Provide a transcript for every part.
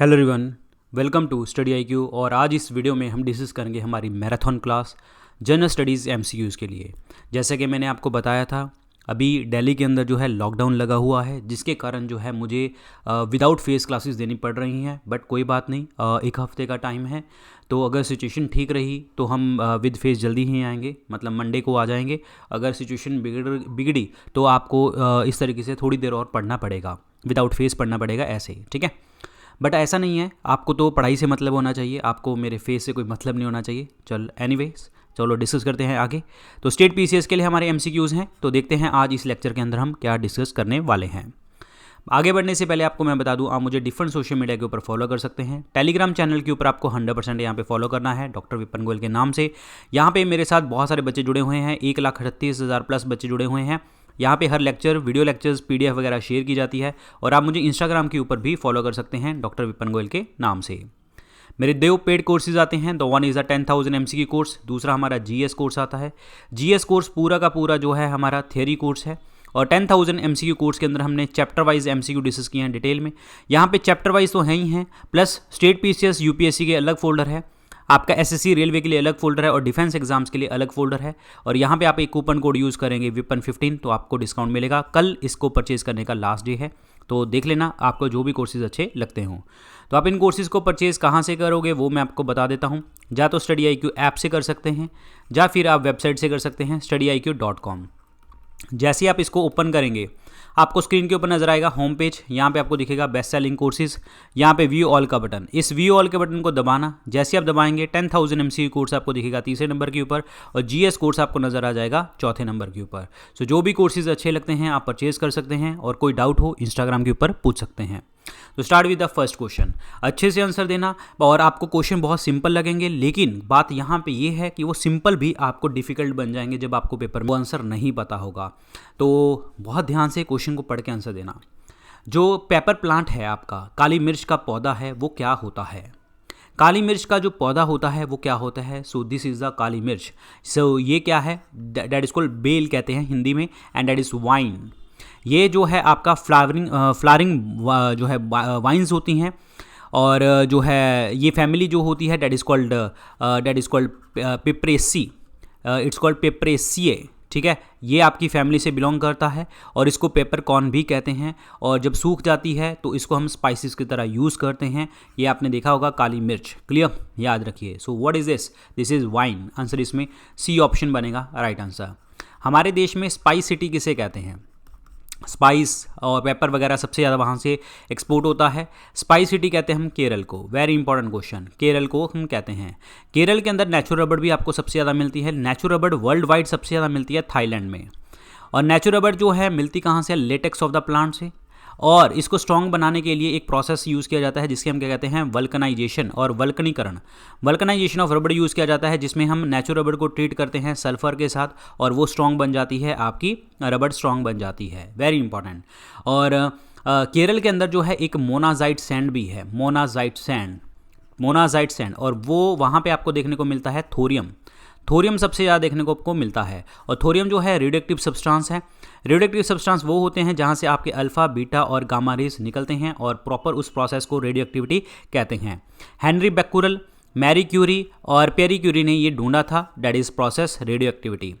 Hello everyone, welcome to study IQ। और आज इस वीडियो में हम डिस्कस करेंगे हमारी marathon class general studies MCQs के लिए। जैसे कि मैंने आपको बताया था, अभी दिल्ली के अंदर जो है लॉकडाउन लगा हुआ है, जिसके कारण जो है मुझे विदाउट फेस क्लासेस देनी पड़ रही हैं। बट कोई बात नहीं, एक हफ्ते का टाइम है, तो अगर सिचुएशन ठीक रही तो हम विद फेस जल्दी ही आएंगे, मतलब मंडे को आ जाएंगे। अगर सिचुएशन बिगड़ी तो आपको इस तरीके से थोड़ी देर और पढ़ना पड़ेगा, विदाउट फेस पढ़ना पड़ेगा ऐसे ही, ठीक है। बट ऐसा नहीं है, आपको तो पढ़ाई से मतलब होना चाहिए, आपको मेरे फेस से कोई मतलब नहीं होना चाहिए। एनीवेज चलो डिस्कस करते हैं आगे। तो स्टेट PCS के लिए हमारे MCQs हैं, तो देखते हैं आज इस लेक्चर के अंदर हम क्या डिस्कस करने वाले हैं। आगे बढ़ने से पहले आपको मैं बता दूं, आप मुझे डिफरेंट सोशल मीडिया के ऊपर फॉलो कर सकते हैं। टेलीग्राम चैनल के ऊपर आपको 100% यहाँ पे फॉलो करना है, डॉक्टर विपिन गोयल के नाम से। यहाँ पे मेरे साथ बहुत सारे बच्चे जुड़े हुए हैं, 1,38,000 प्लस बच्चे जुड़े हुए हैं। यहाँ पे हर लेक्चर, वीडियो लेक्चर्स, PDF वगैरह शेयर की जाती है। और आप मुझे इंस्टाग्राम के ऊपर भी फॉलो कर सकते हैं, डॉक्टर विपिन गोयल के नाम से। मेरे 2 पेड कोर्सेज आते हैं। The one is a 10,000 MCQ course, दूसरा हमारा GS कोर्स आता है। GS कोर्स पूरा का पूरा जो है हमारा थियरी कोर्स है, और 10,000 MCQ कोर्स के अंदर हमने चैप्टर वाइज MCQ डिस्कस किए हैं डिटेल में। यहाँ पे चैप्टर वाइज तो हैं ही हैं, प्लस स्टेट PCS UPSC के अलग फोल्डर है, आपका SSC रेलवे के लिए अलग फोल्डर है, और डिफेंस एग्जाम्स के लिए अलग फोल्डर है। और यहाँ पे आप एक कूपन कोड यूज़ करेंगे विपन15, तो आपको डिस्काउंट मिलेगा। कल इसको परचेज़ करने का लास्ट डे है, तो देख लेना आपको जो भी कोर्सेज अच्छे लगते हों। तो आप इन कोर्सेज़ को परचेज़ कहाँ से करोगे वो मैं आपको बता देता हूँ। या तो स्टडी IQ ऐप से कर सकते हैं, या फिर आप वेबसाइट से कर सकते हैं studiiq.com। जैसे आप इसको ओपन करेंगे, आपको स्क्रीन के ऊपर नजर आएगा होम पेज। यहाँ पे आपको दिखेगा बेस्ट सेलिंग कोर्सेज, यहाँ पे व्यू ऑल का बटन, इस व्यू ऑल के बटन को दबाना। जैसे आप दबाएंगे 10,000 MCQ कोर्स आपको दिखेगा तीसरे नंबर के ऊपर, और GS कोर्स आपको नजर आ जाएगा चौथे नंबर के ऊपर। सो जो भी कोर्सेज अच्छे लगते हैं आप परचेज कर सकते हैं, और कोई डाउट हो इंस्टाग्राम के ऊपर पूछ सकते हैं। तो start with the first question, अच्छे से आंसर देना। और आपको क्वेश्चन बहुत सिंपल लगेंगे, लेकिन बात यहाँ पे ये है कि वो सिंपल भी आपको डिफिकल्ट बन जाएंगे जब आपको पेपर में वो आंसर नहीं पता होगा। तो बहुत ध्यान से क्वेश्चन को पढ़ के आंसर देना। जो पेपर प्लांट है आपका, काली मिर्च का पौधा है, वो क्या होता है? काली मिर्च का जो पौधा होता है वो क्या होता है? सो दिस इज़ द काली मिर्च। सो ये क्या है? दैट इज कॉल्ड बेल कहते हैं हिंदी में, एंड दैट इज़ वाइन। ये जो है आपका फ्लावरिंग जो है वाइन्स होती हैं, और जो है ये फैमिली जो होती है that is called Piperaceae, it's called Piperaceae, ठीक है। ये आपकी फैमिली से बिलोंग करता है, और इसको पेपर कॉर्न भी कहते हैं। और जब सूख जाती है तो इसको हम स्पाइसेस की तरह यूज़ करते हैं। ये आपने देखा होगा काली मिर्च, क्लियर, याद रखिए। So what is this? This is wine. Answer इसमें C ऑप्शन बनेगा राइट आंसर। हमारे देश में स्पाइस सिटी किसे कहते हैं? स्पाइस और पेपर वगैरह सबसे ज़्यादा वहाँ से एक्सपोर्ट होता है। स्पाइस सिटी कहते हैं हम केरल को। वेरी इंपॉर्टेंट क्वेश्चन, केरल को हम कहते हैं। केरल के अंदर नेचुरल रबड़ भी आपको सबसे ज़्यादा मिलती है। नेचुरल रबड़ वर्ल्ड वाइड सबसे ज़्यादा मिलती है थाईलैंड में। और नेचुरल रबड़ जो है मिलती कहाँ से? लेटेक्स ऑफ द प्लांट से। और इसको स्ट्रॉन्ग बनाने के लिए एक प्रोसेस यूज़ किया जाता है जिसके हम क्या कहते हैं? वल्कनाइजेशन और वल्कनीकरण। वल्कनाइजेशन ऑफ रबड़ यूज़ किया जाता है, जिसमें हम नेचुरल रबड़ को ट्रीट करते हैं सल्फर के साथ, और वो स्ट्रॉन्ग बन जाती है, आपकी रबड़ स्ट्रॉन्ग बन जाती है। Very important. और केरल के अंदर जो है एक मोनाजाइट सैंड भी है, मोनाजाइट सैंड, और वो वहाँ पे आपको देखने को मिलता है थोरियम सबसे ज़्यादा देखने को आपको मिलता है। और थोरियम जो है रेडियोएक्टिव सब्सटेंस है। रेडियोएक्टिव सब्सटेंस वो होते हैं जहाँ से आपके अल्फा, बीटा और गामा रेज निकलते हैं, और प्रॉपर उस प्रोसेस को रेडियोएक्टिविटी कहते हैं। हेनरी बैक्यूरेल, मैरी क्यूरी और पेरी क्यूरी ने ये ढूंढा था, that is process radioactivity.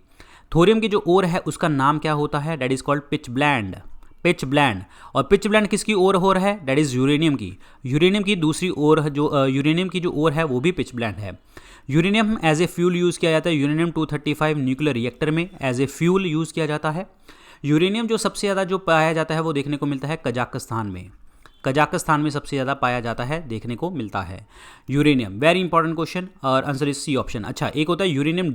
Thorium की जो ओर है उसका नाम क्या होता है? That is called pitchblende. और पिच ब्लैंड किसकी ओर हो रहा है? दैट इज यूरेनियम की दूसरी ओर, जो यूरेनियम की जो ओर है वो भी पिच ब्लैंड है। Uranium as a fuel use किया जाता है। यूरेनियम 235 न्यूक्लियर रिएक्टर में एज ए फ्यूल यूज़ किया जाता है। यूरेनियम जो सबसे ज़्यादा जो पाया जाता है वो देखने को मिलता है कजाकिस्तान में सबसे ज़्यादा पाया जाता है, देखने को मिलता है यूरेनियम। वेरी इंपॉर्टेंट क्वेश्चन, और आंसर इज C ऑप्शन। अच्छा, एक होता है यूरेनियम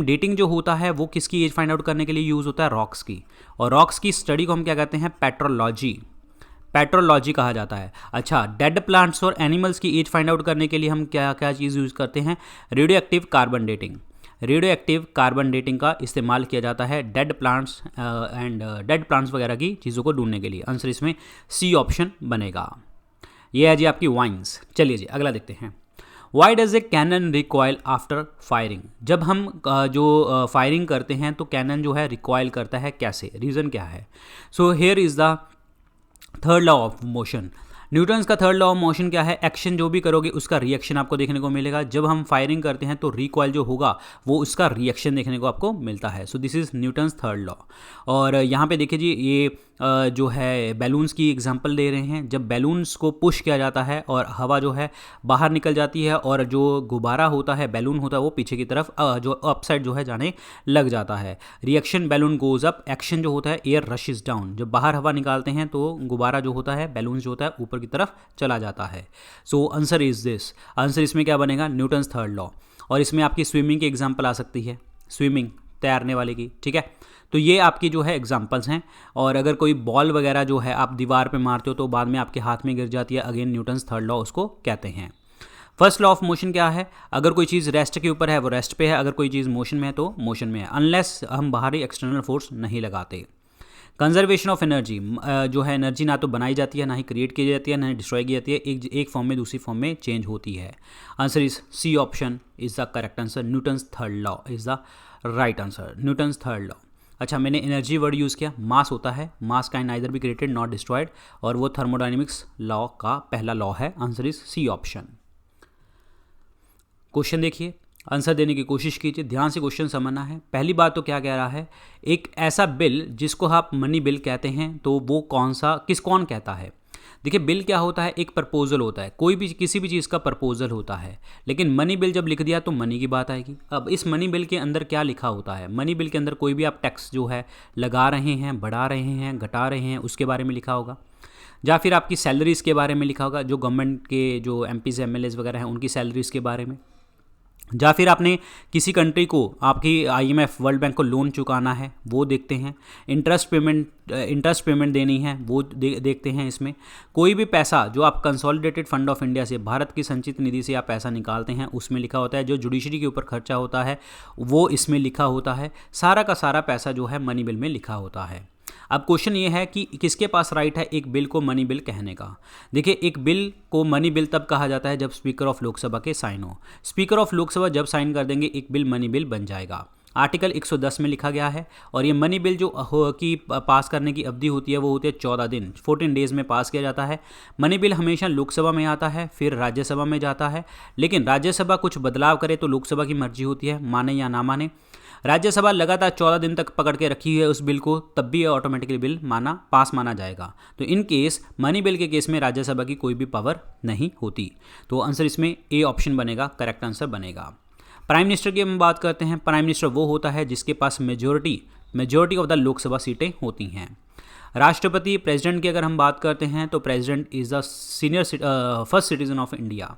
डेटिंग जो होता है वो किसकी एज फाइंड आउट करने के लिए यूज़ होता है? रॉक्स की। और रॉक्स की स्टडी को हम क्या कहते हैं? पेट्रोलॉजी कहा जाता है। अच्छा, डेड प्लांट्स और एनिमल्स की एज फाइंड आउट करने के लिए हम क्या क्या चीज़ यूज़ करते हैं? रेडियोएक्टिव कार्बन डेटिंग का इस्तेमाल किया जाता है डेड प्लांट्स वगैरह की चीज़ों को ढूंढने के लिए। आंसर इसमें C ऑप्शन बनेगा। ये है जी आपकी वाइन्स। चलिए जी अगला देखते हैं। Why does a cannon recoil after firing? जब हम जो फायरिंग करते हैं तो कैनन जो है रिकॉयल करता है, कैसे? रीज़न क्या है? So here is the third law of motion, Newton's का थर्ड लॉ ऑफ मोशन क्या है? एक्शन जो भी करोगे उसका रिएक्शन आपको देखने को मिलेगा। जब हम फायरिंग करते हैं तो रिकॉइल जो होगा वो उसका रिएक्शन देखने को आपको मिलता है। So this is Newton's third law. और यहाँ पे देखिए जी, ये जो है बैलून्स की एग्जांपल दे रहे हैं। जब बैलून्स को पुश किया जाता है और हवा जो है बाहर निकल जाती है और जो गुब्बारा होता है, बैलून होता है, वो पीछे की तरफ जो अपसाइड जो है जाने लग जाता है। Reaction balloon goes up, action जो होता है एयर रशेस डाउन। जब बाहर हवा निकालते हैं तो गुब्बारा जो होता है, बैलून जो होता है, ऊपर की तरफ चला जाता है। So answer is this, answer इसमें क्या बनेगा? Newton's third law. और इसमें आपकी स्विमिंग की एग्जाम्पल आ सकती है, स्विमिंग, तैरने वाले की, ठीक है। तो ये आपकी जो है एग्जांपल्स हैं। और अगर कोई बॉल वगैरह जो है आप दीवार पे मारते हो तो बाद में आपके हाथ में गिर जाती है, अगेन न्यूटन्स थर्ड लॉ उसको कहते हैं। फर्स्ट लॉ ऑफ मोशन क्या है? अगर कोई चीज़ रेस्ट के ऊपर है वो रेस्ट पे है, अगर कोई चीज़ मोशन में है तो मोशन में है, अनलेस हम बाहरी एक्सटर्नल फोर्स नहीं लगाते। कंजर्वेशन ऑफ एनर्जी, जो है एनर्जी ना तो बनाई जाती है, ना ही क्रिएट की जाती है, ना ही डिस्ट्रॉय की जाती है, एक फॉर्म में दूसरी फॉर्म में चेंज होती है। Answer is C option is the correct answer. Newton's third law is the right answer, Newton's third law. अच्छा, मैंने एनर्जी वर्ड यूज़ किया, मास होता है, mass can neither be created not destroyed, और वो थर्मोडायनेमिक्स लॉ का पहला law है। Answer is C option. Question देखिए, आंसर देने की कोशिश कीजिए, ध्यान से क्वेश्चन समझना है। पहली बात तो क्या कह रहा है? एक ऐसा बिल जिसको आप मनी बिल कहते हैं, तो वो कौन कहता है? देखिए, बिल क्या होता है? एक प्रपोजल होता है, कोई भी किसी भी चीज़ का प्रपोजल होता है। लेकिन मनी बिल जब लिख दिया तो मनी की बात आएगी। अब इस मनी बिल के अंदर क्या लिखा होता है? मनी बिल के अंदर कोई भी आप टैक्स जो है लगा रहे हैं, बढ़ा रहे हैं, घटा रहे हैं, उसके बारे में लिखा होगा, या फिर आपकी सैलरीज़ के बारे में लिखा होगा, जो गवर्नमेंट के जो MPs MLAs वगैरह हैं उनकी सैलरीज़ के बारे में, या फिर आपने किसी कंट्री को, आपकी IMF वर्ल्ड बैंक को लोन चुकाना है वो देखते हैं, इंटरेस्ट पेमेंट देनी है वो देखते हैं। इसमें कोई भी पैसा जो आप कंसोलिडेटेड फंड ऑफ इंडिया से, भारत की संचित निधि से आप पैसा निकालते हैं, उसमें लिखा होता है। जो जुडिशरी के ऊपर खर्चा होता है वो इसमें लिखा होता है। सारा का सारा पैसा जो है मनी बिल में लिखा होता है। अब क्वेश्चन ये है कि किसके पास राइट है एक बिल को मनी बिल कहने का? देखिए, एक बिल को मनी बिल तब कहा जाता है जब स्पीकर ऑफ लोकसभा के साइन हो। स्पीकर ऑफ लोकसभा जब साइन कर देंगे एक बिल मनी बिल बन जाएगा। आर्टिकल 110 में लिखा गया है। और ये मनी बिल जो की पास करने की अवधि होती है वो होती है 14 दिन, 14 डेज़ में पास किया जाता है। मनी बिल हमेशा लोकसभा में आता है, फिर राज्यसभा में जाता है। लेकिन राज्यसभा कुछ बदलाव करे तो लोकसभा की मर्जी होती है, माने या ना माने। राज्यसभा लगातार 14 दिन तक पकड़ के रखी है उस बिल को, तब भी ऑटोमेटिकली बिल पास माना जाएगा। तो इन केस मनी बिल के केस में राज्यसभा की कोई भी पावर नहीं होती। तो आंसर इसमें ए ऑप्शन बनेगा, करेक्ट आंसर बनेगा। प्राइम मिनिस्टर की हम बात करते हैं। प्राइम मिनिस्टर वो होता है जिसके पास मेजोरिटी ऑफ द लोकसभा सीटें होती हैं। राष्ट्रपति, प्रेसिडेंट की अगर हम बात करते हैं तो president is the first citizen of India.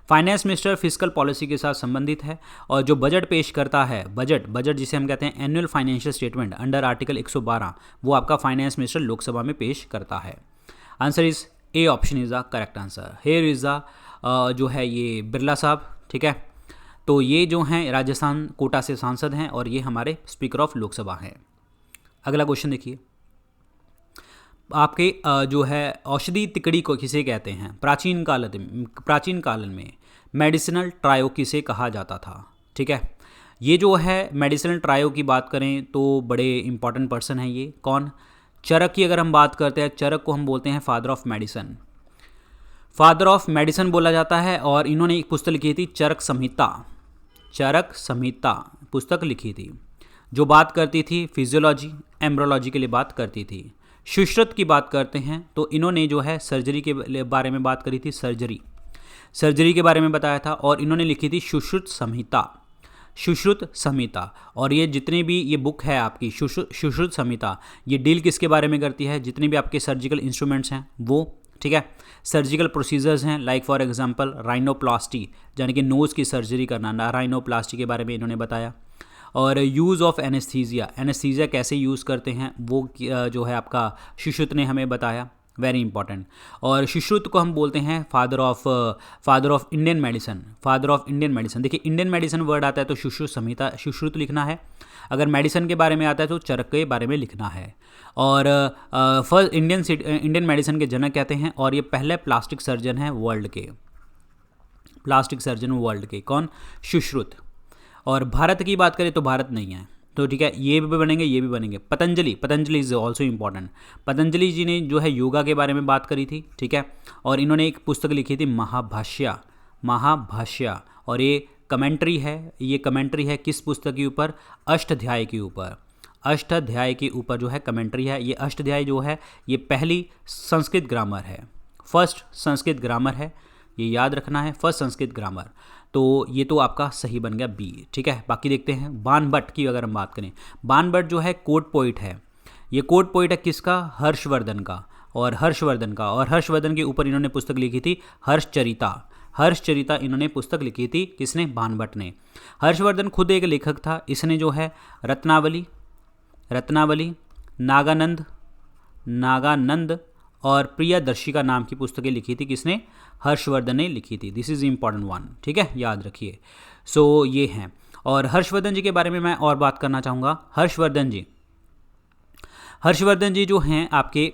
Finance minister fiscal policy के साथ संबंधित है। और जो बजट पेश करता है, बजट जिसे हम कहते हैं annual financial statement under article 112, वो आपका फाइनेंस मिनिस्टर लोकसभा में पेश करता है। Answer is A option is the correct answer. Here is the जो है ये बिरला साहब, ठीक है। तो ये जो हैं राजस्थान कोटा से सांसद हैं और ये हमारे स्पीकर ऑफ लोकसभा हैं। अगला क्वेश्चन देखिए, आपके जो है औषधि तिकड़ी को किसे कहते हैं? प्राचीन काल में मेडिसिनल ट्रायो किसे कहा जाता था? ठीक है, ये जो है मेडिसिनल ट्रायो की बात करें तो बड़े इंपॉर्टेंट पर्सन है ये। कौन? चरक की अगर हम बात करते हैं, चरक को हम बोलते हैं father of medicine. Father of medicine बोला जाता है। और इन्होंने एक पुस्तक लिखी थी चरक संहिता पुस्तक लिखी थी, जो बात करती थी फिजियोलॉजी, एम्ब्रोलॉजी के लिए बात करती थी। सुश्रुत की बात करते हैं तो इन्होंने जो है सर्जरी के बारे में बात करी थी, सर्जरी के बारे में बताया था। और इन्होंने लिखी थी सुश्रुत संहिता। और ये जितनी भी ये बुक है आपकी सुश्रुत संहिता, ये डील किसके बारे में करती है? जितने भी आपके सर्जिकल इंस्ट्रूमेंट्स हैं वो, ठीक है, सर्जिकल प्रोसीजर्स हैं, लाइक फॉर एग्जांपल राइनोप्लास्टी, यानी कि नोज़ की सर्जरी करना, राइनोप्लास्टी के बारे में इन्होंने बताया। और यूज़ ऑफ एनेस्थीसिया कैसे यूज़ करते हैं वो जो है आपका सुश्रुत ने हमें बताया, वेरी इंपॉर्टेंट। और सुश्रुत को हम बोलते हैं फादर ऑफ इंडियन मेडिसिन। देखिए, इंडियन मेडिसिन वर्ड आता है तो सुश्रुत लिखना है। अगर मेडिसिन के बारे में आता है तो चरक के बारे में लिखना है। और फर्स्ट इंडियन मेडिसिन के जनक कहते हैं। और ये पहले प्लास्टिक सर्जन हैं वर्ल्ड के। कौन? सुश्रुत। और भारत की बात करें तो भारत नहीं है, तो ठीक है, ये भी बनेंगे, ये भी बनेंगे। Patanjali is also important. Patanjali ji ने जो है योगा के बारे में बात करी थी, ठीक है, और इन्होंने एक पुस्तक लिखी थी महाभाष्य, और ये कमेंट्री है किस पुस्तक के ऊपर? अष्टाध्याय के ऊपर। अष्टाध्याय के ऊपर जो है कमेंट्री है। ये अष्टाध्याय जो है ये पहली संस्कृत ग्रामर है, फर्स्ट संस्कृत ग्रामर है, ये याद रखना है, फर्स्ट संस्कृत ग्रामर। तो ये तो आपका सही बन गया बी, ठीक है। बाकी देखते हैं बाणभट्ट की अगर हम बात करें, बाणभट्ट जो है कोर्ट पोइट है। ये कोर्ट पोइट है किसका? हर्षवर्धन का, और हर्षवर्धन के ऊपर इन्होंने पुस्तक लिखी थी हर्षचरिता इन्होंने पुस्तक लिखी थी, किसने? बाणभट्ट ने। हर्षवर्धन खुद एक लेखक था। इसने जो है रत्नावली, नागानंद और प्रियदर्शिका नाम की पुस्तकें लिखी थी, किसने? हर्षवर्धन ने लिखी थी। दिस इज़ इम्पॉर्टेंट वन, ठीक है, याद रखिए। सो ये हैं। और हर्षवर्धन जी के बारे में मैं और बात करना चाहूँगा। हर्षवर्धन जी जो हैं आपके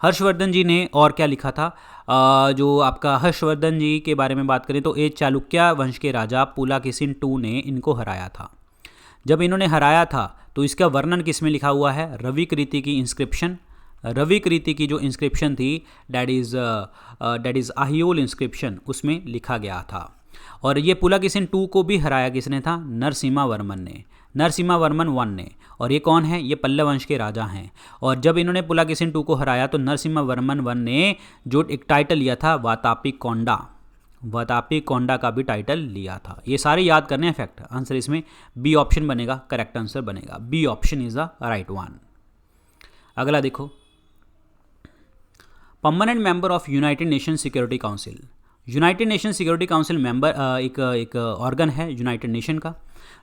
हर्षवर्धन जी ने और क्या लिखा था? जो आपका हर्षवर्धन जी के बारे में बात करें तो ये चालुक्य वंश के राजा पुलाकेशिन II ने इनको हराया था। जब इन्होंने हराया था तो इसका वर्णन किस में लिखा हुआ है? रविकृति की इंस्क्रिप्शन। रविकृति की जो इंस्क्रिप्शन थी डैट इज़ आहियोल इंस्क्रिप्शन, उसमें लिखा गया था। और ये पुलाकेशिन II को भी हराया किसने था? नरसिम्हा वर्मन I ने। और ये कौन है? ये पल्लव वंश के राजा हैं। और जब इन्होंने पुलाकेशिन II को हराया तो नरसिम्हा वर्मन I ने जो एक टाइटल लिया था वातापी कोंडा का भी टाइटल लिया था। ये सारे याद करने हैं फैक्ट। आंसर इसमें बी ऑप्शन बनेगा, करेक्ट आंसर बनेगा। B option is the right one. अगला देखो, permanent member of United Nation Security Council. United Nation Security Council member एक ऑर्गन है यूनाइटेड नेशन का।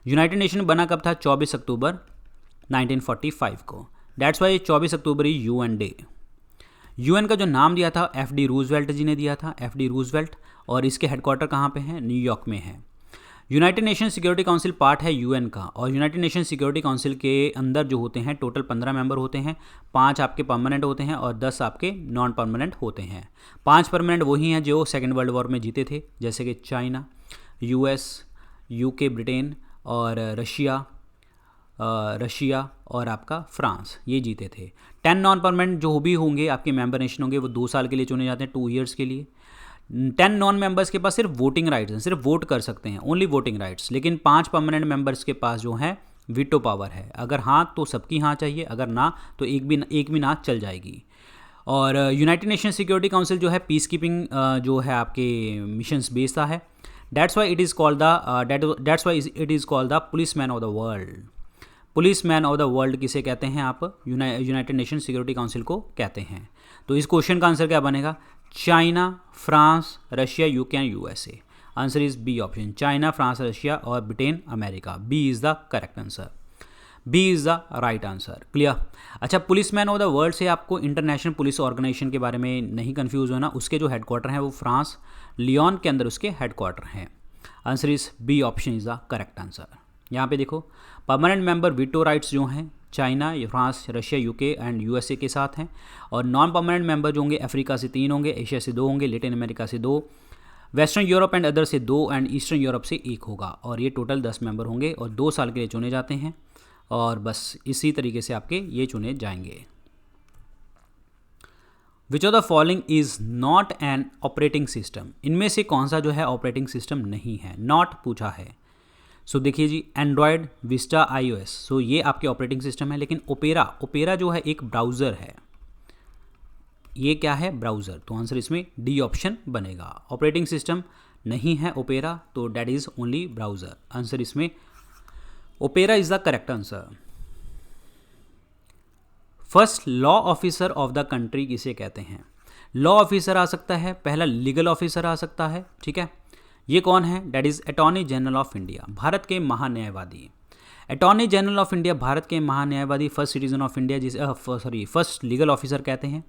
यूनाइटेड नेशन बना कब था? 24 अक्टूबर 1945 को। दैट्स वाई 24 अक्टूबर ही यूएन डे। यूएन का जो नाम दिया था FD रूजवेल्ट जी ने दिया था, FD रूजवेल्ट। और इसके हेडक्वार्टर कहाँ पे हैं? न्यूयॉर्क में है। United Nation Security council part है यूएन का। और यूनाइटेड नेशन सिक्योरिटी काउंसिल के अंदर जो होते हैं टोटल 15 मेंबर होते हैं। 5 आपके परमानेंट होते हैं और 10 आपके नॉन परमानेंट होते हैं। 5 परमानेंट वही हैं जो सेकेंड वर्ल्ड वॉर में जीते थे, जैसे कि चाइना, US, UK, ब्रिटेन और रशिया और आपका फ्रांस, ये जीते थे। 10 नॉन परमानेंट जो भी होंगे आपके मेंबर नेशन होंगे वो 2 साल के लिए चुने जाते हैं, 2 ईयर्स के लिए। 10 नॉन मेंबर्स के पास सिर्फ वोटिंग राइट्स हैं, सिर्फ वोट कर सकते हैं, ओनली वोटिंग राइट्स। लेकिन 5 परमानेंट मेंबर्स के पास जो है वीटो पावर है। अगर हाँ तो सबकी हाँ चाहिए, अगर ना तो एक भी ना चल जाएगी। और यूनाइटेड नेशन सिक्योरिटी काउंसिल जो है पीस कीपिंग जो है आपके मिशंस बेस्ड है। That's why it is called the policeman of the world. Policeman of the world किसे कहते हैं आप? यूनाइटेड नेशन सिक्योरिटी काउंसिल को कहते हैं। तो इस क्वेश्चन का आंसर क्या बनेगा? China, France, Russia, UK and USA। Answer is B option, China, France, Russia और Britain, America. B is the correct answer, B is the right answer. Clear? अच्छा, पुलिसमैन ऑफ द वर्ल्ड से आपको international police organisation के बारे में नहीं confuse होना। उसके जो हेडक्वार्टर हैं वो फ्रांस लियोन के अंदर उसके हेडक्वार्टर हैं। Answer is B option is the correct answer. यहाँ पे देखो, परमानेंट मेंबर वीटो राइट्स जो हैं China, France, Russia, UK and USA के साथ हैं। और नॉन परमानेंट मेंबर जो होंगे अफ्रीका से 3 होंगे, एशिया से 2 होंगे, लैटिन अमेरिका से 2, वेस्टर्न यूरोप एंड अदर से 2 एंड ईस्टर्न यूरोप से 1 होगा। और ये टोटल 10 मेंबर होंगे और 2 साल के लिए चुने जाते हैं। और बस इसी तरीके से आपके ये चुने जाएंगे। Which of the following is not an operating system. इनमें से कौन सा जो है ऑपरेटिंग सिस्टम नहीं है? नॉट पूछा है। सो देखिए जी, एंड्रॉयड, विस्टा, iOS, सो ये आपके ऑपरेटिंग सिस्टम है। लेकिन ओपेरा जो है एक ब्राउज़र है। ये क्या है? ब्राउज़र। तो आंसर इसमें डी ऑप्शन बनेगा। ऑपरेटिंग सिस्टम नहीं है ओपेरा, तो that is only browser. Answer इसमें Opera is the correct answer. First law officer of the country किसे कहते हैं? लॉ ऑफिसर आ सकता है, पहला लीगल ऑफिसर आ सकता है, ठीक है। ये कौन है? That is attorney general of India, भारत के महान्यायवादी। अटॉर्नी जनरल ऑफ इंडिया, भारत के महान्यायवादी, first citizen of India, first legal officer कहते हैं।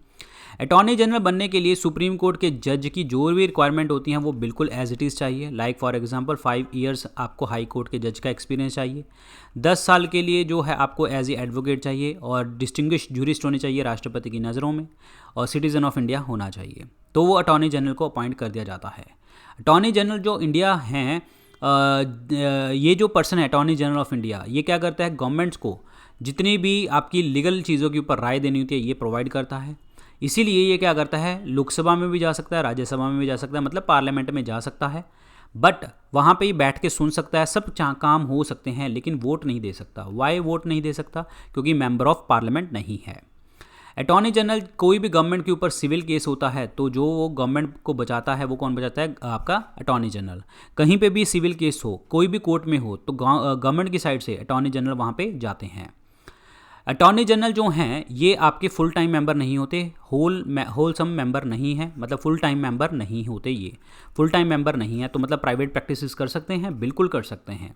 अटॉर्नी जनरल बनने के लिए सुप्रीम कोर्ट के जज की जो भी रिक्वायरमेंट होती हैं वो बिल्कुल एज इट इज़ चाहिए। लाइक फॉर एग्जांपल 5 ईयर्स आपको हाई कोर्ट के जज का एक्सपीरियंस चाहिए, 10 साल के लिए जो है आपको एज ए एडवोकेट चाहिए, और डिस्टिंग्विश जूरिस्ट होनी चाहिए राष्ट्रपति की नज़रों में, और सिटीज़न ऑफ इंडिया होना चाहिए। तो वो अटॉर्नी जनरल को अपॉइंट कर दिया जाता है। अटॉर्नी जनरल जो इंडिया हैं ये जो पर्सन है अटॉर्नी जनरल ऑफ इंडिया, ये क्या करता है, गवर्नमेंट्स को जितनी भी आपकी लीगल चीज़ों के ऊपर राय देनी होती है ये प्रोवाइड करता है। इसीलिए ये क्या करता है, लोकसभा में भी जा सकता है, राज्यसभा में भी जा सकता है, मतलब पार्लियामेंट में जा सकता है, बट वहाँ पे ही बैठ के सुन सकता है, सब काम हो सकते हैं, लेकिन वोट नहीं दे सकता। वाई वोट नहीं दे सकता? क्योंकि मेंबर ऑफ पार्लियामेंट नहीं है। अटॉर्नी जनरल, कोई भी गवर्नमेंट के ऊपर सिविल केस होता है तो जो वो गवर्नमेंट को बचाता है वो कौन बचाता है, आपका अटॉर्नी जनरल। कहीं पे भी सिविल केस हो, कोई भी कोर्ट में हो, तो गवर्नमेंट की साइड से अटॉर्नी जनरल वहाँ पे जाते हैं। अटॉर्नी जनरल जो हैं ये आपके फुल टाइम मेंबर नहीं होते, होलसम मेंबर नहीं है, मतलब फुल टाइम मेंबर नहीं होते, ये फुल टाइम मेंबर नहीं है। तो मतलब प्राइवेट प्रैक्टिसेस कर सकते हैं, बिल्कुल कर सकते हैं,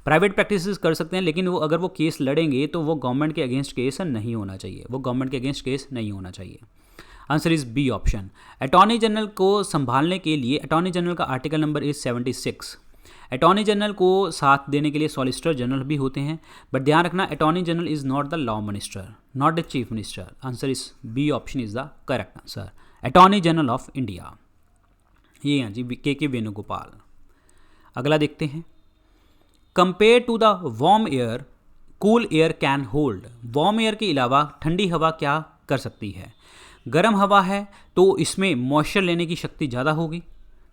प्राइवेट प्रैक्टिसेस कर सकते हैं, लेकिन वो अगर वो केस लड़ेंगे तो वो गवर्नमेंट के अगेंस्ट केस नहीं होना चाहिए, वो गवर्नमेंट के अगेंस्ट केस नहीं होना चाहिए। Answer is B option. Attorney general को संभालने के लिए अटॉर्नी जनरल का article number is 76। Attorney general को साथ देने के लिए सॉलिसिटर जनरल भी होते हैं, बट ध्यान रखना attorney general is not the law minister, not the chief minister. Answer is B option is the correct answer, attorney general of India. ये हैं जी के वेणुगोपाल। अगला देखते हैं, compare to the warm air cool air can hold. Warm air के अलावा ठंडी हवा क्या कर सकती है? गर्म हवा है तो इसमें मॉइस्चर लेने की शक्ति ज़्यादा होगी,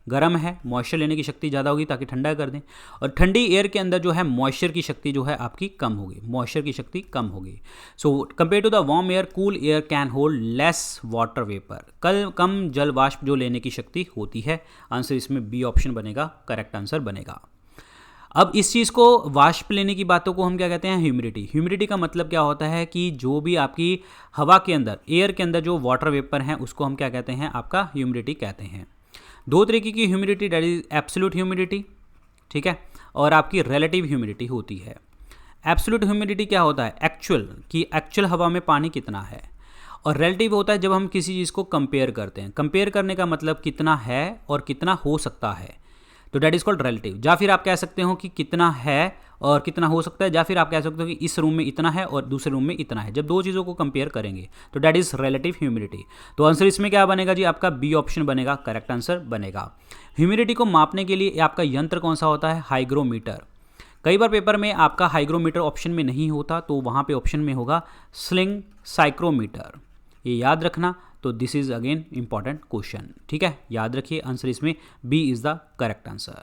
गर्म है मॉइस्चर लेने की शक्ति ज़्यादा होगी ताकि ठंडा कर दें, और ठंडी एयर के अंदर जो है मॉइस्चर की शक्ति जो है आपकी कम होगी, मॉइस्चर की शक्ति कम होगी। So compare to the warm air cool air can hold less water vapour, कम जल वाष्प जो लेने की शक्ति होती है। आंसर इसमें बी ऑप्शन बनेगा, करेक्ट आंसर बनेगा। अब इस चीज़ को वाष्प लेने की बातों को हम क्या कहते हैं, ह्यूमिडिटी। ह्यूमिडिटी का मतलब क्या होता है कि जो भी आपकी हवा के अंदर, एयर के अंदर जो वाटर वेपर हैं उसको हम क्या कहते हैं, आपका ह्यूमिडिटी कहते हैं। दो तरीके की humidity, that is absolute humidity, ठीक है, और आपकी रिलेटिव ह्यूमिडिटी होती है। एब्सोल्यूट ह्यूमिडिटी क्या होता है, एक्चुअल, कि एक्चुअल हवा में पानी कितना है, और रिलेटिव होता है जब हम किसी चीज़ को कंपेयर करते हैं। कंपेयर करने का मतलब कितना है और कितना हो सकता है, तो डैट इज़ कॉल्ड रिलेटिव। या फिर आप कह सकते हो कि कितना है और कितना हो सकता है, या फिर आप कह सकते हो कि इस रूम में इतना है और दूसरे रूम में इतना है। जब दो चीज़ों को कंपेयर करेंगे तो डैट इज़ रिलेटिव ह्यूमिडिटी। तो आंसर इसमें क्या बनेगा जी, आपका बी ऑप्शन बनेगा, करेक्ट आंसर बनेगा। ह्यूमिडिटी को मापने के लिए आपका यंत्र कौन सा होता है, हाइग्रोमीटर। कई बार पेपर में आपका हाइग्रोमीटर ऑप्शन में नहीं होता, तो वहाँ पे ऑप्शन में होगा स्लिंग साइक्रोमीटर, ये याद रखना। तो this is again important question, ठीक है, याद रखिए। आंसर इसमें B is the correct answer.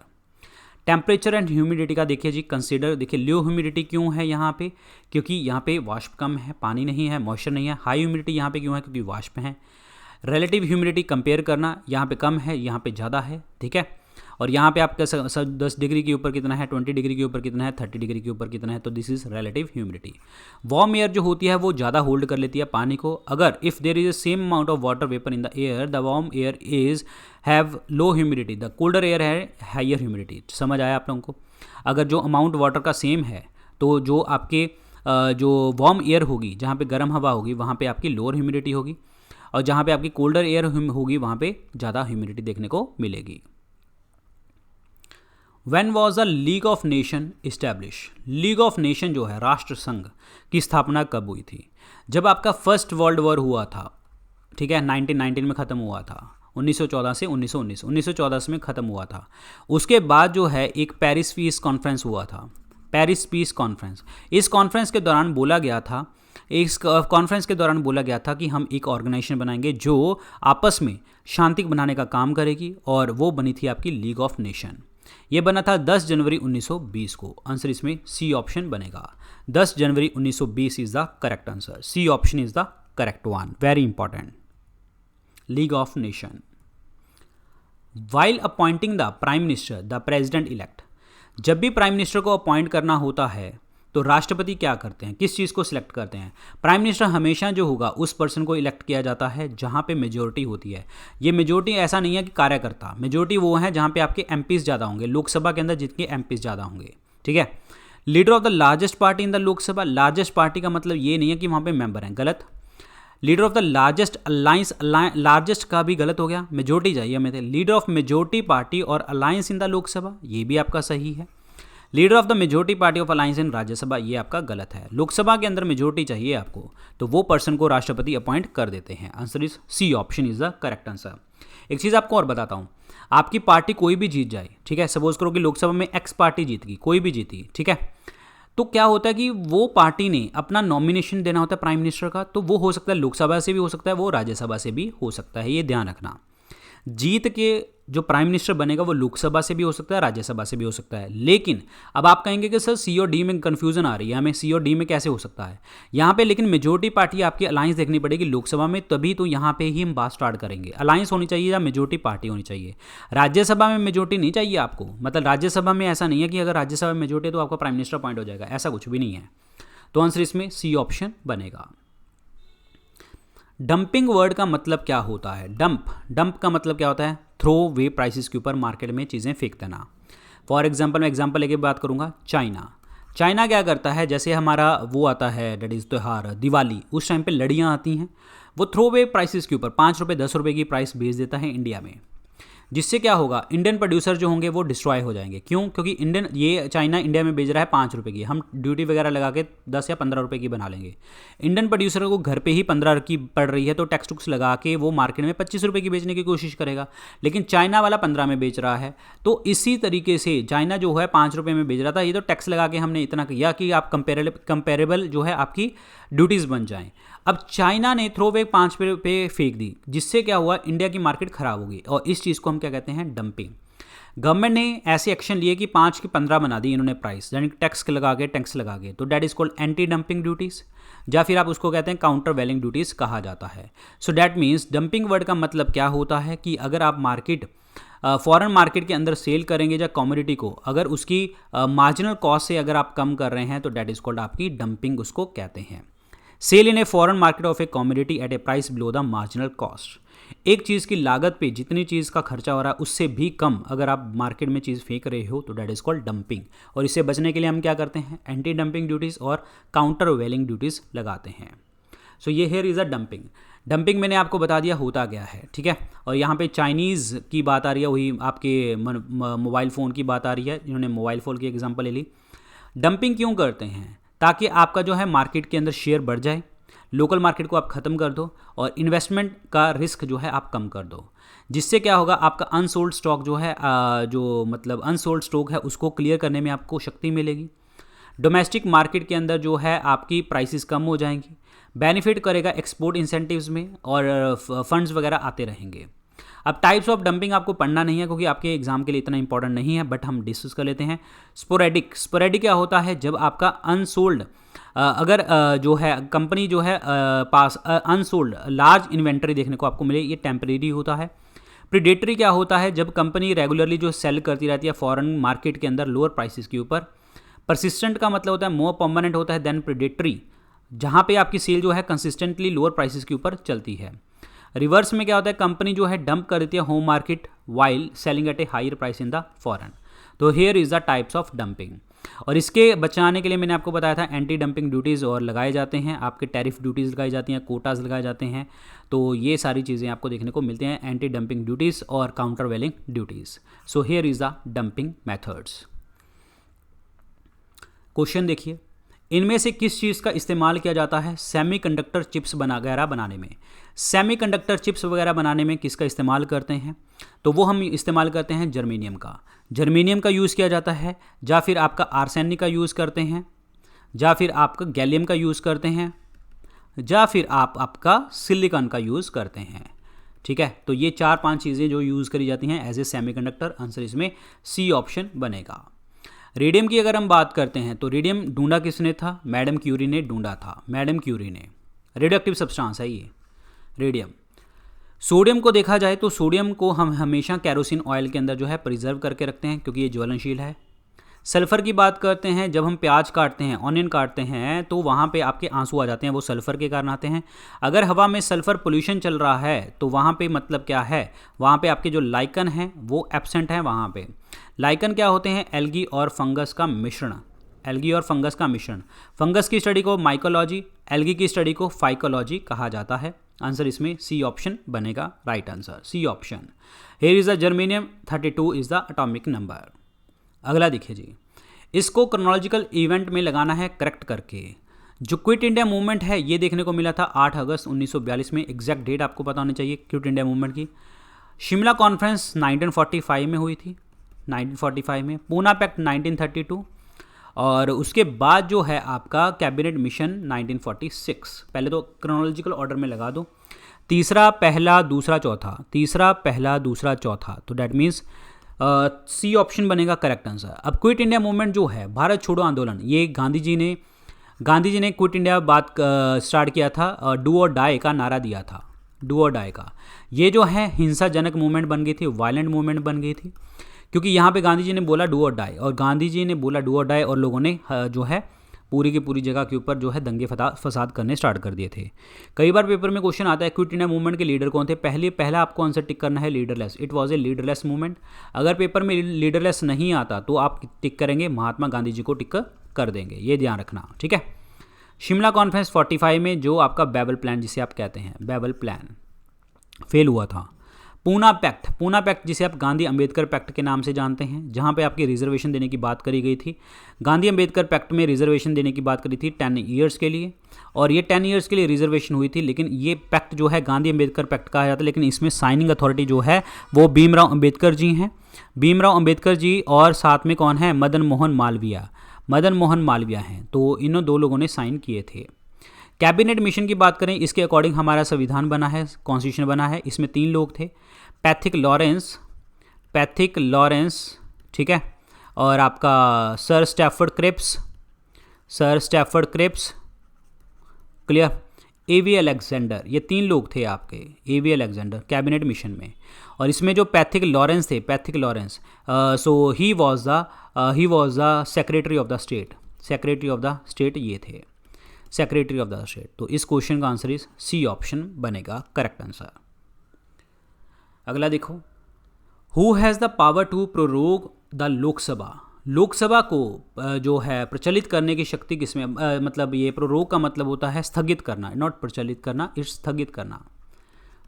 Temperature and humidity का देखिए जी, कंसीडर, देखिए लो ह्यूमिडिटी क्यों है यहाँ पे, क्योंकि यहाँ पे वाष्प कम है, पानी नहीं है, मॉइस्चर नहीं है। हाई ह्यूमिडिटी यहाँ पे क्यों है, क्योंकि वाष्प है। रिलेटिव ह्यूमिडिटी कंपेयर करना, यहाँ पे कम है, यहाँ पे ज़्यादा है, ठीक है। और यहाँ पे आपका 10 डिग्री के ऊपर कितना है, 20 डिग्री के ऊपर कितना है, 30 डिग्री के ऊपर कितना है, तो this is relative humidity. Warm air जो होती है वो ज़्यादा होल्ड कर लेती है पानी को। अगर if there is a same amount of water vapour in the air, the warm air is have low humidity, the colder air है हाइयर ह्यूमिडिटी। समझ आया आप लोगों को? अगर जो अमाउंट वाटर का सेम है तो जो आपके जो वार्म एयर होगी, जहाँ पे गर्म हवा होगी, वहाँ पे आपकी लोअर ह्यूमिडिटी होगी, और जहाँ पे आपकी कोल्डर एयर होगी वहाँ पे ज़्यादा ह्यूमिडिटी देखने को मिलेगी। When was the league of nation establish? League of nation जो है, राष्ट्र संघ की स्थापना कब हुई थी? जब आपका फर्स्ट वर्ल्ड वॉर हुआ था, ठीक है, 1919 में ख़त्म हुआ था, 1914 से 1919, 1914 में ख़त्म हुआ था। उसके बाद जो है एक पेरिस पीस कॉन्फ्रेंस हुआ था, पेरिस पीस कॉन्फ्रेंस। इस कॉन्फ्रेंस के दौरान बोला गया था, इस कॉन्फ्रेंस के दौरान बोला गया था कि हम एक ऑर्गेनाइजेशन बनाएंगे जो आपस में शांति बनाने का काम करेगी, और वो बनी थी आपकी लीग ऑफ नेशन। ये बना था 10 जनवरी 1920 को। आंसर इसमें सी ऑप्शन बनेगा, 10 January 1920 is the correct answer. C option is the correct one, very important. League of Nation. While appointing the prime minister the president elect, जब भी prime minister को appoint करना होता है तो राष्ट्रपति क्या करते हैं, किस चीज़ को सिलेक्ट करते हैं? प्राइम मिनिस्टर हमेशा जो होगा उस पर्सन को इलेक्ट किया जाता है जहाँ पे मेजोरिटी होती है। ये मेजोरिटी ऐसा नहीं है कि कार्यकर्ता, मेजोरिटी वो है जहाँ पे आपके एमपीज ज़्यादा होंगे, लोकसभा के अंदर जितने एमपीज ज़्यादा होंगे, ठीक है। Leader of the largest party in the Lok Sabha, largest party का मतलब ये नहीं है कि वहाँ पे मेंबर हैं, गलत। Leader of the largest alliance, largest का भी गलत हो गया, मेजोरिटी चाहिए हमें थे। लीडर ऑफ मेजोरिटी पार्टी और अलायंस इन द लोकसभा, ये भी आपका सही है। Leader of the majority party of alliance इन राज्यसभा, ये आपका गलत है। लोकसभा के अंदर मेजोरिटी चाहिए आपको, तो वो पर्सन को राष्ट्रपति अपॉइंट कर देते हैं। Answer is C option is the correct answer. एक चीज़ आपको और बताता हूँ, आपकी पार्टी कोई भी जीत जाए, ठीक है, सपोज करो कि लोकसभा में एक्स पार्टी जीत गई, कोई भी जीती, ठीक है, तो क्या होता है कि वो पार्टी ने अपना नॉमिनेशन देना होता है प्राइम मिनिस्टर का, तो वो हो सकता है लोकसभा से भी हो सकता है, वो राज्यसभा से भी हो सकता है, ये ध्यान रखना। जीत के जो प्राइम मिनिस्टर बनेगा वो लोकसभा से भी हो सकता है, राज्यसभा से भी हो सकता है। लेकिन अब आप कहेंगे कि सर सी और डी में कंफ्यूजन आ रही है, हमें सी और डी में कैसे हो सकता है यहाँ पे, लेकिन मेजोरिटी पार्टी आपकी अलायंस देखनी पड़ेगी लोकसभा में, तभी तो यहाँ पे ही हम बात स्टार्ट करेंगे। अलायंस होनी चाहिए या मेजोरिटी पार्टी होनी चाहिए। राज्यसभा में मेजोरिटी नहीं चाहिए आपको, मतलब राज्यसभा में ऐसा नहीं है कि अगर राज्यसभा में मेजोरिटी है तो आपका प्राइम मिनिस्टर अपॉइंट हो जाएगा, ऐसा कुछ भी नहीं है। तो आंसर इसमें सी ऑप्शन बनेगा। डंपिंग वर्ड का मतलब क्या होता है? डंप का मतलब क्या होता है? थ्रो वे प्राइसेस के ऊपर मार्केट में चीज़ें फेंक देना। फॉर एग्जांपल, मैं एग्जांपल लेके बात करूंगा, चाइना क्या करता है, जैसे हमारा वो आता है डेट इज़ त्यौहार दिवाली, उस टाइम पे लड़ियाँ आती हैं, वो थ्रो वे प्राइसेस के ऊपर 5 रुपये 10 रुपये की प्राइस बेच देता है इंडिया में, जिससे क्या होगा, इंडियन प्रोड्यूसर जो होंगे वो डिस्ट्रॉय हो जाएंगे। क्यों? क्योंकि ये चाइना इंडिया में बेच रहा है 5 रुपये की, हम ड्यूटी वगैरह लगा के 10 या 15 रुपये की बना लेंगे। इंडियन प्रोड्यूसर को घर पे ही 15 की पड़ रही है, तो टैक्स टुक्स लगा के वो मार्केट में 25 रुपये की बेचने की कोशिश करेगा, लेकिन चाइना वाला 15 में बेच रहा है। तो इसी तरीके से चाइना जो है 5 रुपये में बेच रहा था, ये तो टैक्स लगा के हमने इतना किया कि आप कंपेरेबल जो है आपकी ड्यूटीज़ बन जाएँ। अब चाइना ने थ्रो वे 5 पे फेंक दी, जिससे क्या हुआ, इंडिया की मार्केट खराब होगी, और इस चीज़ को हम क्या कहते हैं, डंपिंग। गवर्नमेंट ने ऐसे एक्शन लिए कि 5 की 15 बना दी इन्होंने प्राइस, यानी टैक्स लगा के, तो that is called anti dumping duties, या फिर आप उसको कहते हैं काउंटर वेलिंग ड्यूटीज़ कहा जाता है। So that means dumping word का मतलब क्या होता है कि अगर आप फॉरेन मार्केट के अंदर सेल करेंगे या कमोडिटी को, अगर उसकी मार्जिनल कॉस्ट से अगर आप कम कर रहे हैं, तो डैट इज कॉल्ड आपकी डंपिंग उसको कहते हैं। Sale in a foreign market of a commodity at a price below the marginal cost. एक चीज़ की लागत पे जितनी चीज़ का खर्चा हो रहा है उससे भी कम अगर आप मार्केट में चीज़ फेंक रहे हो, तो डैट इज़ कॉल्ड डंपिंग। और इससे बचने के लिए हम क्या करते हैं, एंटी डंपिंग ड्यूटीज़ और काउंटर वेलिंग ड्यूटीज़ लगाते हैं। सो ये here is a dumping. Dumping मैंने आपको बता दिया होता गया है, ठीक है। और यहाँ पे चाइनीज़ की बात आ रही है, वही आपके मोबाइल फ़ोन की बात आ रही है, जिन्होंने मोबाइल फ़ोन की एग्जाम्पल ले ली। डंपिंग क्यों करते हैं? ताकि आपका जो है मार्केट के अंदर शेयर बढ़ जाए, लोकल मार्केट को आप ख़त्म कर दो, और इन्वेस्टमेंट का रिस्क जो है आप कम कर दो, जिससे क्या होगा, आपका अनसोल्ड स्टॉक जो है अनसोल्ड स्टॉक है उसको क्लियर करने में आपको शक्ति मिलेगी। डोमेस्टिक मार्केट के अंदर जो है आपकी प्राइसेस कम हो जाएंगी, बेनिफिट करेगा एक्सपोर्ट इंसेंटिव्स में, और फंड्स वगैरह आते रहेंगे। अब टाइप्स ऑफ डंपिंग आपको पढ़ना नहीं है क्योंकि आपके एग्जाम के लिए इतना इंपॉर्टेंट नहीं है, बट हम डिस्कस कर लेते हैं। स्पोरेडिक क्या होता है, जब आपका अनसोल्ड अगर जो है कंपनी जो है पास अनसोल्ड लार्ज इन्वेंट्री देखने को आपको मिले, ये टेम्परेरी होता है। प्रीडेटरी क्या होता है, जब कंपनी रेगुलरली जो सेल करती रहती है फॉरेन मार्केट के अंदर लोअर प्राइसेस के ऊपर। परसिस्टेंट का मतलब होता है मोर परमानेंट होता है देन प्रीडेटरी, जहाँ पे आपकी सेल जो है कंसिस्टेंटली लोअर प्राइसेस के ऊपर चलती है। रिवर्स में क्या होता है, कंपनी जो है डंप कर देती है home market while selling at a higher price in the foreign. तो here is the types of dumping. और इसके बचाने के लिए मैंने आपको बताया था एंटी डंपिंग ड्यूटीज़ और लगाए जाते हैं, आपके टैरिफ ड्यूटीज़ लगाई जाती हैं, कोटाज लगाए जाते हैं। तो ये सारी चीज़ें आपको देखने को मिलते हैं, एंटी डंपिंग ड्यूटीज़ और countervailing duties. So here is the dumping methods. Question देखिए, इनमें से किस चीज़ का इस्तेमाल किया जाता है सेमीकंडक्टर चिप्स वगैरह बनाने में? सेमीकंडक्टर चिप्स वगैरह बनाने में किसका इस्तेमाल करते हैं? तो वो हम इस्तेमाल करते हैं जर्मेनियम का। जर्मेनियम का यूज़ किया जाता है, या फिर आपका आर्सेनिक का यूज़ करते हैं, या फिर आपका गैलियम का यूज़ करते हैं, या फिर आपका सिलिकॉन का यूज़ करते हैं। ठीक है, तो ये 4-5 चीज़ें जो यूज़ करी जाती हैं एज ए सेमीकंडक्टर। आंसर इसमें सी ऑप्शन बनेगा। रेडियम की अगर हम बात करते हैं तो रेडियम ढूंढा किसने था? मैडम क्यूरी ने ढूंढा था। मैडम क्यूरी ने, रेडियो एक्टिव सब्सटेंस है ये रेडियम। सोडियम को देखा जाए तो सोडियम को हम हमेशा कैरोसिन ऑयल के अंदर जो है प्रिजर्व करके रखते हैं क्योंकि ये ज्वलनशील है। सल्फ़र की बात करते हैं, जब हम प्याज काटते हैं, ऑनियन काटते हैं, तो वहाँ पे आपके आंसू आ जाते हैं, वो सल्फ़र के कारण आते हैं। अगर हवा में सल्फ़र पोल्यूशन चल रहा है तो वहाँ पे मतलब क्या है, वहाँ पे आपके जो लाइकन हैं वो एब्सेंट हैं। वहाँ पे लाइकन क्या होते हैं? एल्गी और फंगस का मिश्रण। एल्गी और फंगस का मिश्रण। फंगस की स्टडी को माइकोलॉजी, एल्गी की स्टडी को फाइकोलॉजी कहा जाता है। आंसर इसमें सी ऑप्शन बनेगा, right answer C option. Here is the germanium 32 is the atomic number. अगला देखिए जी, इसको क्रोनोलॉजिकल इवेंट में लगाना है करेक्ट करके। जो क्विट इंडिया मूवमेंट है ये देखने को मिला था 8 अगस्त 1942 में। एग्जैक्ट डेट आपको पता होनी चाहिए क्विट इंडिया मूवमेंट की। शिमला कॉन्फ्रेंस 1945 में हुई थी, 1945 में। पूना पैक्ट 1932, और उसके बाद जो है आपका कैबिनेट मिशन 1946। पहले तो क्रोनोलॉजिकल ऑर्डर में लगा दो, तीसरा पहला दूसरा चौथा, तीसरा पहला दूसरा चौथा, तो डैट मीन्स सी ऑप्शन बनेगा करेक्ट आंसर। अब क्विट इंडिया मूवमेंट जो है, भारत छोड़ो आंदोलन, ये गांधी जी ने क्विट इंडिया बात स्टार्ट किया था, डू और डाई का नारा दिया था, डू और डाई का। ये जो है हिंसाजनक मूवमेंट बन गई थी, वायलेंट मूवमेंट बन गई थी, क्योंकि यहाँ पे गांधी जी ने बोला डू और डाई, और गांधी जी ने बोला डू और डाई, और लोगों ने जो है पूरी की पूरी जगह के ऊपर जो है दंगे फसाद करने स्टार्ट कर दिए थे। कई बार पेपर में क्वेश्चन आता है क्विट इंडिया मूवमेंट के लीडर कौन थे। पहला आपको आंसर टिक करना है leaderless, it was a leaderless movement. अगर पेपर में लीडरलेस नहीं आता तो आप टिक करेंगे महात्मा गांधी जी को टिक कर देंगे, ये ध्यान रखना, ठीक है। शिमला कॉन्फ्रेंस 45 में जो आपका बैबल प्लान जिसे आप कहते हैं, बैबल प्लान फेल हुआ था। पूना पैक्ट जिसे आप गांधी अंबेडकर पैक्ट के नाम से जानते हैं, जहां पे आपकी रिजर्वेशन देने की बात करी गई थी। गांधी अंबेडकर पैक्ट में रिजर्वेशन देने की बात करी थी 10 ईयर्स के लिए, और ये 10 ईयर्स के लिए रिजर्वेशन हुई थी। लेकिन ये पैक्ट जो है गांधी अंबेडकर पैक्ट कहा जाता है, लेकिन इसमें साइनिंग अथॉरिटी जो है वो भीमराव अंबेडकर जी हैं, भीमराव अंबेडकर जी, और साथ में कौन है, मदन मोहन मालवीय हैं। तो इन दो लोगों ने साइन किए थे। कैबिनेट मिशन की बात करें, इसके अकॉर्डिंग हमारा संविधान बना है, कॉन्स्टिट्यूशन बना है। इसमें 3 लोग थे, पैथिक लॉरेंस, ठीक है, और आपका सर स्टैफर्ड क्रिप्स, क्लियर, एवी अलेक्जेंडर, ये 3 लोग थे आपके, एवी अलेक्जेंडर कैबिनेट मिशन में। और इसमें जो Pethick Lawrence, so he was the secretary of the state, ये थे सेक्रेटरी ऑफ द स्टेट। तो इस क्वेश्चन का आंसर इस सी ऑप्शन बनेगा करेक्ट आंसर। अगला देखो, who has the power to prorogue the Lok Sabha को जो है प्रचलित करने की शक्ति किसमें, मतलब ये प्रोरोग का मतलब होता है स्थगित करना, नॉट प्रचलित करना, इट्स स्थगित करना,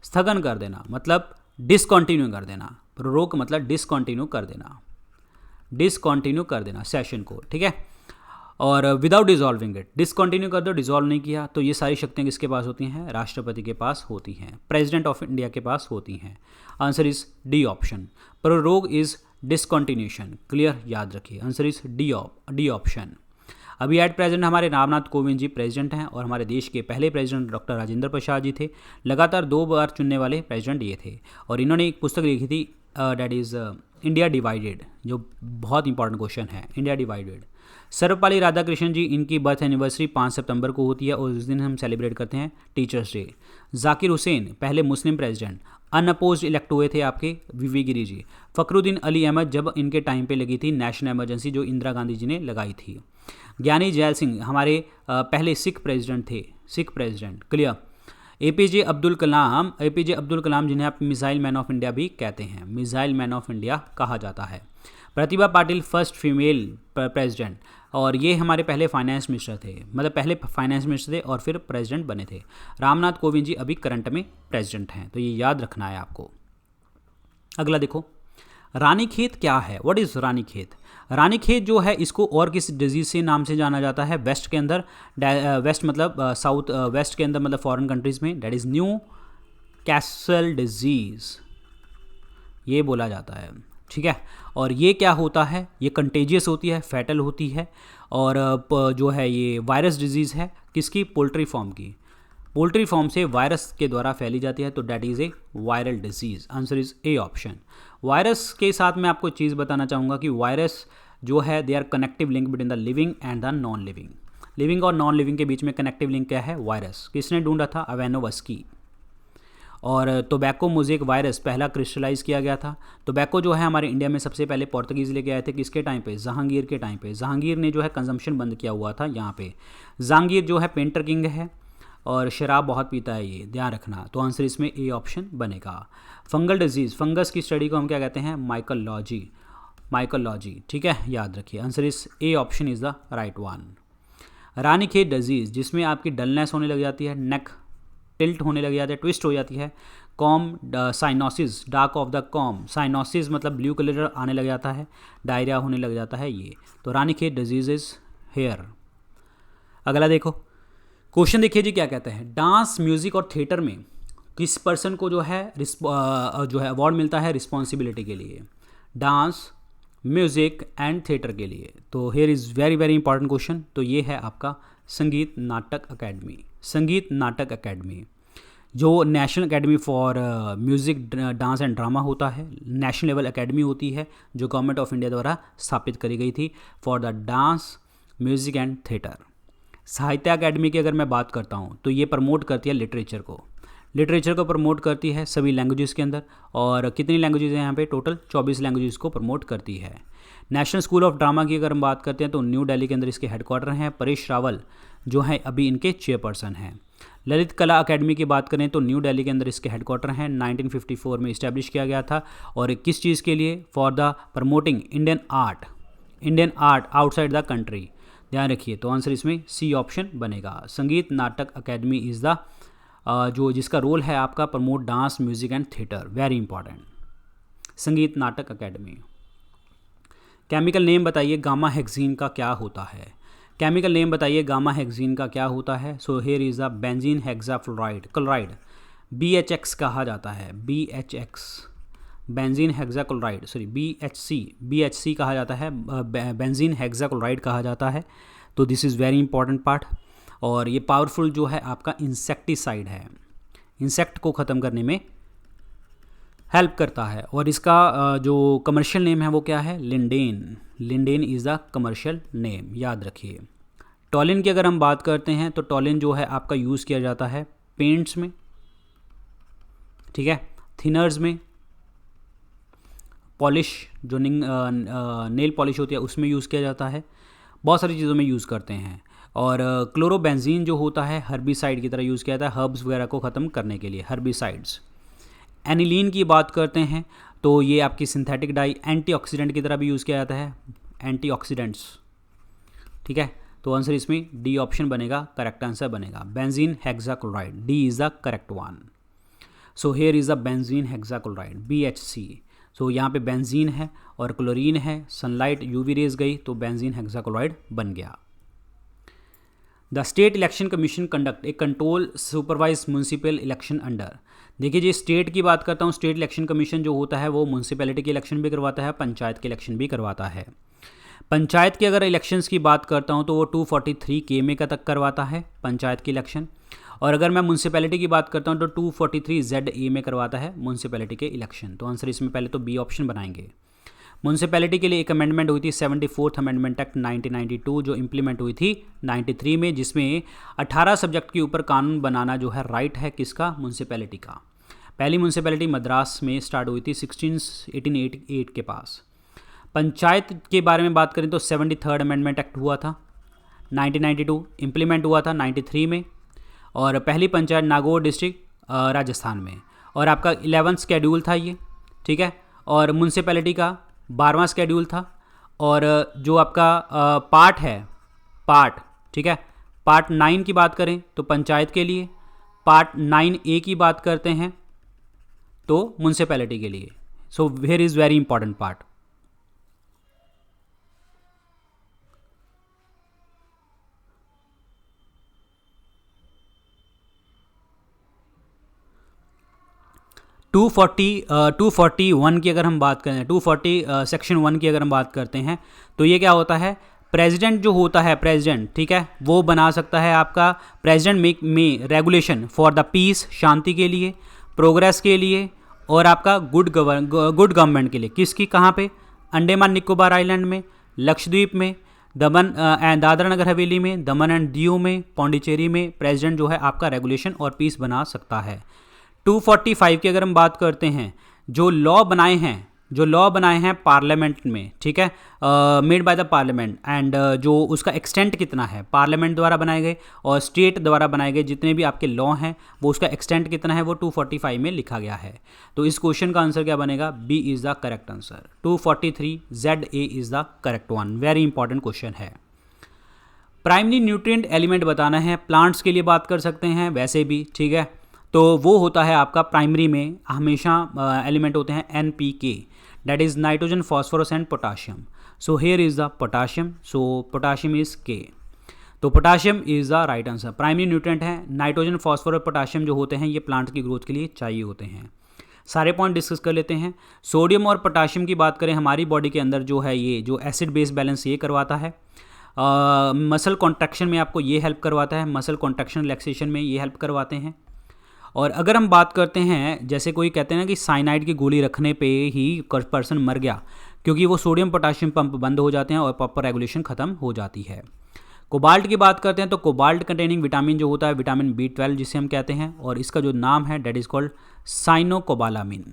स्थगन कर देना, मतलब डिसकंटिन्यू कर देना। प्रोरोग का मतलब डिसकंटिन्यू कर देना सेशन को, ठीक है। और विदाउट डिजॉल्विंग इट, डिसकंटिन्यू कर दो, डिजॉल्व नहीं किया, तो ये सारी शक्तियाँ किसके पास होती हैं, राष्ट्रपति के पास होती हैं, प्रेसिडेंट ऑफ इंडिया के पास होती हैं। Answer is D option, prorogue is discontinuation, clear, याद रखिए, आंसर इज डी ऑप्शन। अभी एट प्रेजेंट हमारे रामनाथ कोविंद जी प्रेसिडेंट हैं, और हमारे देश के पहले प्रेसिडेंट डॉक्टर राजेंद्र प्रसाद जी थे। लगातार 2 बार चुनने वाले प्रेसिडेंट ये थे, और इन्होंने एक पुस्तक लिखी थी, डैट इज़ इंडिया डिवाइडेड, जो बहुत इंपॉर्टेंट क्वेश्चन है, इंडिया डिवाइडेड। सर्वपल्ली राधाकृष्णन जी, इनकी बर्थ एनिवर्सरी 5 सितंबर को होती है, और उस दिन हम सेलिब्रेट करते हैं टीचर्स डे। जाकिर हुसैन, पहले मुस्लिम प्रेसिडेंट, अनअपोज्ड इलेक्ट हुए थे आपके वीवी गिरी जी। फखरुद्दीन अली अहमद, जब इनके टाइम पे लगी थी नेशनल इमरजेंसी, जो इंदिरा गांधी जी ने लगाई थी। ज्ञानी जैल सिंह हमारे पहले Sikh president, clear. APJ Abdul Kalam, जिन्हें आप मिसाइल मैन ऑफ इंडिया भी कहते हैं, मिसाइल मैन ऑफ इंडिया कहा जाता है। Pratibha Patil, first female president, और ये हमारे पहले फाइनेंस मिनिस्टर थे, मतलब पहले फाइनेंस मिनिस्टर थे और फिर प्रेसिडेंट बने थे। रामनाथ कोविंद जी अभी करंट में प्रेसिडेंट हैं, तो ये याद रखना है आपको। अगला देखो, रानीखेत क्या है, व्हाट इज़ रानीखेत। रानीखेत जो है, इसको और किस डिजीज़ से नाम से जाना जाता है, वेस्ट के अंदर, वेस्ट मतलब साउथ वेस्ट के अंदर, मतलब फॉरेन कंट्रीज़ में, that is new castle disease, ये बोला जाता है, ठीक है। और ये क्या होता है, ये कंटेजियस होती है, फैटल होती है, और जो है ये वायरस डिजीज़ है, किसकी, पोल्ट्री फॉर्म की, पोल्ट्री फॉर्म से वायरस के द्वारा फैली जाती है, तो that is a viral disease. Answer is A option. Virus के साथ मैं आपको चीज़ बताना चाहूँगा कि वायरस जो है, they are connective link between the living and the non living. Living और नॉन लिविंग के बीच में कनेक्टिव लिंक क्या है, वायरस। किसने ढूंढा था, अवेनोवस्की। और टोबैको मोज़ेक वायरस पहला क्रिस्टलाइज किया गया था। टोबैको जो है हमारे इंडिया में सबसे पहले पोर्तुगीज़ लेके आए थे, किसके टाइम पे, जहांगीर के टाइम पे। जहांगीर ने जो है कंजम्पशन बंद किया हुआ था यहाँ पे। जहांगीर जो है पेंटर किंग है, और शराब बहुत पीता है, ये ध्यान रखना। तो आंसर इसमें ए ऑप्शन बनेगा। फंगल डिजीज़, फंगस की स्टडी को हम क्या कहते हैं, माइकोलॉजी, ठीक है, याद रखिए। आंसर इस A option is the right one. Ranikhet disease, जिसमें आपकी डलनेस होने लग जाती है, नेक टिल्ट होने लग जाता है, ट्विस्ट हो जाती है। Com cyanosis, dark of the com, cyanosis मतलब ब्लू कलर आने लग जाता है, डायरिया होने लग जाता है, ये तो रानीखेत डिजीज़ इज हेयर। अगला देखो, क्वेश्चन देखिए जी क्या कहते हैं, डांस, म्यूजिक और थिएटर में किस पर्सन को जो है अवार्ड मिलता है रिस्पॉन्सिबिलिटी के लिए, डांस, म्यूज़िक एंड थिएटर के लिए। तो here is very very important question. तो ये है आपका संगीत नाटक अकेडमी। संगीत नाटक अकेडमी जो national academy for music, dance and drama होता है, नेशनल लेवल अकेडमी होती है जो गवर्नमेंट ऑफ इंडिया द्वारा स्थापित करी गई थी for the dance, music and theatre. साहित्य अकेडमी की अगर मैं बात करता हूँ तो ये प्रमोट करती है लिटरेचर को, लिटरेचर को प्रमोट करती है सभी लैंग्वेजेस के अंदर। और कितनी लैंग्वेजेस हैं यहाँ पे? टोटल 24 लैंग्वेजेस को प्रमोट करती है। नेशनल स्कूल ऑफ ड्रामा की अगर हम बात करते हैं तो न्यू दिल्ली के अंदर इसके हेडक्वार्टर हैं। परेश रावल जो हैं अभी इनके चेयरपर्सन हैं। ललित कला अकेडमी की बात करें तो न्यू दिल्ली के अंदर इसके हेडक्वार्टर हैं। 1954 में इस्टेब्लिश किया गया था। और किस चीज़ के लिए? For the promoting Indian art outside the country. ध्यान रखिए, तो आंसर इसमें सी ऑप्शन बनेगा। संगीत नाटक अकेडमी इज़ द जो जिसका रोल है आपका promote dance, music and theatre. Very important, संगीत नाटक अकेडमी। केमिकल नेम बताइए गामा हेक्सीन का क्या होता है? केमिकल नेम बताइए गामा हेक्सीन का क्या होता है? So here is the benzene hexafluoride chloride, BHX कहा जाता है। BHX benzene hexachloride, sorry BHC कहा जाता है, बेंजीन हेक्साक्लोराइड कहा जाता है। तो this is very important part. और ये पावरफुल जो है आपका इंसेक्टिसाइड है, इंसेक्ट को ख़त्म करने में हेल्प करता है। और इसका जो कमर्शियल नेम है वो क्या है? Lindane. Lindane is the commercial name, याद रखिए। टॉलिन की अगर हम बात करते हैं तो टॉलिन जो है आपका यूज़ किया जाता है पेंट्स में, ठीक है, थिनर्स में, पॉलिश जो नेल पॉलिश होती है उसमें यूज़ किया जाता है, बहुत सारी चीज़ों में यूज़ करते हैं। और क्लोरोबेंजीन जो होता है हर्बिसाइड की तरह यूज़ किया जाता है हर्ब्स वगैरह को ख़त्म करने के लिए, हर्बिसाइड्स। एनिलीन की बात करते हैं तो ये आपकी सिंथेटिक डाई, एंटीऑक्सीडेंट की तरह भी यूज़ किया जाता है, एंटीऑक्सीडेंट्स, ठीक है। तो आंसर इसमें डी ऑप्शन बनेगा, करेक्ट आंसर बनेगा benzene hexachloride. D is the correct one. So here is the benzene hexachloride, BHC। सो यहाँ पे बेंजीन है और क्लोरीन है, सनलाइट UV रेज गई तो बेंजीन हेक्साक्लोराइड बन गया। The state election commission conduct a control supervise municipal election under. देखिए जी, स्टेट की बात करता हूँ, स्टेट इलेक्शन कमीशन जो होता है वो म्यूनसिपैलिटी के इलेक्शन भी करवाता है, पंचायत के इलेक्शन भी करवाता है। पंचायत की अगर इलेक्शंस की बात करता हूँ तो वो 243 KMA का तक करवाता है पंचायत की इलेक्शन। और अगर मैं म्यूनसिपैलिटी की बात करता हूँ तो 243 ZA में करवाता है म्यूनसिपैलिटी के इलेक्शन। तो आंसर इसमें पहले तो बी ऑप्शन बनाएंगे। म्यूनसिपैलिटी के लिए एक अमेंडमेंट हुई थी 74th अमेंडमेंट एक्ट 1992 जो इम्प्लीमेंट हुई थी 93 में, जिसमें 18 सब्जेक्ट के ऊपर कानून बनाना जो है राइट है किसका? म्यूनसिपैलिटी का। पहली म्यूनसिपैलिटी मद्रास में स्टार्ट हुई थी 1888 के पास। पंचायत के बारे में बात करें तो 73rd अमेंडमेंट एक्ट हुआ था 1992, इम्प्लीमेंट हुआ था 93 में। और पहली पंचायत नागौर डिस्ट्रिक्ट राजस्थान में। और आपका 11th स्केड्यूल था ये, ठीक है। और म्यूनसिपैलिटी का 12वां स्केड्यूल था। और जो आपका पार्ट है, पार्ट, ठीक है, पार्ट 9 की बात करें तो पंचायत के लिए, पार्ट 9A की बात करते हैं तो म्यूनसिपैलिटी के लिए। So here is very important part. Two forty one की अगर हम बात करें, 240 सेक्शन 1 की अगर हम बात करते हैं तो ये क्या होता है? प्रेसिडेंट जो होता है, प्रेसिडेंट, ठीक है, वो बना सकता है आपका प्रेसिडेंट में रेगुलेशन फॉर द पीस, शांति के लिए, प्रोग्रेस के लिए और आपका गुड गवर्नमेंट के लिए। किसकी? कहाँ पे? अंडमान निकोबार आइलैंड में, लक्षद्वीप में, दमन एंड दादरा नगर हवेली में, दमन एंड दीव में, पौंडीचेरी में प्रेसिडेंट जो है आपका रेगुलेशन और पीस बना सकता है। 245 की अगर हम बात करते हैं, जो लॉ बनाए हैं पार्लियामेंट में, ठीक है, made by the parliament, and जो उसका एक्सटेंट कितना है, पार्लियामेंट द्वारा बनाए गए और स्टेट द्वारा बनाए गए जितने भी आपके लॉ हैं वो उसका एक्सटेंट कितना है वो 245 में लिखा गया है। तो इस क्वेश्चन का आंसर क्या बनेगा? B is the correct answer. 243 ZA is the correct one. Very important question है। प्राइमरी न्यूट्रिएंट एलिमेंट बताना है, प्लांट्स के लिए बात कर सकते हैं वैसे भी, ठीक है। तो वो होता है आपका प्राइमरी में हमेशा एलिमेंट होते हैं NPK, that is nitrogen, phosphorus and potassium. So here is the potassium, so potassium is K। तो potassium is the right answer. Primary nutrient है। नाइट्रोजन, फॉस्फोरस, पोटाशियम जो होते हैं ये प्लांट की ग्रोथ के लिए चाहिए होते हैं। सारे पॉइंट डिस्कस कर लेते हैं। सोडियम और पोटाशियम की बात करें, हमारी बॉडी के अंदर जो है ये जो एसिड बेस बैलेंस ये करवाता है। मसल कॉन्ट्रैक्शन में आपको ये हेल्प करवाता है, मसल कॉन्ट्रैक्शन रिलैक्सेशन में ये हेल्प करवाते हैं। और अगर हम बात करते हैं, जैसे कोई कहते हैं ना कि साइनाइड की गोली रखने पे ही पर्सन मर गया, क्योंकि वो सोडियम पोटाशियम पंप बंद हो जाते हैं और प्रॉपर रेगुलेशन ख़त्म हो जाती है। कोबाल्ट की बात करते हैं तो कोबाल्ट कंटेनिंग विटामिन जो होता है विटामिन B12 जिसे हम कहते हैं, और इसका जो नाम है that is called cyanocobalamin.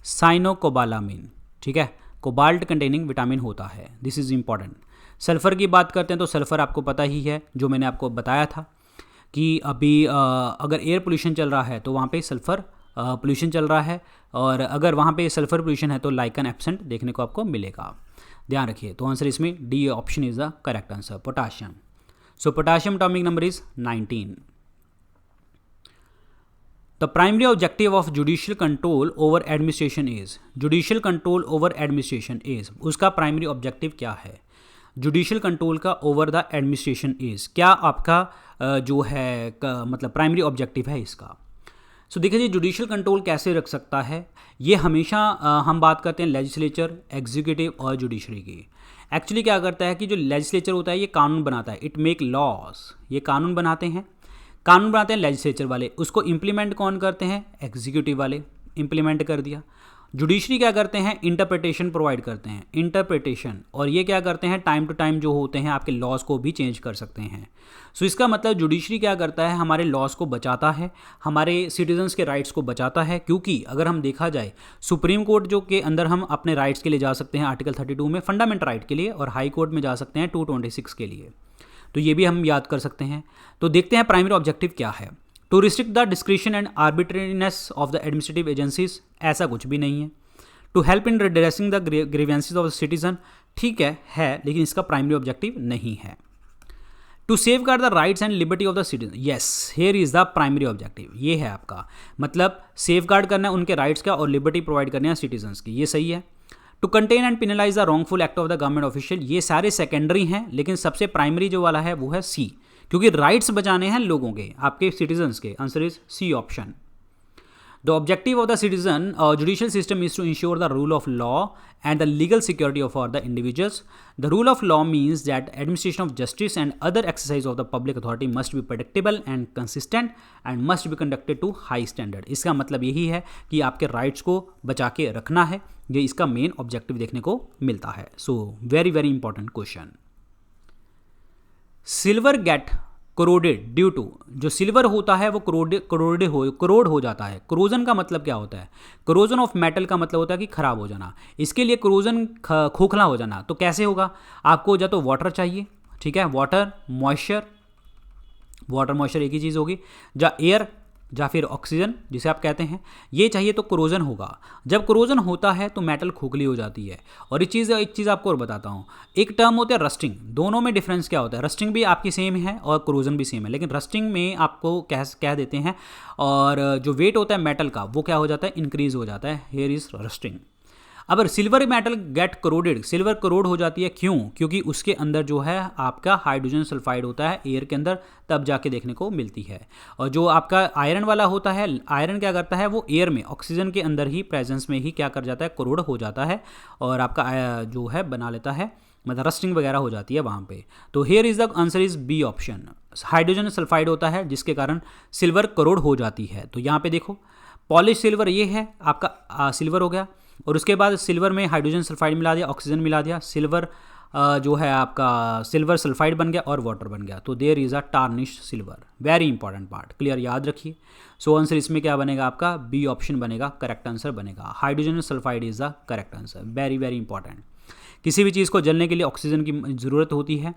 Cyanocobalamin, ठीक है, कोबाल्ट कंटेनिंग विटामिन होता है। This is important. सल्फ़र की बात करते हैं तो सल्फ़र आपको पता ही है, जो मैंने आपको बताया था कि अभी अगर एयर पोल्यूशन चल रहा है तो वहाँ पे सल्फ़र पोल्यूशन चल रहा है, और अगर वहाँ पे सल्फ़र पोल्यूशन है तो लाइकन एब्सेंट देखने को आपको मिलेगा। ध्यान रखिए। तो आंसर इसमें D option is the correct answer, potassium. So potassium atomic number is 19। The primary objective of judicial control over administration is, judicial control over administration is, उसका प्राइमरी ऑब्जेक्टिव क्या है? जुडिशियल कंट्रोल का over the administration is, क्या आपका जो है मतलब primary objective है इसका? सो देखिए जी, जुडिशियल कंट्रोल कैसे रख सकता है, ये हमेशा हम बात करते हैं लेजिस्लेचर, एग्जीक्यूटिव और जुडिशरी की। एक्चुअली क्या करता है कि जो लेजिस्लेचर होता है ये कानून बनाता है, इट मेक लॉज, ये कानून बनाते हैं, कानून बनाते हैं लेजिस्लेचर वाले, उसको इम्प्लीमेंट कौन करते हैं? एग्जीक्यूटिव वाले, इम्प्लीमेंट कर दिया। जुडिशरी क्या करते हैं? इंटरप्रिटेशन प्रोवाइड करते हैं, इंटरप्रिटेशन, और ये क्या करते हैं? टाइम टू टाइम जो होते हैं आपके लॉज को भी चेंज कर सकते हैं। सो इसका मतलब जुडिशरी क्या करता है? हमारे लॉज को बचाता है, हमारे सिटीजन्स के राइट्स को बचाता है, क्योंकि अगर हम देखा जाए सुप्रीम कोर्ट जो के अंदर हम अपने राइट्स के लिए जा सकते हैं आर्टिकल 32 में फंडामेंटल राइट के लिए, और हाई कोर्ट में जा सकते हैं 226 के लिए, तो ये भी हम याद कर सकते हैं। तो देखते हैं प्राइमरी ऑब्जेक्टिव क्या है। To restrict the discretion and arbitrariness of the administrative agencies, ऐसा कुछ भी नहीं है। To help in redressing the grievances of the citizen, ठीक है, लेकिन इसका प्राइमरी ऑब्जेक्टिव नहीं है। To safeguard the rights and liberty of the citizen, yes, here is the primary objective, ये है आपका मतलब सेफ गार्ड करना है उनके राइट्स का और लिबर्टी प्रोवाइड करना है सिटीजन्स की, ये सही है। To contain and penalise the wrongful act of the government official, ये सारे सेकेंडरी हैं, लेकिन सबसे प्राइमरी जो वाला है वो है सी, क्योंकि राइट्स बचाने हैं लोगों के, आपके सिटीजन्स के। Answer is C option. The objective of the citizen judicial system is to ensure the rule of law and the legal security for the individuals. The rule of law means that administration of justice and other exercise of the public authority must be predictable and consistent and must be conducted to high standard. इसका मतलब यही है कि आपके rights को बचा के रखना है, ये इसका मेन ऑब्जेक्टिव देखने को मिलता है। So very very important question. Silver get corroded due to, जो सिल्वर होता है वो करोड हो जाता है। क्रोजन का मतलब क्या होता है? क्रोजन ऑफ मेटल का मतलब होता है कि खराब हो जाना। इसके लिए क्रोजन खोखला हो जाना, तो कैसे होगा? आपको या तो वाटर चाहिए, ठीक है, वाटर मॉइस्चर एक ही चीज़ होगी, या एयर या फिर ऑक्सीजन जिसे आप कहते हैं, ये चाहिए तो क्रोजन होगा। जब क्रोजन होता है तो मेटल खोखली हो जाती है। और एक चीज़ आपको और बताता हूँ, एक टर्म होता है रस्टिंग, दोनों में डिफरेंस क्या होता है? रस्टिंग भी आपकी सेम है और क्रोजन भी सेम है, लेकिन रस्टिंग में आपको कह देते हैं, और जो वेट होता है मेटल का वो क्या हो जाता है? इंक्रीज हो जाता है। Here is rusting. अब silver metal get corroded, silver corrode हो जाती है, क्यों? क्योंकि उसके अंदर जो है आपका हाइड्रोजन सल्फाइड होता है एयर के अंदर, तब जाके देखने को मिलती है। और जो आपका आयरन वाला होता है, आयरन क्या करता है? वो एयर में ऑक्सीजन के अंदर ही प्रेजेंस में ही क्या कर जाता है? करोड हो जाता है, और आपका जो है बना लेता है, मतलब रस्टिंग वगैरह हो जाती है वहाँ पे। तो here is the answer is B option, hydrogen sulphide होता है जिसके कारण सिल्वर करोड हो जाती है। तो यहाँ पे देखो पॉलिश सिल्वर ये है आपका सिल्वर हो गया, और उसके बाद सिल्वर में हाइड्रोजन सल्फाइड मिला दिया, ऑक्सीजन मिला दिया, सिल्वर जो है आपका सिल्वर सल्फाइड बन गया और वाटर बन गया। तो there is a tarnish silver, very important part, clear, याद रखिए। सो आंसर इसमें क्या बनेगा आपका? बी ऑप्शन बनेगा, करेक्ट आंसर बनेगा। Hydrogen sulphide is the correct answer, very very important. किसी भी चीज़ को जलने के लिए ऑक्सीजन की ज़रूरत होती है,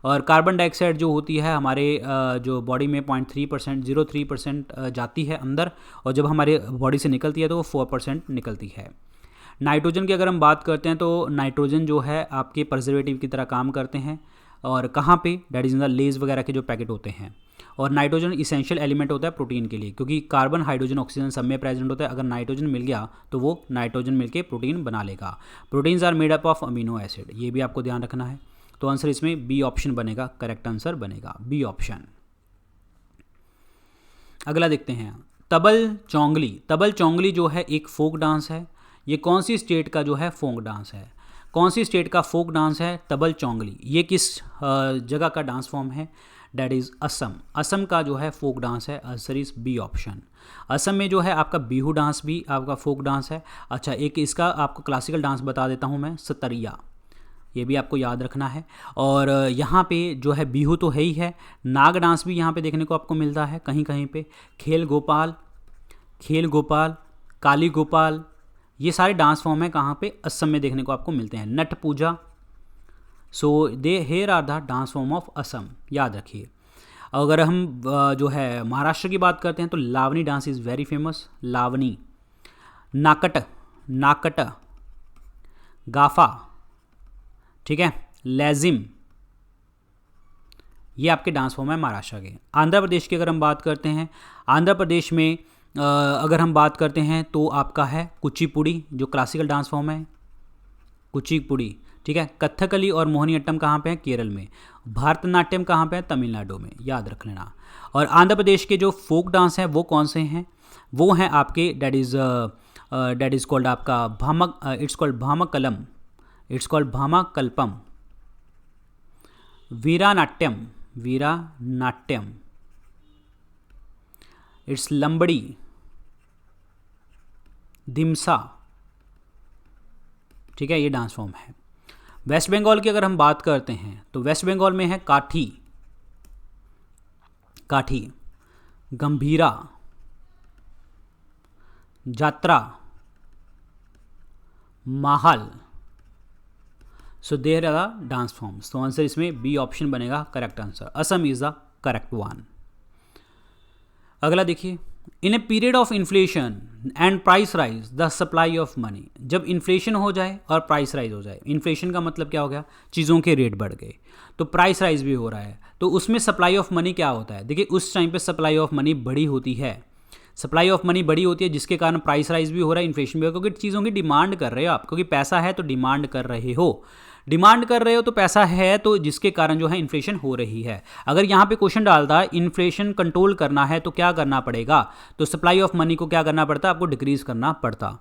और कार्बन डाइऑक्साइड जो होती है हमारे जो बॉडी में 0.3% जाती है अंदर, और जब हमारे बॉडी से निकलती है तो वो 4% निकलती है। नाइट्रोजन की अगर हम बात करते हैं तो नाइट्रोजन जो है आपके प्रिजर्वेटिव की तरह काम करते हैं, और कहाँ पे? That is in the ledge वगैरह के जो पैकेट होते हैं। और नाइट्रोजन इसेंशियल एलिमेंट होता है प्रोटीन के लिए, क्योंकि कार्बन हाइड्रोजन ऑक्सीजन सब में प्रेजेंट होता है। अगर नाइट्रोजन मिल गया तो वो नाइट्रोजन मिलके प्रोटीन बना लेगा। Proteins are made up of amino acid, ये भी आपको ध्यान रखना है। तो आंसर इसमें बी ऑप्शन बनेगा, करेक्ट आंसर बनेगा बी ऑप्शन। अगला देखते हैं, तबल चौंगली। तबल चौंगली जो है एक फोक डांस है। ये कौन सी स्टेट का जो है फोक डांस है? कौन सी स्टेट का फोक डांस है तबल चौंगली? ये किस जगह का डांस फॉर्म है? That is Assam. असम का जो है फोक डांस है, answer is B option. Assam में जो है आपका बिहू डांस भी आपका फोक डांस है। अच्छा, एक इसका आपको क्लासिकल डांस बता देता हूँ मैं, सतरिया, ये भी आपको याद रखना है। और यहाँ पे जो है बिहू तो है ही है, नाग डांस भी यहाँ पे देखने को आपको मिलता है कहीं कहीं पे। खेल गोपाल, काली गोपाल, ये सारे डांस फॉर्म है कहाँ पे? असम में देखने को आपको मिलते हैं। Nat Puja, so there are the dance form of Assam, याद रखिए। अगर हम जो है महाराष्ट्र की बात करते हैं तो Lavani dance is very famous, Lavani. Nakata, Gafa, ठीक है, लेजिम, ये आपके डांस फॉर्म है महाराष्ट्र के। आंध्र प्रदेश की अगर हम बात करते हैं, आंध्र प्रदेश में अगर हम बात करते हैं तो आपका है कुचिपुड़ी, जो क्लासिकल डांस फॉर्म है, कुचिपुड़ी, ठीक है। कथकली और मोहिनीअट्टम कहाँ पे है? केरल में। भरतनाट्यम कहाँ पे है? तमिलनाडु में, याद रख लेना। और आंध्र प्रदेश के जो फोक डांस हैं वो कौन से हैं? वो हैं आपके डैट इज़ कॉल्ड आपका इट्स कॉल्ड भामाकल्पम, वीरानाट्यम, इट्स लंबड़ी, दिमसा, ठीक है, ये डांस फॉर्म है। वेस्ट बंगाल की अगर हम बात करते हैं तो वेस्ट बंगाल में है Kathi, Gambhira, Jatra, Mahal, so there are the dance forms. तो आंसर इसमें बी ऑप्शन बनेगा, correct answer. Assam is the correct one. अगला देखिए, in a period of inflation and price rise the supply of money. जब इन्फ्लेशन हो जाए और प्राइस राइज हो जाए, इन्फ्लेशन का मतलब क्या हो गया? चीज़ों के रेट बढ़ गए, तो प्राइस राइज भी हो रहा है, तो उसमें सप्लाई ऑफ मनी क्या होता है? देखिए उस टाइम पे सप्लाई ऑफ मनी बड़ी होती है, जिसके कारण प्राइस राइज भी हो रहा है, इन्फ्लेशन भी हो रहा है, क्योंकि चीज़ों की डिमांड कर रहे हो आप, क्योंकि पैसा है तो डिमांड कर रहे हो, तो पैसा है, तो जिसके कारण जो है इन्फ्लेशन हो रही है। अगर यहाँ पे क्वेश्चन डालता है इन्फ्लेशन कंट्रोल करना है तो क्या करना पड़ेगा? तो सप्लाई ऑफ मनी को क्या करना पड़ता? आपको डिक्रीज करना पड़ता।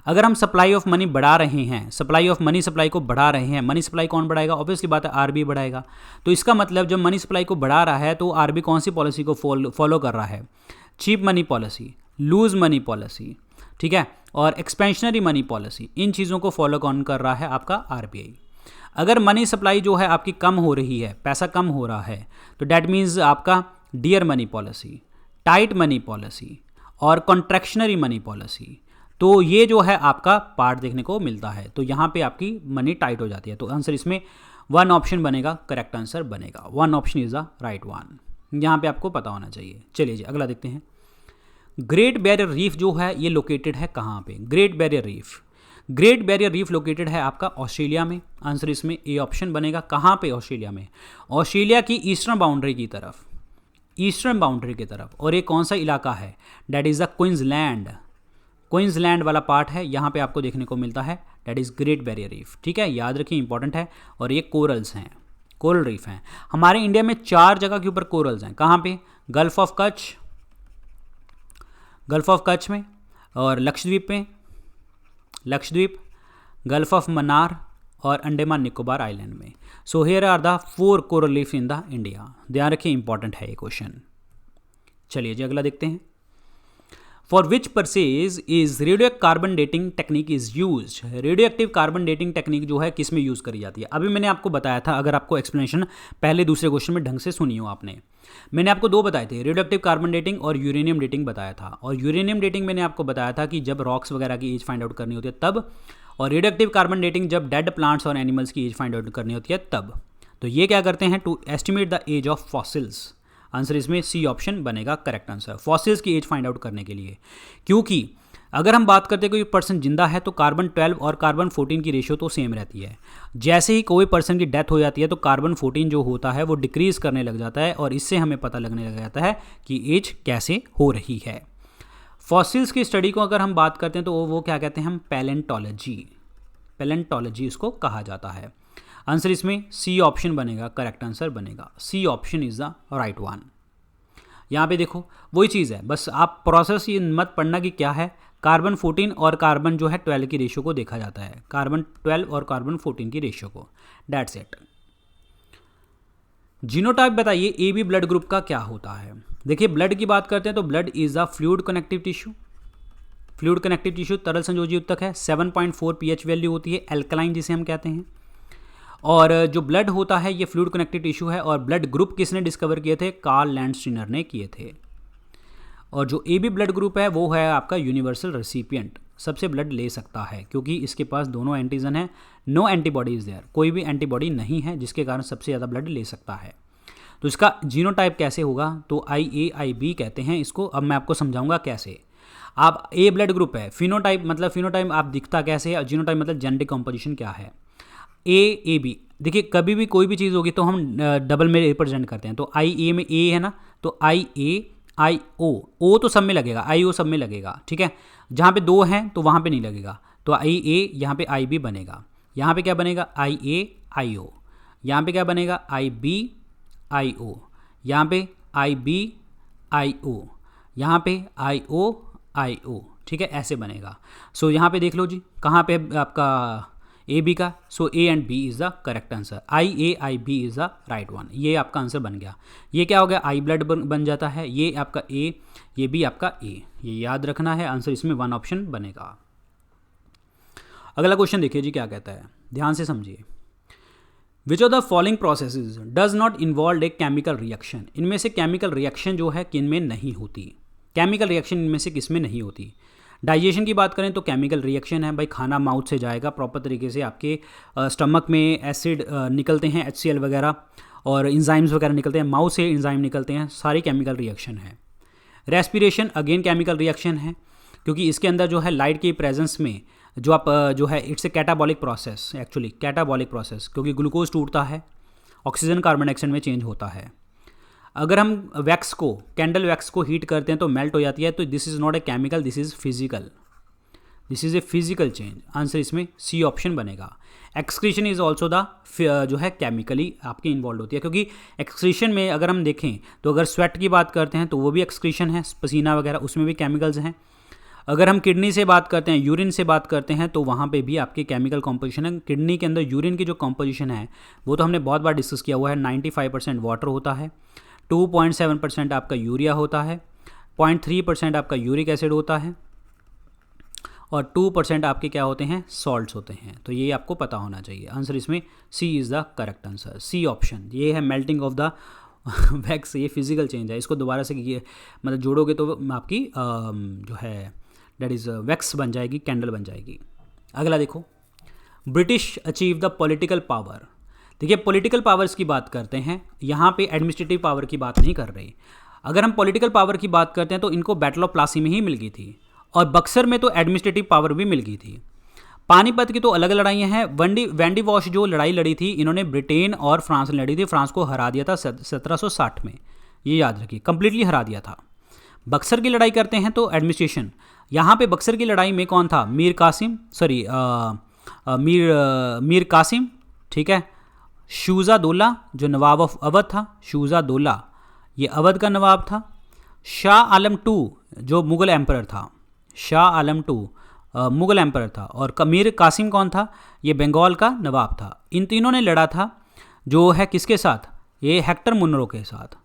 अगर हम सप्लाई ऑफ मनी बढ़ा रहे हैं, सप्लाई को बढ़ा रहे हैं, मनी सप्लाई कौन बढ़ाएगा? ऑब्वियसली बात है आरबीआई बढ़ाएगा। तो इसका मतलब जब मनी सप्लाई को बढ़ा रहा है तो आरबीआई कौन सी पॉलिसी को फॉलो कर रहा है? Cheap money policy, loose money policy, ठीक है, और एक्सपेंशनरी मनी पॉलिसी, इन चीज़ों को फॉलो कौन कर रहा है? आपका आरबीआई। अगर मनी सप्लाई जो है आपकी कम हो रही है, पैसा कम हो रहा है, तो डैट मीन्स आपका dear money policy, tight money policy और कॉन्ट्रैक्शनरी मनी पॉलिसी, तो ये जो है आपका पार्ट देखने को मिलता है। तो यहाँ पे आपकी मनी टाइट हो जाती है। तो आंसर इसमें वन ऑप्शन बनेगा, करेक्ट आंसर बनेगा। One option is the right one, यहाँ पे आपको पता होना चाहिए। चलिए जी अगला देखते हैं। ग्रेट बैरियर रीफ जो है ये लोकेटेड है कहाँ पे? ग्रेट बैरियर रीफ लोकेटेड है आपका ऑस्ट्रेलिया में। आंसर इसमें ए ऑप्शन बनेगा। कहाँ पे? ऑस्ट्रेलिया में। ऑस्ट्रेलिया की ईस्टर्न बाउंड्री की तरफ। और ये कौन सा इलाका है? डैट इज़ द क्वींसलैंड वाला पार्ट है, यहाँ पे आपको देखने को मिलता है। That is great barrier reef, ठीक है, याद रखिए, इंपॉर्टेंट है। और ये कोरल्स हैं, कोरल रीफ हैं। हमारे इंडिया में 4 जगह के ऊपर कोरल्स हैं। कहाँ पे? गल्फ ऑफ कच्छ में, और लक्षद्वीप, गल्फ ऑफ मन्नार और अंडमान निकोबार आइलैंड में। So here are the 4 coral reef in the India. ध्यान रखिए, इंपॉर्टेंट है ये क्वेश्चन। चलिए जी अगला देखते हैं। For which purpose is radio carbon dating technique is use? Radio carbon dating technique जो है किस में यूज़ करी जाती है? अभी मैंने आपको बताया था, अगर आपको एक्सप्लेनेशन पहले दूसरे क्वेश्चन में ढंग से सुनी हो आपने, मैंने आपको 2 बताए थे, रेडियोएक्टिव कार्बन डेटिंग और यूरेनियम डेटिंग बताया था। और यूरेनियम डेटिंग मैंने आपको बताया था कि जब रॉक्स वगैरह की एज फाइंड आउट करनी होती है तब, और रेडियोएक्टिव कार्बन डेटिंग जब डेड प्लांट्स और एनिमल्स की एज फाइंड आउट करनी होती है तब। तो ये क्या करते हैं? To estimate the age of fossils. Answer इसमें सी ऑप्शन बनेगा, करेक्ट आंसर। फॉसिल्स की एज फाइंड आउट करने के लिए, क्योंकि अगर हम बात करते हैं कोई पर्सन जिंदा है तो कार्बन 12 और कार्बन 14 की रेशियो तो सेम रहती है। जैसे ही कोई पर्सन की डेथ हो जाती है तो कार्बन 14 जो होता है वो डिक्रीज करने लग जाता है, और इससे हमें पता लगने लग जाता है कि एज कैसे हो रही है। फॉसिल्स की स्टडी को अगर हम बात करते हैं तो वो क्या कहते हैं हम? पैलेंटोलॉजी इसको कहा जाता है। आंसर इसमें सी ऑप्शन बनेगा, करेक्ट आंसर बनेगा। C option is the right one. यहाँ पे देखो वही चीज़ है, बस आप प्रोसेस ये मत पढ़ना कि क्या है। कार्बन 14 और कार्बन जो है 12 की रेशियो को देखा जाता है, कार्बन 12 और कार्बन 14 की रेशियो को, डेट्स इट। जीनोटाइप बताइए ए बी ब्लड ग्रुप का क्या होता है। देखिए ब्लड की बात करते हैं तो blood is a fluid connective tissue. Fluid connective tissue तरल संयोजी ऊतक है, 7.4 pH वैल्यू होती है, एल्कलाइन जिसे हम कहते हैं। और जो ब्लड होता है ये फ्लूइड कनेक्टिव टिश्यू है। और ब्लड ग्रुप किसने डिस्कवर किए थे? कार्ल लैंडस्टीनर ने किए थे। और जो ए बी ब्लड ग्रुप है वो है आपका यूनिवर्सल रेसिपिएंट, सबसे ब्लड ले सकता है क्योंकि इसके पास दोनों एंटीजन है, नो एंटीबॉडीज देयर, कोई भी एंटीबॉडी नहीं है जिसके कारण सबसे ज़्यादा ब्लड ले सकता है। तो इसका जीनोटाइप कैसे होगा? तो IAIB कहते हैं इसको। अब मैं आपको समझाऊंगा कैसे। आप ए ब्लड ग्रुप है, फिनोटाइप मतलब फिनोटाइप आप दिखता कैसे है, और जीनोटाइप मतलब जेनेटिक कंपोजिशन क्या है। AB देखिए कभी भी कोई भी चीज़ होगी तो हम डबल में रिप्रेजेंट करते हैं। तो IA में A है ना, तो IAIO, O तो सब में लगेगा, IO सब में लगेगा, ठीक है। जहाँ पे 2 हैं तो वहाँ पे नहीं लगेगा, तो IA यहाँ पे IB बनेगा। यहाँ पे क्या बनेगा? IAIO। यहाँ पे क्या बनेगा? IBIO। यहाँ पे IBIO। यहाँ पे IOIO, ठीक है, ऐसे बनेगा। सो यहाँ पे देख लो जी, कहाँ पे आपका ए बी का। सो A and B is the correct answer, IAIB is the right one. ये आपका आंसर बन गया। ये क्या हो गया? आई ब्लड बन जाता है, ये आपका A, ये भी आपका A, ये याद रखना है। आंसर इसमें 1 ऑप्शन बनेगा। अगला क्वेश्चन देखिए जी क्या कहता है, ध्यान से समझिए। Which of the following processes does not involve a chemical reaction. इनमें से केमिकल रिएक्शन जो है किन में नहीं होती? केमिकल रिएक्शन इनमें से किस में नहीं होती? डाइजेशन की बात करें तो केमिकल रिएक्शन है भाई, खाना माउथ से जाएगा प्रॉपर तरीके से, आपके स्टमक में एसिड निकलते हैं, HCl वगैरह, और इंजाइम्स वगैरह निकलते हैं, माउथ से इंजाइम निकलते हैं, सारी केमिकल रिएक्शन है। रेस्पिरेशन अगेन केमिकल रिएक्शन है, क्योंकि इसके अंदर जो है लाइट की प्रेजेंस में जो आप जो है it's a catabolic process, actually catabolic process, क्योंकि ग्लूकोज टूटता है, ऑक्सीजन कार्बन डाइऑक्साइड में चेंज होता है। अगर हम वैक्स को, कैंडल वैक्स को हीट करते हैं तो मेल्ट हो जाती है, तो this is not a chemical, this is physical, this is a physical change. Answer इसमें सी ऑप्शन बनेगा। एक्सक्रीशन इज ऑल्सो द जो है केमिकली आपके इन्वॉल्व होती है, क्योंकि एक्सक्रीशन में अगर हम देखें तो अगर स्वेट की बात करते हैं तो वो भी एक्सक्रीशन है, पसीना वगैरह, उसमें भी केमिकल्स हैं। अगर हम किडनी से बात करते हैं, यूरिन से बात करते हैं, तो वहाँ पे भी आपके केमिकल कॉम्पोजिशन है। किडनी के अंदर यूरिन की जो कॉम्पोजिशन है वो तो हमने बहुत बार डिस्कस किया हुआ है, 95% वाटर होता है, 2.7% आपका यूरिया होता है, 0.3% आपका यूरिक एसिड होता है, और 2% आपके क्या होते हैं? सॉल्ट्स होते हैं। तो ये आपको पता होना चाहिए। आंसर इसमें C is the correct answer, C option. ये है मेल्टिंग ऑफ द वैक्स, ये फिजिकल चेंज है। इसको दोबारा से ये मतलब जोड़ोगे तो आपकी जो है डेट इज़ वैक्स बन जाएगी, कैंडल बन जाएगी। अगला देखो, British achieve the political power. देखिए पॉलिटिकल पावर्स की बात करते हैं, यहाँ पे एडमिनिस्ट्रेटिव पावर की बात नहीं कर रहे। अगर हम पॉलिटिकल पावर की बात करते हैं तो इनको बैटल ऑफ प्लासी में ही मिल गई थी, और बक्सर में तो एडमिनिस्ट्रेटिव पावर भी मिल गई थी। पानीपत की तो अलग लड़ाइयाँ हैं। वैंडी वॉश जो लड़ाई लड़ी थी, इन्होंने ब्रिटेन और फ्रांस ने लड़ी थी, फ्रांस को हरा दिया था 1760 में, ये याद रखिए, कंप्लीटली हरा दिया था। बक्सर की लड़ाई करते हैं तो एडमिनिस्ट्रेशन, यहाँ पे बक्सर की लड़ाई में कौन था? मीर कासिम, ठीक है। शुजा-दौला जो नवाब ऑफ अवध था, शुजा-दौला ये अवध का नवाब था। शाह आलम II जो मुग़ल एम्परर था, शाह आलम II मुग़ल एम्परर था। और मीर कासिम कौन था? ये बंगाल का नवाब था। इन तीनों ने लड़ा था जो है किसके साथ? ये हेक्टर मुनरो के साथ,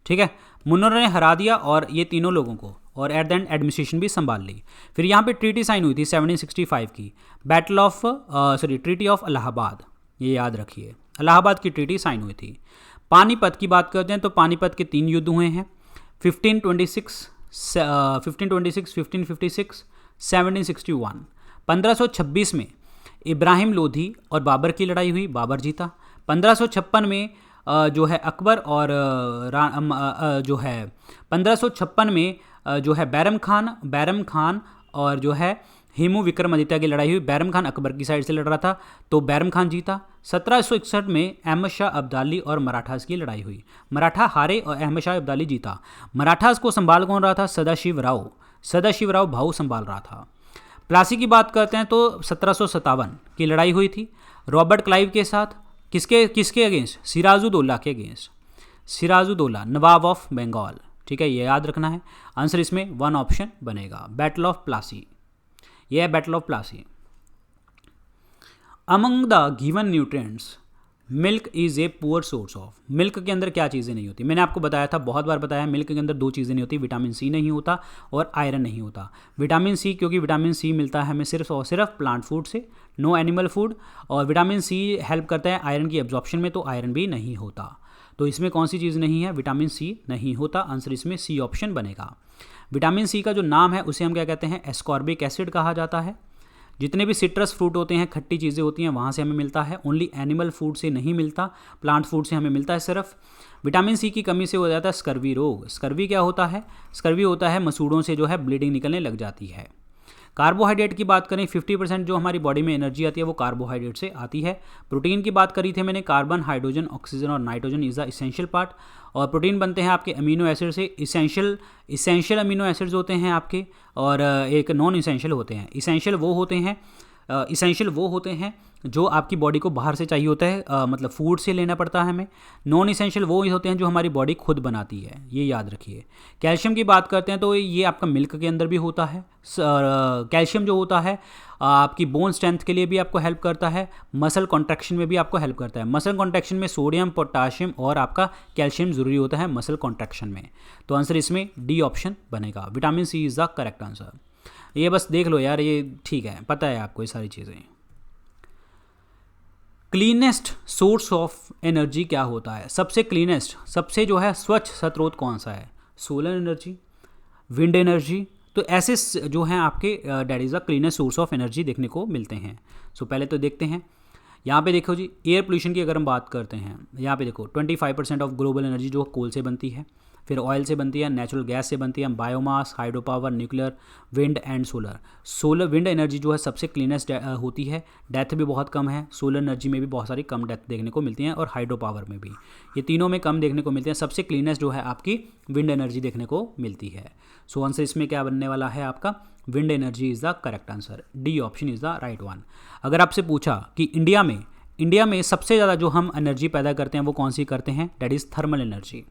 ठीक है। मुनरो ने हरा दिया और ये तीनों लोगों को, और एट द एंड एडमिनिस्ट्रेशन भी संभाल ली। फिर यहाँ पे ट्रीटी साइन हुई थी 1765 की, ट्रीटी ऑफ इलाहाबाद, ये याद रखिए, इलाहाबाद की ट्रीटी साइन हुई थी। पानीपत की बात करते हैं तो पानीपत के 3 युद्ध हुए हैं, 1526, 1556, 1761। 1526 में इब्राहिम लोधी और बाबर की लड़ाई हुई, बाबर जीता। 1556 में जो है अकबर और जो है 1556 में जो है बैरम खान और जो है हेमू विक्रमादित्य की लड़ाई हुई। बैरम खान अकबर की साइड से लड़ रहा था तो बैरम खान जीता। 1761 में अहमद शाह अब्दाली और मराठास की लड़ाई हुई, मराठा हारे और अहमद शाह अब्दाली जीता। मराठास को संभाल कौन रहा था? सदाशिव राव भाऊ संभाल रहा था। प्लासी की बात करते हैं तो 1757 की लड़ाई हुई थी रॉबर्ट क्लाइव के साथ, किसके किसके अगेंस्ट? सिराजुद्दौला के अगेंस्ट, सिराजुद्दौला नवाब ऑफ बंगाल, ठीक है, ये याद रखना है। आंसर इसमें 1 ऑप्शन बनेगा, बैटल ऑफ प्लासी, ये है battle of Plassey. Among the given nutrients milk is a poor source of, milk के अंदर क्या चीज़ें नहीं होती? मैंने आपको बताया था, बहुत बार बताया, मिल्क के अंदर 2 चीज़ें नहीं होती, विटामिन सी नहीं होता और आयरन नहीं होता। विटामिन सी, क्योंकि विटामिन सी मिलता है हमें सिर्फ और सिर्फ प्लांट फूड से, नो एनिमल फूड, और विटामिन सी हेल्प करता है आयरन की एब्जॉर्प्शन में, तो आयरन भी नहीं होता। तो इसमें कौन सी चीज़ नहीं है? विटामिन सी नहीं होता। आंसर इसमें सी ऑप्शन बनेगा। विटामिन सी का जो नाम है उसे हम क्या कहते हैं? एस्कॉर्बिक एसिड कहा जाता है। जितने भी सिट्रस फ्रूट होते हैं, खट्टी चीज़ें होती हैं, वहाँ से हमें मिलता है, ओनली एनिमल फूड से नहीं मिलता, प्लांट फूड से हमें मिलता है सिर्फ। विटामिन सी की कमी से हो जाता है स्कर्वी रोग। स्कर्वी क्या होता है? स्कर्वी होता है मसूड़ों से जो है ब्लीडिंग निकलने लग जाती है। कार्बोहाइड्रेट की बात करें, 50% जो हमारी बॉडी में एनर्जी आती है वो कार्बोहाइड्रेट से आती है। प्रोटीन की बात करी थी मैंने, कार्बन, हाइड्रोजन, ऑक्सीजन और nitrogen is the essential part. और प्रोटीन बनते हैं आपके अमीनो एसिड से, इसेंशियल अमीनो एसिड्स होते हैं आपके, और एक नॉन इसेंशियल होते हैं। इसेंशियल वो होते हैं जो आपकी बॉडी को बाहर से चाहिए होता है, मतलब फूड से लेना पड़ता है हमें। नॉन इसेंशियल वो होते हैं जो हमारी बॉडी खुद बनाती है, ये याद रखिए। कैल्शियम की बात करते हैं तो ये आपका मिल्क के अंदर भी होता है। कैल्शियम जो होता है आपकी बोन स्ट्रेंथ के लिए भी आपको हेल्प करता है, मसल कॉन्ट्रैक्शन में भी आपको हेल्प करता है। मसल कॉन्ट्रैक्शन में सोडियम, पोटाशियम और आपका कैल्शियम ज़रूरी होता है मसल कॉन्ट्रैक्शन में। तो आंसर इसमें डी ऑप्शन बनेगा, vitamin C is the correct answer. ये बस देख लो यार, ये ठीक है, पता है आपको ये सारी चीज़ें। क्लीनेस्ट सोर्स ऑफ एनर्जी क्या होता है? सबसे क्लीनेस्ट, सबसे जो है स्वच्छ स्रोत कौन सा है? Solar energy, wind energy. तो ऐसे जो हैं आपके that is the cleanest source of energy देखने को मिलते हैं। सो पहले तो देखते हैं, यहाँ पे देखो जी, एयर पोल्यूशन की अगर हम बात करते हैं, यहाँ पे देखो 25% ऑफ ग्लोबल एनर्जी जो कोल से बनती है, फिर ऑयल से बनती है, नेचुरल गैस से बनती है, biomass, hydro power, nuclear, wind and solar. Wind energy जो है सबसे क्लीनेस्ट होती है, डेथ भी बहुत कम है। सोलर एनर्जी में भी बहुत सारी कम डेथ देखने को मिलती हैं, और हाइड्रो पावर में भी, ये तीनों में कम देखने को मिलते हैं। सबसे क्लीनेस्ट जो है आपकी विंड एनर्जी देखने को मिलती है। सो आंसर इसमें क्या बनने वाला है आपका? Wind energy is the correct answer, D option is the right one. अगर आपसे पूछा कि इंडिया में सबसे ज़्यादा जो हम एनर्जी पैदा करते हैं वो कौन सी करते हैं? That is thermal energy.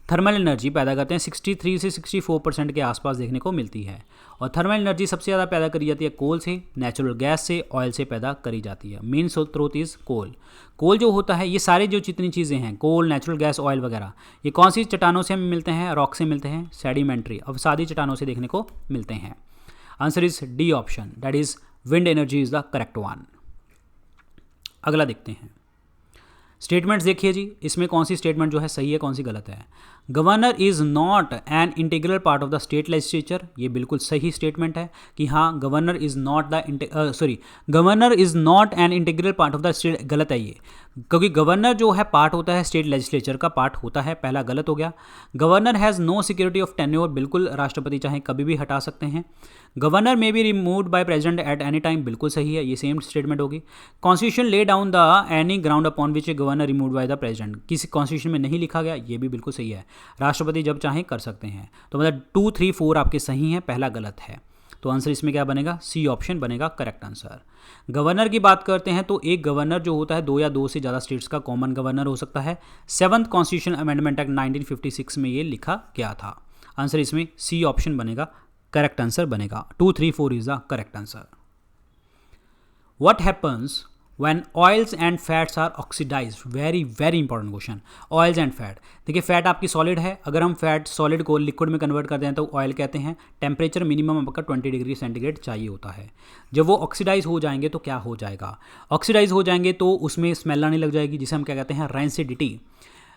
Thermal energy पैदा करते हैं, 63 से 64% के आसपास देखने को मिलती है। और थर्मल एनर्जी सबसे ज़्यादा पैदा करी जाती है कोल से, नेचुरल गैस से, ऑयल से पैदा करी जाती है। मेन स्रोत इज़ कोल। कोल जो होता है, ये सारे जो जितनी चीज़ें हैं, कोल, नेचुरल गैस, ऑयल वगैरह, ये कौन सी चट्टानों से हमें मिलते हैं? रॉक से मिलते हैं, सेडिमेंट्री, अवसादी चट्टानों से देखने को मिलते हैं। Answer is D option, that is wind energy is the correct one. अगला देखते हैं, स्टेटमेंट्स देखिए जी, इसमें कौन सी स्टेटमेंट जो है सही है, कौन सी गलत है। Governor is not an integral part of the state legislature, ये बिल्कुल सही स्टेटमेंट है कि हाँ, governor is not an integral part of the state. गलत है ये, क्योंकि गवर्नर जो है पार्ट होता है, स्टेट लेजिस्लेचर का पार्ट होता है, पहला गलत हो गया। Governor has no security of tenure, बिल्कुल राष्ट्रपति चाहे कभी भी हटा सकते हैं। गवर्नर में be removed by president at any time, बिल्कुल सही है, ये सेम स्टेटमेंट होगी। Constitution lay down the any ground upon which a governor removed by the president, किसी कॉन्स्टिट्यूशन में नहीं लिखा गया, ये भी बिल्कुल सही है, राष्ट्रपति जब चाहें कर सकते हैं। तो मतलब 2, 3, 4 आपके सही हैं, पहला गलत है। तो आंसर इसमें क्या बनेगा? सी ऑप्शन बनेगा करेक्ट आंसर। गवर्नर की बात करते हैं तो एक गवर्नर जो होता है 2 या 2 से ज़्यादा स्टेट्स का कॉमन गवर्नर हो सकता है। 7th कॉन्स्टिट्यूशन अमेंडमेंट एक्ट 1956 में ये लिखा गया था। आंसर इसमें सी ऑप्शन बनेगा, करेक्ट आंसर बनेगा। 2, 3, 4 is the correct answer. What happens when oils and fats are oxidized? Very very important question. Oils and fat, देखिए फैट आपकी सॉलिड है, अगर हम फैट सॉलिड को लिक्विड में कन्वर्ट करते हैं तो ऑयल कहते हैं। टेम्परेचर मिनिमम आपका 20 डिग्री सेंटीग्रेड चाहिए होता है। जब वो ऑक्सीडाइज हो जाएंगे तो क्या हो जाएगा? ऑक्सीडाइज हो जाएंगे तो उसमें स्मेल आने लग जाएगी, जिसे हम क्या कहते हैं?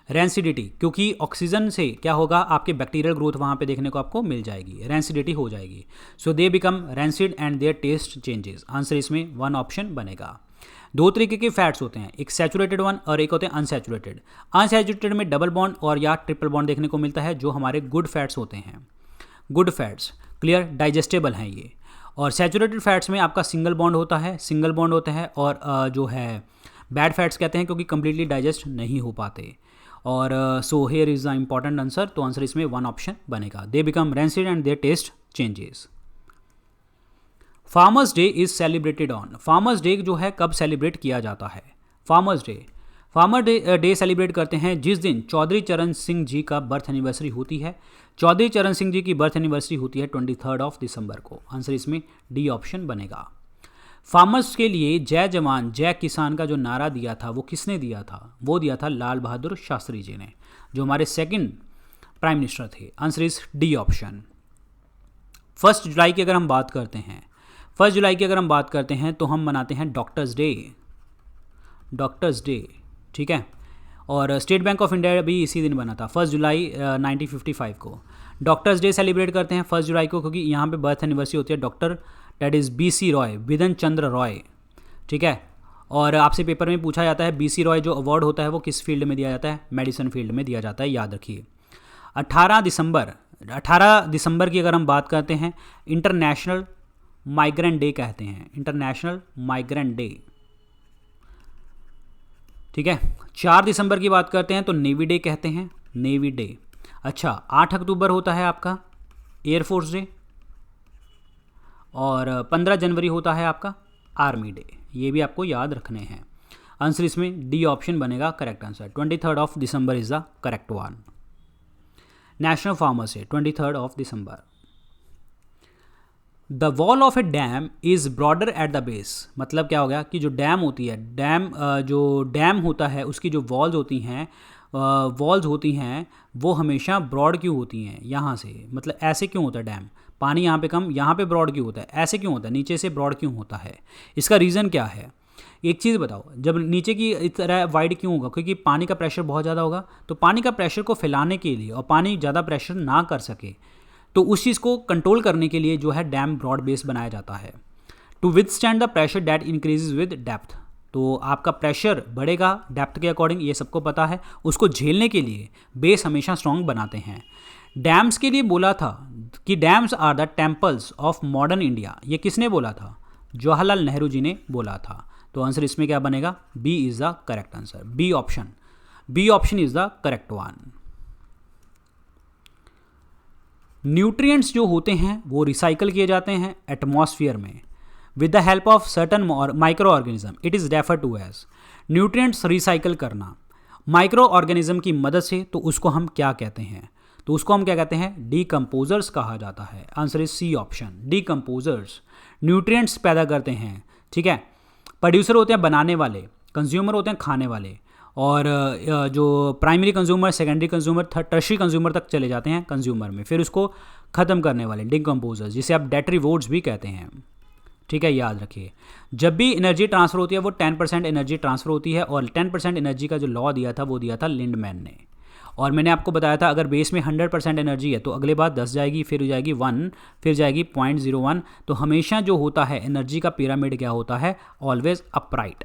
रैंसिडिटी, क्योंकि ऑक्सीजन से क्या होगा? आपके बैक्टीरियल ग्रोथ वहाँ पे देखने को आपको मिल जाएगी, रैंसिडिटी हो जाएगी। So they become rancid and their taste changes. Answer इसमें 1 ऑप्शन बनेगा। 2 तरीके के फैट्स होते हैं, एक सैचुरेटेड वन और एक होते हैं अनसैचुरेटेड। अनसैचुरेटेड में डबल बॉन्ड और या ट्रिपल बॉन्ड देखने को मिलता है, जो हमारे गुड फैट्स होते हैं। गुड फैट्स क्लियर, डाइजेस्टेबल हैं ये। और सैचुरेटेड फैट्स में आपका सिंगल बॉन्ड होता है, और जो है बैड फैट्स कहते हैं, क्योंकि कंप्लीटली डाइजेस्ट नहीं हो पाते। और so here is the important answer. तो आंसर इसमें 1 ऑप्शन बनेगा, they become rancid and their taste changes. Farmers day is celebrated on, farmers day जो है कब सेलिब्रेट किया जाता है? Farmers day farmer day celebrate करते हैं जिस दिन चौधरी चरण सिंह जी का बर्थ एनिवर्सरी होती है। चौधरी चरण सिंह जी की बर्थ एनिवर्सरी होती है 23 दिसंबर को। आंसर इसमें डी ऑप्शन बनेगा। फार्मर्स के लिए जय जवान जय किसान का जो नारा दिया था वो किसने दिया था? वो दिया था लाल बहादुर शास्त्री जी ने, जो हमारे सेकंड प्राइम मिनिस्टर थे। Answer is D option. 1 जुलाई की अगर हम बात करते हैं, 1 जुलाई की अगर हम बात करते हैं तो हम मनाते हैं डॉक्टर्स डे, डॉक्टर्स डे, ठीक है। और स्टेट बैंक ऑफ इंडिया भी इसी दिन बना था 1 जुलाई 1955 को। डॉक्टर्स डे सेलिब्रेट करते हैं 1 जुलाई को क्योंकि यहाँ पे बर्थ एनिवर्सरी होती है doctor that is BC Roy, Bidhan Chandra Roy, ठीक है। और आपसे पेपर में पूछा जाता है BC रॉय जो अवार्ड होता है वो किस फील्ड में दिया जाता है? मेडिसिन फील्ड में दिया जाता है, याद रखिए। 18 दिसंबर की अगर हम बात करते हैं इंटरनेशनल माइग्रेंट डे कहते हैं, इंटरनेशनल माइग्रेंट डे, ठीक है। 4 दिसंबर की बात करते हैं तो नेवी डे कहते हैं, नेवी डे। अच्छा, 8 अक्टूबर होता है आपका एयरफोर्स डे और 15 जनवरी होता है आपका आर्मी डे। ये भी आपको याद रखने हैं। आंसर इसमें डी ऑप्शन बनेगा correct answer. 23 December is the correct one. National farmers day 23 December. The wall of A dam is broader at the base, मतलब क्या हो गया कि जो डैम होती है, जो डैम होता है उसकी जो वॉल्स होती हैं वो हमेशा ब्रॉड क्यों होती हैं यहाँ से, मतलब ऐसे क्यों होता है डैम? पानी यहाँ पे कम, यहाँ पे ब्रॉड क्यों होता है? ऐसे क्यों होता है? नीचे से ब्रॉड क्यों होता है? इसका रीज़न क्या है? एक चीज़ बताओ, जब नीचे की इस तरह वाइड क्यों होगा? क्योंकि पानी का प्रेशर बहुत ज़्यादा होगा, तो पानी का प्रेशर को फैलाने के लिए और पानी ज़्यादा प्रेशर ना कर सके तो उस चीज़ को कंट्रोल करने के लिए जो है डैम ब्रॉड बेस बनाया जाता है। To withstand the pressure that increases with depth, तो आपका प्रेशर बढ़ेगा डेप्थ के अकॉर्डिंग, ये सबको पता है। उसको झेलने के लिए बेस हमेशा स्ट्रॉन्ग बनाते हैं। डैम्स के लिए बोला था कि dams are the temples of modern India, ये किसने बोला था? जवाहरलाल नेहरू जी ने बोला था। तो आंसर इसमें क्या बनेगा? B is the correct answer. B option is the correct one. Nutrients जो होते हैं वो रिसाइकल किए जाते हैं एटमॉस्फेयर में with the help of certain micro organism, it is refer to as. Nutrients recycle करना माइक्रो ऑर्गेनिज्म की मदद से, तो उसको हम क्या कहते हैं? तो उसको हम क्या कहते हैं? डीकम्पोजर्स कहा जाता है। Answer is C option, decomposers. Nutrients पैदा करते हैं, ठीक है। प्रोड्यूसर होते हैं बनाने वाले, कंज्यूमर होते हैं खाने वाले, और जो primary consumer, secondary consumer, tertiary consumer तक चले जाते हैं कंज्यूमर में, फिर उसको ख़त्म करने वाले डिकम्पोजर्स, जिसे आप डेट्रीवोर्ड्स भी कहते हैं, ठीक है, याद रखिए। जब भी एनर्जी ट्रांसफ़र होती है वो 10% एनर्जी ट्रांसफ़र होती है, और 10% एनर्जी का जो लॉ दिया था वो दिया था लिंडमैन ने। और मैंने आपको बताया था अगर बेस में 100% एनर्जी है तो अगले बार 10 जाएगी, फिर हो जाएगी 1, फिर जाएगी 0.01। तो हमेशा जो होता है एनर्जी का पिरामिड क्या होता है? ऑलवेज अपराइट,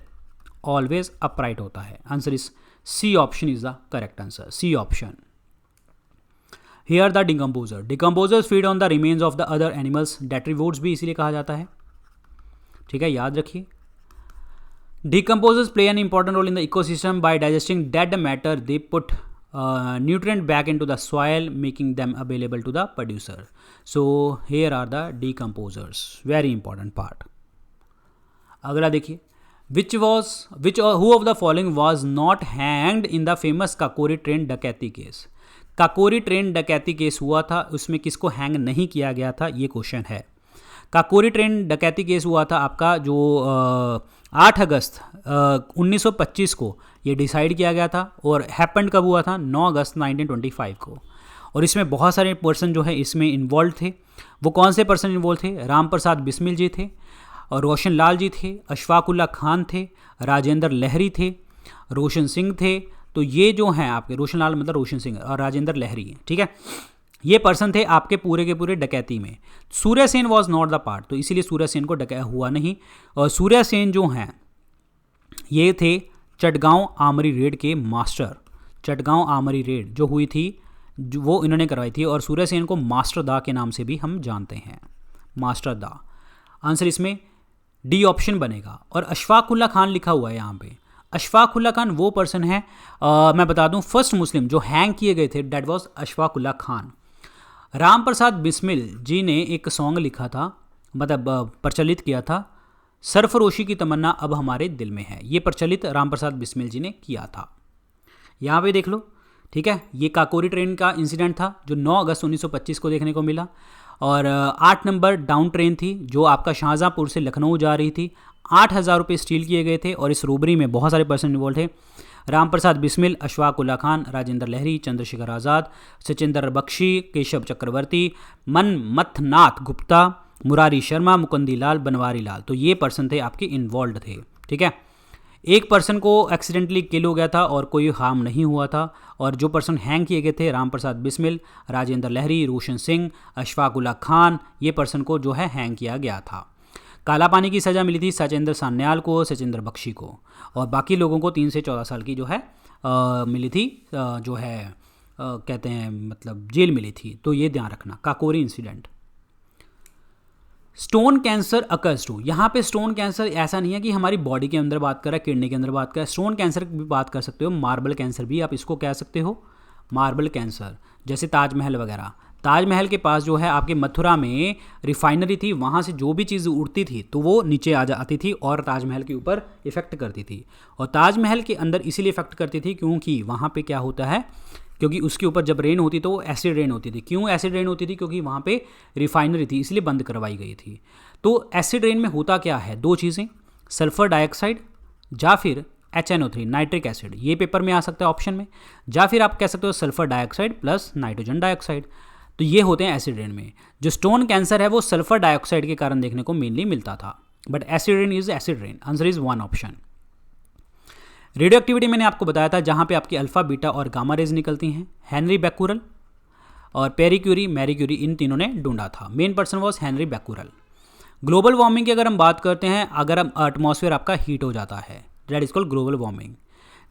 ऑलवेज अपराइट होता है। Answer is C option is the correct answer, C option. Here the decomposers feed on the remains of the other animals, detritivores भी इसीलिए कहा जाता है, ठीक है, याद रखिए। Decomposers play an important role in the ecosystem by digesting dead matter, they put nutrient back into the soil, making them available to the producer. So here are the decomposers, very important part. अगला देखिए, who of the following was not hanged in the famous Kakori train डकैती case? Kakori train डकैती case हुआ था, उसमें किसको hang नहीं किया गया था, ये क्वेश्चन है। काकोरी ट्रेन डकैती केस हुआ था आपका जो 8 अगस्त 1925 को ये डिसाइड किया गया था, और हैपेंड कब हुआ था? 9 अगस्त 1925 को। और इसमें बहुत सारे पर्सन जो है इसमें इन्वॉल्व थे। वो कौन से पर्सन इन्वॉल्व थे? राम प्रसाद बिस्मिल जी थे, और रोशन लाल जी थे, अशफाकुल्ला खान थे, राजेंद्र लहरी थे, रोशन सिंह थे। तो ये जो हैं आपके, रोशन लाल मतलब रोशन सिंह और राजेंद्र लहरी हैं, ठीक है, ये पर्सन थे आपके पूरे के पूरे डकैती में। Surya Sen was not the part, तो इसीलिए सूर्य सेन को डकैया हुआ नहीं। और सूर्य सेन जो हैं ये थे चटगांव आमरी रेड के मास्टर। चटगांव आमरी रेड जो हुई थी वो इन्होंने करवाई थी, और सूर्य सेन को मास्टर दा के नाम से भी हम जानते हैं, मास्टर दा। आंसर इसमें डी ऑप्शन बनेगा। और अशफाकुल्ला खान लिखा हुआ है यहाँ पे। अशफाकुल्ला खान वो पर्सन है, मैं बता दूं, फर्स्ट मुस्लिम जो हैंग किए गए थे, डेट वॉज अशफाकुल्ला खान। राम प्रसाद बिस्मिल जी ने एक सॉन्ग लिखा था, मतलब प्रचलित किया था, सरफरोशी की तमन्ना अब हमारे दिल में है, ये प्रचलित राम प्रसाद बिस्मिल जी ने किया था। यहाँ पे देख लो, ठीक है, ये काकोरी ट्रेन का इंसिडेंट था जो 9 अगस्त 1925 को देखने को मिला। और 8 नंबर डाउन ट्रेन थी जो आपका शाहजहाँपुर से लखनऊ जा रही थी। 8,000 रुपये स्टील किए गए थे और इस रोबरी में बहुत सारे पर्सन इन्वॉल्व थे। राम प्रसाद बिस्मिल, अशफाक उल्ला खान, राजेंद्र लहरी, चंद्रशेखर आज़ाद, सचिंदर बख्शी, केशव चक्रवर्ती, मनमथनाथ गुप्ता, मुरारी शर्मा, मुकुंदी लाल, बनवारी लाल, तो ये पर्सन थे आपके इन्वॉल्व थे। ठीक है, एक पर्सन को एक्सीडेंटली किल हो गया था और कोई हार्म नहीं हुआ था। और जो पर्सन हैंग किए गए थे राम प्रसाद बिस्मिल, राजेंद्र लहरी, रोशन सिंह, अशफाक उल्ला खान, ये पर्सन को जो है हैंग किया गया था। काला पानी की सज़ा मिली थी सचेंद्र सान्याल को, सचिंदर बख्शी को, और बाकी लोगों को 3 से 14 साल की जो है मिली थी, जो है कहते हैं मतलब जेल मिली थी। तो ये ध्यान रखना, Kakori incident. Stone cancer occurs to, यहाँ पे स्टोन कैंसर ऐसा नहीं है कि हमारी बॉडी के अंदर बात कर रहा है, किडनी के अंदर बात कर रहा है, स्टोन कैंसर की भी बात कर सकते हो, मार्बल कैंसर भी आप इसको कह सकते हो, मार्बल कैंसर, जैसे ताजमहल वगैरह। ताजमहल के पास जो है आपके मथुरा में रिफाइनरी थी, वहाँ से जो भी चीज़ उड़ती थी तो वो नीचे आ जाती थी और ताजमहल के ऊपर इफ़ेक्ट करती थी। और ताजमहल के अंदर इसीलिए इफ़ेक्ट करती थी क्योंकि वहाँ पे क्या होता है, क्योंकि उसके ऊपर जब रेन होती तो वो एसिड रेन होती थी। क्यों एसिड रेन होती थी? क्योंकि वहाँ पे रिफाइनरी थी, इसलिए बंद करवाई गई थी। तो एसिड रेन में होता क्या है, 2 चीज़ें, सल्फर डाइऑक्साइड या फिर HNO3 नाइट्रिक एसिड, ये पेपर में आ सकता है ऑप्शन में, या फिर आप कह सकते हो sulphur dioxide plus nitrogen dioxide. तो ये होते हैं एसिड रेन में। जो स्टोन कैंसर है वो सल्फर डाइऑक्साइड के कारण देखने को मेनली मिलता था, but acid rain is acid rain. Answer is 1 option. Radio activity मैंने आपको बताया था जहाँ पे आपकी अल्फा, बीटा और गामा रेज निकलती हैं। हेनरी बैक्यूरेल और पेरी क्यूरी, मैरी क्यूरी, इन तीनों ने ढूंढा था। Main person was Henri Becquerel. Global warming की अगर हम बात करते हैं, अगर एटमॉस्फेयर आपका हीट हो जाता है, that is called global warming,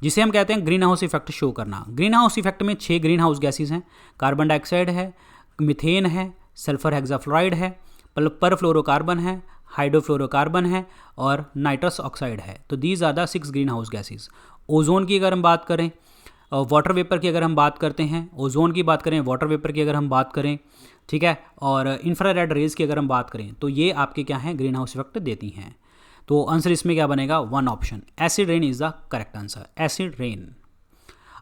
जिसे हम कहते हैं ग्रीन हाउस इफेक्ट शो करना। ग्रीन हाउस इफेक्ट में 6 ग्रीन हाउस गैसेज हैं, कार्बन डाइऑक्साइड है, मीथेन है, सल्फर हेक्साफ्लोराइड है, परफ्लोरोकार्बन है, हाइड्रोफ्लोरोकार्बन है और नाइट्रस ऑक्साइड है। तो these are the 6 green house gases. Ozone की अगर हम बात करें, वाटर वेपर की अगर हम बात करते हैं, ओजोन की बात करें, वाटर वेपर की अगर हम बात करें, ठीक है, और इंफ्रारेड रेज की अगर हम बात करें, तो ये आपके क्या हैं, ग्रीन हाउस इफेक्ट देती हैं। तो आंसर इसमें क्या बनेगा, 1 option, acid rain is the correct answer, acid rain.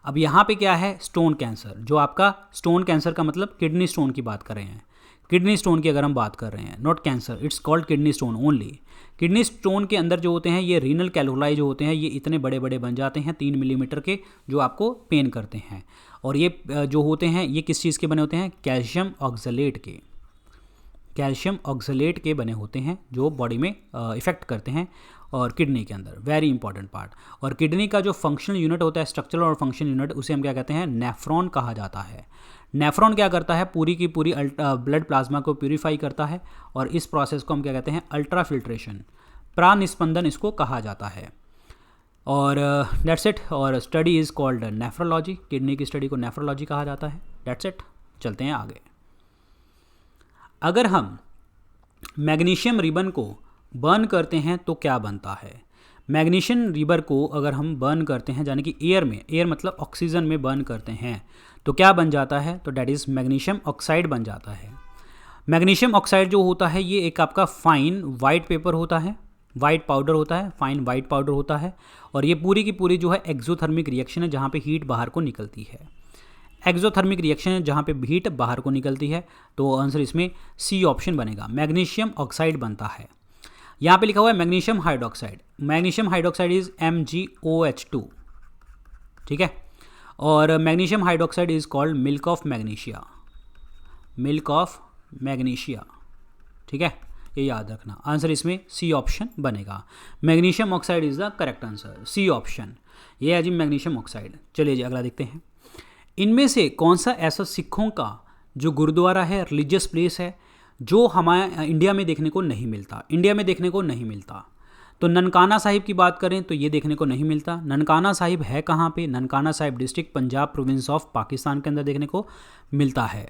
अब यहाँ पे क्या है, स्टोन कैंसर, जो आपका स्टोन कैंसर का मतलब किडनी स्टोन की बात कर रहे हैं, किडनी स्टोन की अगर हम बात कर रहे हैं, not cancer, it's called kidney stone only. Kidney stone के अंदर जो होते हैं ये रीनल कैलोलाई जो होते हैं, ये इतने बड़े बड़े बन जाते हैं 3 मिलीमीटर के, जो आपको पेन करते हैं। और ये जो होते हैं ये किस चीज़ के बने होते हैं, कैल्शियम ऑक्सलेट के, कैल्शियम ऑक्सलेट के बने होते हैं, जो बॉडी में इफेक्ट करते हैं और किडनी के अंदर, वेरी इंपॉर्टेंट पार्ट। और किडनी का जो फंक्शनल यूनिट होता है, स्ट्रक्चरल और फंक्शनल यूनिट, उसे हम क्या कहते हैं, नेफ्रॉन कहा जाता है। नेफ्रॉन क्या करता है, पूरी की पूरी ब्लड प्लाज्मा को प्यूरिफाई करता है, और इस प्रोसेस को हम क्या कहते हैं, अल्ट्रा फिल्ट्रेशन, प्रानिस्पंदन इसको कहा जाता है। और दैट्स इट। और study is called nephrology, kidney की स्टडी को नेफ्रोलॉजी कहा जाता है। दैट्स इट, चलते हैं आगे। अगर हम मैग्नीशियम रिबन को बर्न करते हैं तो क्या बनता है। मैग्नीशियम रिबन को अगर हम बर्न करते हैं, यानी कि एयर में, एयर मतलब ऑक्सीजन में बर्न करते हैं, तो क्या बन जाता है, तो डैट इज़ मैग्नीशियम ऑक्साइड बन जाता है। मैग्नीशियम ऑक्साइड जो होता है ये एक आपका फाइन वाइट पेपर होता है, वाइट पाउडर होता है, फाइन वाइट पाउडर होता है, और ये पूरी की पूरी जो है एक्सोथर्मिक रिएक्शन है जहाँ पे हीट बाहर को निकलती है। एक्सोथर्मिक रिएक्शन है जहाँ पे हीट बाहर को निकलती है, तो आंसर इसमें सी ऑप्शन बनेगा, मैग्नीशियम ऑक्साइड बनता है। यहाँ पे लिखा हुआ है magnesium hydroxide, magnesium hydroxide is MgOH2, ठीक है। और magnesium hydroxide is called milk of magnesia, milk of magnesia, ठीक है, ये याद रखना। आंसर इसमें सी ऑप्शन बनेगा, magnesium oxide is the correct answer, C option, ये है जी मैग्नीशियम ऑक्साइड। चलिए जी अगला देखते हैं। इनमें से कौन सा ऐसा सिखों का जो गुरुद्वारा है, रिलीजियस प्लेस है, जो हमारे इंडिया में देखने को नहीं मिलता, इंडिया में देखने को नहीं मिलता। तो ननकाना साहिब की बात करें तो ये देखने को नहीं मिलता। ननकाना साहिब है कहाँ पे, Nankana Sahib district Punjab province of Pakistan के अंदर देखने को मिलता है,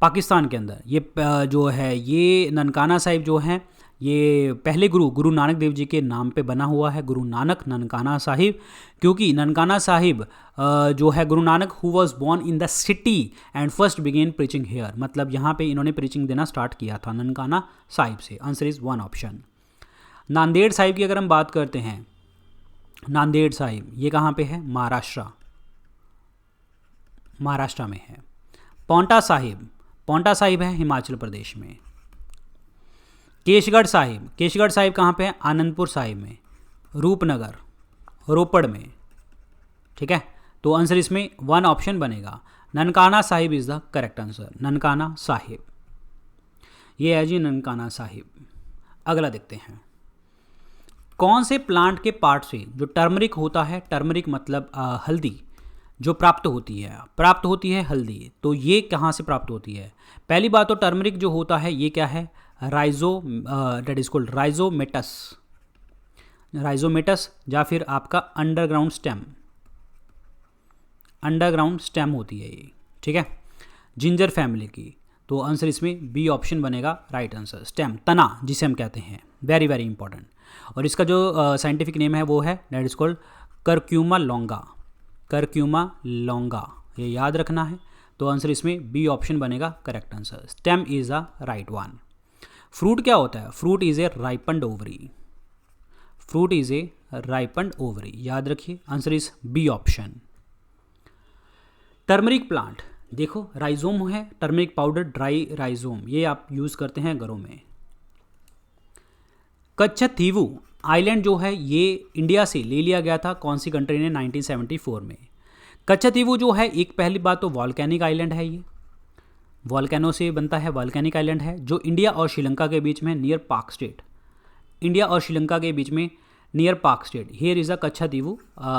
पाकिस्तान के अंदर। ये जो है ये ननकाना साहिब जो है ये पहले गुरु नानक देव जी के नाम पे बना हुआ है, गुरु नानक ननकाना साहिब, क्योंकि ननकाना साहिब जो है Guru Nanak who was born in the city and first began preaching here, मतलब यहाँ पे इन्होंने प्रीचिंग देना स्टार्ट किया था ननकाना साहिब से। Answer is 1 option. Nanded Sahib की अगर हम बात करते हैं, नांदेड़ साहिब ये कहाँ पे है? महाराष्ट्र में है। पांवटा साहिब है हिमाचल प्रदेश में। केशगढ़ साहिब कहाँ पे है? आनंदपुर साहिब में। रूपनगर रोपड़ में, ठीक है। तो आंसर इसमें 1 ऑप्शन बनेगा। Nankana Sahib is the correct answer. Nankana Sahib, ये है जी ननकाना साहिब। अगला देखते हैं, कौन से प्लांट के पार्ट से जो टर्मरिक होता है, टर्मरिक मतलब हल्दी जो प्राप्त होती है हल्दी, तो ये कहाँ से प्राप्त होती है? पहली बात तो टर्मरिक जो होता है ये क्या है? दैट इज कॉल्ड राइजोमेटस या फिर आपका अंडरग्राउंड स्टेम होती है ये, ठीक है, जिंजर फैमिली की। तो आंसर इसमें बी ऑप्शन बनेगा राइट आंसर। स्टेम, तना जिसे हम कहते हैं, वेरी वेरी इंपॉर्टेंट। और इसका जो साइंटिफिक नेम है वो है that is called curcuma longa, ये याद रखना है। तो आंसर इसमें बी ऑप्शन बनेगा correct answer. Stem is the right one. Fruit क्या होता है? Fruit is a ripened ovary, याद रखिए। Answer is B option. Turmeric plant, देखो राइजोम है, टर्मरिक पाउडर ड्राई राइजोम, ये आप यूज करते हैं घरों में। कच्छतीवु आइलैंड जो है ये इंडिया से ले लिया गया था कौन सी कंट्री ने? 1974 में। कच्छतीवु जो है एक पहली बात तो वॉल्केनिक आइलैंड है, ये वॉल्केनो से बनता है, वॉल्केनिक आइलैंड है जो इंडिया और श्रीलंका के बीच में नियर पाक स्टेट, हियर इज अ कच्छतीवु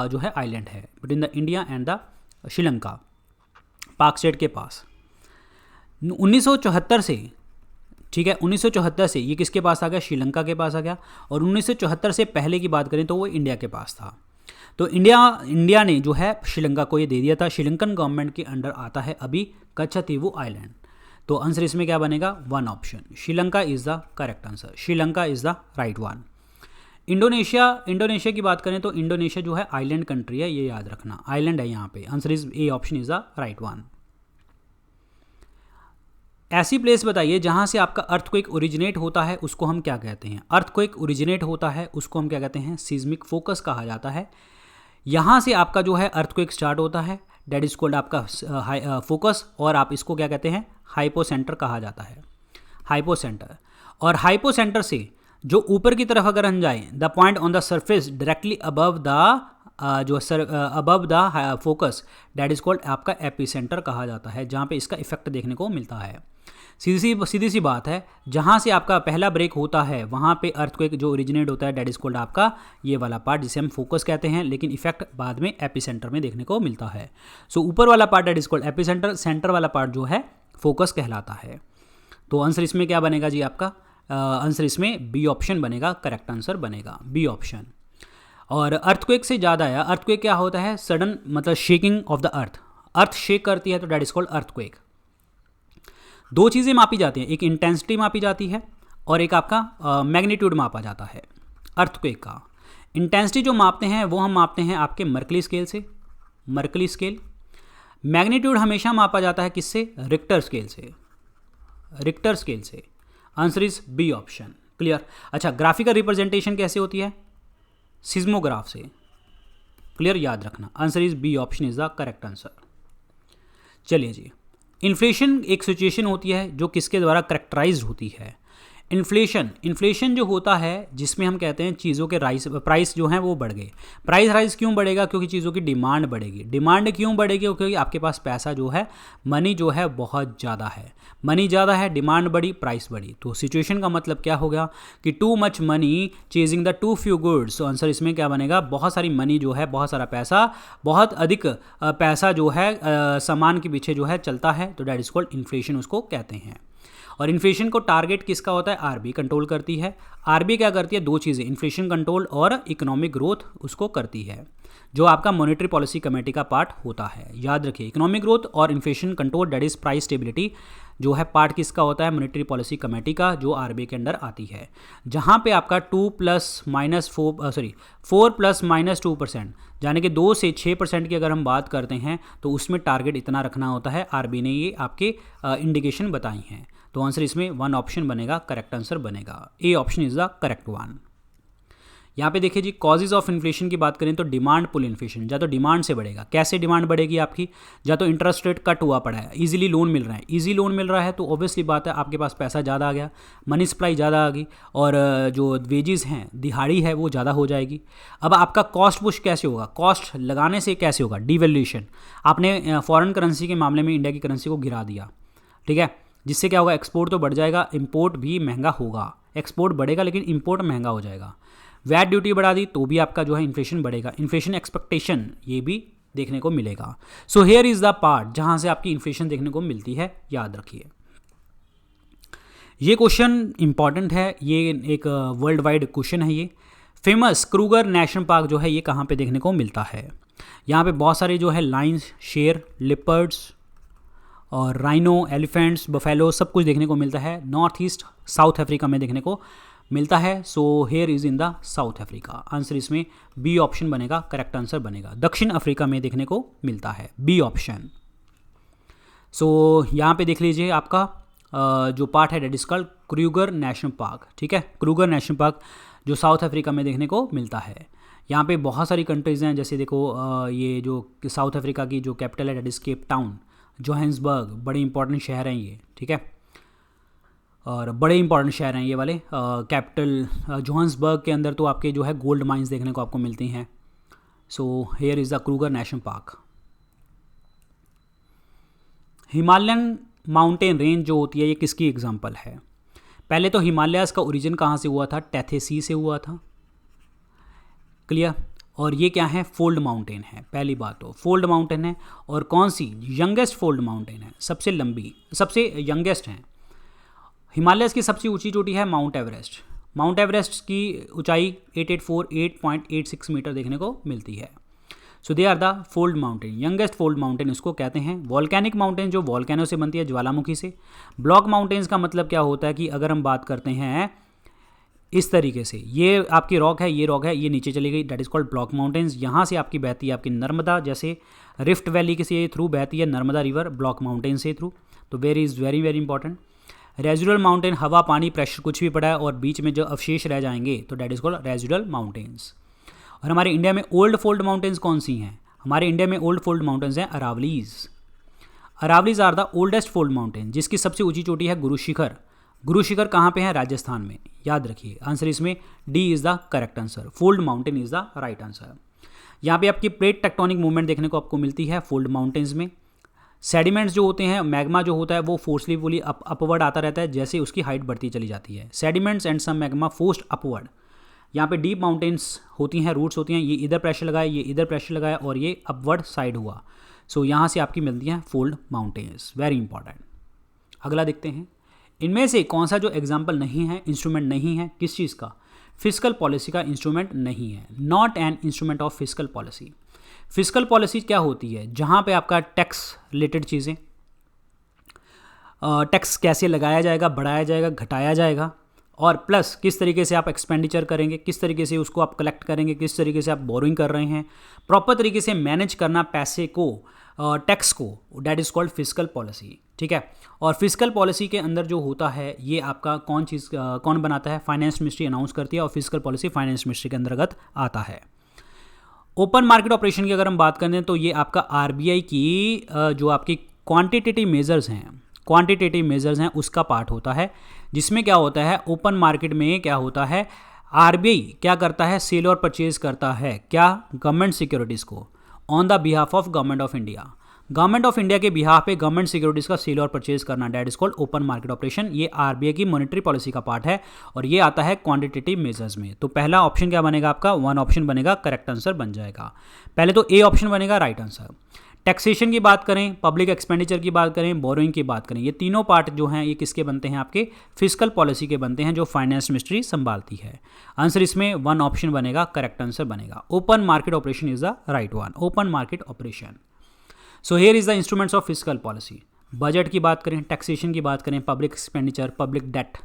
जो है आइलैंड है between the India and the Sri Lanka, पाक स्टेट के पास। 1974 से, ठीक है, 1974 से ये किसके पास आ गया? श्रीलंका के पास आ गया। और 1974 से पहले की बात करें तो वो इंडिया के पास था। तो इंडिया ने जो है श्रीलंका को ये दे दिया था। श्रीलंकन गवर्नमेंट के अंडर आता है अभी कच्छतीवु आइलैंड। तो आंसर इसमें क्या बनेगा? 1 option. Sri Lanka is the correct answer. Sri Lanka is the right one. Indonesia की बात करें तो इंडोनेशिया जो है आइलैंड कंट्री है, ये याद रखना, आइलैंड है यहाँ पे। Answer is A option is the right one. ऐसी प्लेस बताइए जहाँ से आपका अर्थक्वेक ओरिजिनेट होता है, उसको हम क्या कहते हैं? अर्थक्वेक ओरिजिनेट होता है उसको हम क्या कहते हैं? सीज्मिक फोकस कहा जाता है। यहाँ से आपका जो है अर्थक्वेक स्टार्ट होता है, डेट इज कॉल्ड आपका फोकस, और आप इसको क्या कहते हैं? हाइपोसेंटर कहा जाता है, हाइपोसेंटर। और हाइपोसेंटर से जो ऊपर की तरफ अगर हम जाएं, the point on the surface directly above the focus, that is called आपका एपिसेंटर कहा जाता है, जहाँ पे इसका इफेक्ट देखने को मिलता है। सीधी सी बात है, जहाँ से आपका पहला ब्रेक होता है वहाँ पे अर्थक्वेक जो ओरिजिनेट होता है दैट इज कॉल्ड आपका ये वाला पार्ट जिसे हम फोकस कहते हैं, लेकिन इफेक्ट बाद में एपिसेंटर में देखने को मिलता है। सो ऊपर वाला part that is called epicentre, centre वाला पार्ट जो है फोकस कहलाता है। तो आंसर इसमें क्या बनेगा जी आपका? आंसर इसमें बी ऑप्शन बनेगा, करेक्ट आंसर बनेगा बी ऑप्शन। और अर्थक्वेक से ज़्यादा है, अर्थक्वेक क्या होता है? सडन मतलब shaking of the earth shake करती है तो दैट इज कॉल्ड अर्थक्वेक। दो चीज़ें मापी जाती हैं, एक इंटेंसिटी मापी जाती है और एक आपका मैग्नीट्यूड मापा जाता है अर्थक्वेक का। इंटेंसिटी जो मापते हैं वो हम मापते हैं आपके मर्कली स्केल से, मर्कली स्केल। मैग्नीट्यूड हमेशा मापा जाता है किससे? रिक्टर स्केल से, रिक्टर स्केल से। Answer is B option. Clear? अच्छा, ग्राफिकल रिप्रेजेंटेशन कैसे होती है? सिज्मोग्राफ से। क्लियर? याद रखना, answer is B option is the correct answer. चलिए जी, इन्फ्लेशन एक सिचुएशन होती है जो किसके द्वारा करेक्टराइज्ड होती है? इन्फ्लेशन जो होता है जिसमें हम कहते हैं चीज़ों के प्राइस जो हैं वो बढ़ गए। प्राइस राइज क्यों बढ़ेगा? क्योंकि चीज़ों की डिमांड बढ़ेगी। डिमांड क्यों बढ़ेगी? क्योंकि आपके पास पैसा जो है, मनी जो है बहुत ज़्यादा है, मनी ज़्यादा है, डिमांड बढ़ी, प्राइस बढ़ी। तो सिचुएशन का मतलब क्या हो गया कि too much money chasing the two few goods. तो आंसर इसमें क्या बनेगा? बहुत सारी मनी जो है, बहुत सारा पैसा, बहुत अधिक पैसा जो है सामान के पीछे जो है चलता है, तो दैट इज कॉल्ड इन्फ्लेशन उसको कहते हैं। और इन्फ्लेशन को टारगेट किसका होता है? आरबीआई कंट्रोल करती है। आरबीआई क्या करती है? दो चीज़ें, इन्फ्लेशन कंट्रोल और इकोनॉमिक ग्रोथ उसको करती है, जो आपका मॉनेटरी पॉलिसी कमेटी का पार्ट होता है। याद रखिए, इकोनॉमिक ग्रोथ और inflation control that is price stability जो है पार्ट किसका होता है? मॉनेटरी पॉलिसी कमेटी का, जो आरबीआई के अंडर आती है। जहाँ पे आपका 4+-2% यानी कि 2 से 6% की अगर हम बात करते हैं तो उसमें टारगेट इतना रखना होता है। आरबीआई ने ये आपके इंडिकेशन बताई हैं। तो आंसर इसमें 1 ऑप्शन बनेगा, करेक्ट आंसर बनेगा। ए option is the correct one. यहाँ पे देखिए जी, कॉजेज ऑफ इन्फ्लेशन की बात करें तो डिमांड पुल इन्फ्लेशन, या तो डिमांड से बढ़ेगा। कैसे डिमांड बढ़ेगी आपकी, या तो इंटरेस्ट रेट कट हुआ पड़ा है, इजीली लोन मिल रहा है, इजी लोन मिल रहा है तो ऑब्वियसली बात है आपके पास पैसा ज़्यादा आ गया, मनी सप्लाई ज़्यादा आ गई, और जो वेजेस हैं, दिहाड़ी है, वो ज़्यादा हो जाएगी। अब आपका कॉस्ट पुश कैसे होगा, कॉस्ट लगाने से कैसे होगा, डिवैल्यूएशन। आपने फॉरेन करेंसी के मामले में इंडिया की करेंसी को गिरा दिया, ठीक है, जिससे क्या होगा, एक्सपोर्ट तो बढ़ जाएगा, इंपोर्ट भी महंगा होगा। एक्सपोर्ट बढ़ेगा लेकिन इंपोर्ट महंगा हो जाएगा। वैट ड्यूटी बढ़ा दी तो भी आपका जो है इन्फ्लेशन बढ़ेगा, इन्फ्लेशन एक्सपेक्टेशन ये भी देखने को मिलेगा। So here is the part जहां से आपकी इन्फ्लेशन देखने को मिलती है, याद रखिए। ये क्वेश्चन इंपॉर्टेंट है, ये एक वर्ल्ड वाइड क्वेश्चन है। ये फेमस क्रूगर नेशनल पार्क जो है ये कहाँ पे देखने को मिलता है। यहाँ पे बहुत सारे जो है लाइन्स, शेर, लिपर्ड्स और राइनो, एलिफेंट्स, बफेलो सब कुछ देखने को मिलता है। नॉर्थ ईस्ट साउथ अफ्रीका में देखने को मिलता है। So here is in the south Africa. Answer इसमें बी ऑप्शन बनेगा, करेक्ट आंसर बनेगा। दक्षिण अफ्रीका में देखने को मिलता है, बी ऑप्शन। सो यहाँ पे देख लीजिए आपका जो पार्ट है that is called Kruger national park, ठीक है। क्रूगर नेशनल पार्क जो साउथ अफ्रीका में देखने को मिलता है। यहाँ पे बहुत सारी कंट्रीज़ हैं, जैसे देखो ये जो साउथ अफ्रीका की जो कैपिटल है that is Cape Town, Johannesburg, बड़े इंपॉर्टेंट शहर हैं ये, ठीक है, और बड़े इंपॉर्टेंट शहर हैं ये वाले। कैपिटल जोहान्सबर्ग के अंदर तो आपके जो है गोल्ड माइंस देखने को आपको मिलती हैं। So here is the Kruger national park. Himalayan mountain range जो होती है ये किसकी एग्जांपल है। पहले तो हिमालयाज का ओरिजिन कहाँ से हुआ था, टैथेसी से हुआ था, क्लियर। और ये क्या है, फोल्ड माउंटेन है, पहली बात तो फोल्ड माउंटेन है। और कौन सी, यंगेस्ट फोल्ड माउंटेन है, सबसे लंबी, सबसे यंगेस्ट है। हिमालयस की सबसे ऊंची चोटी है माउंट एवरेस्ट। माउंट एवरेस्ट की ऊंचाई 884.86 मीटर देखने को मिलती है। So they are the fold mountain, youngest fold mountain इसको कहते हैं। वॉल्केनिक माउंटेन जो वॉल्केनो से बनती है, ज्वालामुखी से। ब्लॉक माउंटेन्स का मतलब क्या होता है कि अगर हम बात करते हैं इस तरीके से, ये आपकी रॉक है, ये रॉक है, ये नीचे चली गई, that is called block mountains. यहाँ से आपकी बहती है आपकी नर्मदा, जैसे रिफ्ट वैली के से थ्रू बहती है नर्मदा रिवर ब्लॉक माउंटेन से थ्रू। तो very is very very important. Residual mountain, हवा, पानी, प्रेशर कुछ भी पड़ा है और बीच में जो अवशेष रह जाएंगे तो that is called residual mountains. और हमारे इंडिया में ओल्ड फोल्ड माउंटेन्स कौन सी हैं, हमारे इंडिया में ओल्ड फोल्ड माउंटेन्स हैं Aravallis. Aravallis are the oldest fold mountain, जिसकी सबसे ऊंची चोटी है गुरु शिखर। गुरु शिखर कहाँ पे है, राजस्थान में, याद रखिए। आंसर इसमें D is the correct answer, fold mountain is the right answer. यहाँ पे आपकी प्लेट टेक्टोनिक मूवमेंट देखने को आपको मिलती है फोल्ड माउंटेन्स में। सेडिमेंट्स जो होते हैं, मैग्मा जो होता है वो फोर्सफुली अपवर्ड आता रहता है जैसे उसकी हाइट बढ़ती चली जाती है। Sediments and some magma forced upward. यहाँ पे डीप माउंटेन्स होती हैं, रूट्स होती हैं, ये इधर प्रेशर लगाए, ये इधर प्रेशर लगाए और ये अपवर्ड साइड हुआ। सो यहाँ से आपकी मिलती हैं फोल्ड माउंटेन्स, वेरी इंपॉर्टेंट। अगला देखते हैं, इनमें से कौन सा जो एग्जाम्पल नहीं है, इंस्ट्रूमेंट नहीं है, किस चीज़ का, फिस्कल पॉलिसी का इंस्ट्रूमेंट नहीं है, not an instrument of fiscal policy. Fiscal policy क्या होती है, जहाँ पे आपका टैक्स रिलेटेड चीज़ें, टैक्स कैसे लगाया जाएगा, बढ़ाया जाएगा, घटाया जाएगा, और प्लस किस तरीके से आप एक्सपेंडिचर करेंगे, किस तरीके से उसको आप कलेक्ट करेंगे, किस तरीके से आप बोरोइंग कर रहे हैं, प्रॉपर तरीके से मैनेज करना पैसे को, टैक्स को, that is called fiscal policy, ठीक है। और फिस्कल पॉलिसी के अंदर जो होता है ये आपका कौन बनाता है, फाइनेंस मिनिस्ट्री अनाउंस करती है और फिस्कल पॉलिसी फाइनेंस मिनिस्ट्री के अंतर्गत आता है। ओपन मार्केट ऑपरेशन की अगर हम बात करें तो ये आपका आरबीआई की जो आपकी क्वांटिटेटिव मेजर्स हैं उसका पार्ट होता है, जिसमें क्या होता है, ओपन मार्केट में क्या होता है, आरबीआई क्या करता है, सेल और परचेज करता है, क्या, गवर्नमेंट सिक्योरिटीज़ को on the behalf of government of India. Government of India के बिहाफ पे गवर्नमेंट सिक्योरिटीज़ का सेल और परचेज करना, that is called open market operation. ये आरबीआई की मॉनेटरी पॉलिसी का पार्ट है और ये आता है क्वांटिटेटिव मेजर्स में। तो पहला ऑप्शन क्या बनेगा आपका, 1 ऑप्शन बनेगा, करेक्ट आंसर बन जाएगा। पहले तो ए ऑप्शन बनेगा राइट आंसर। टैक्सेशन की बात करें, पब्लिक एक्सपेंडिचर की बात करें, बोरोइंग की बात करें, ये तीनों पार्ट जो हैं ये किसके बनते हैं, आपके फिस्कल पॉलिसी के बनते हैं, जो फाइनेंस मिनिस्ट्री संभालती है। आंसर इसमें 1 ऑप्शन बनेगा, करेक्ट आंसर बनेगा। Open market operation is the right one, open market operation. So here is the instruments of fiscal policy. Budget की बात करें, टैक्सेशन की बात करें, पब्लिक एक्सपेंडिचर, पब्लिक डेट,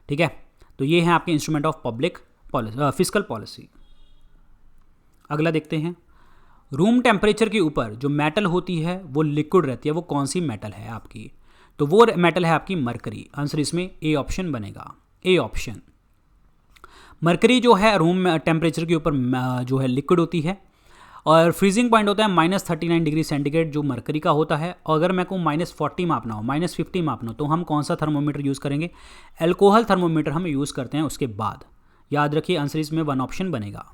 ठीक है, तो ये हैं आपके instrument of public policy, fiscal policy. अगला देखते हैं, रूम टेम्परेचर के ऊपर जो मेटल होती है वो लिक्विड रहती है, वो कौन सी मेटल है आपकी, तो वो मेटल है आपकी मरकरी। आंसर इसमें ए ऑप्शन बनेगा, ए ऑप्शन। मरकरी जो है रूम टेम्परेचर के ऊपर जो है लिक्विड होती है, और फ्रीजिंग पॉइंट होता है -39 डिग्री सेंटीग्रेड जो मरकरी का होता है। और अगर मैं कहूँ -40 मापना हो, -50 मापना हो, तो हम कौन सा थर्मोमीटर यूज़ करेंगे? एल्कोहल थर्मोमीटर हम यूज़ करते हैं उसके बाद। याद रखिए आंसर इसमें 1 ऑप्शन बनेगा।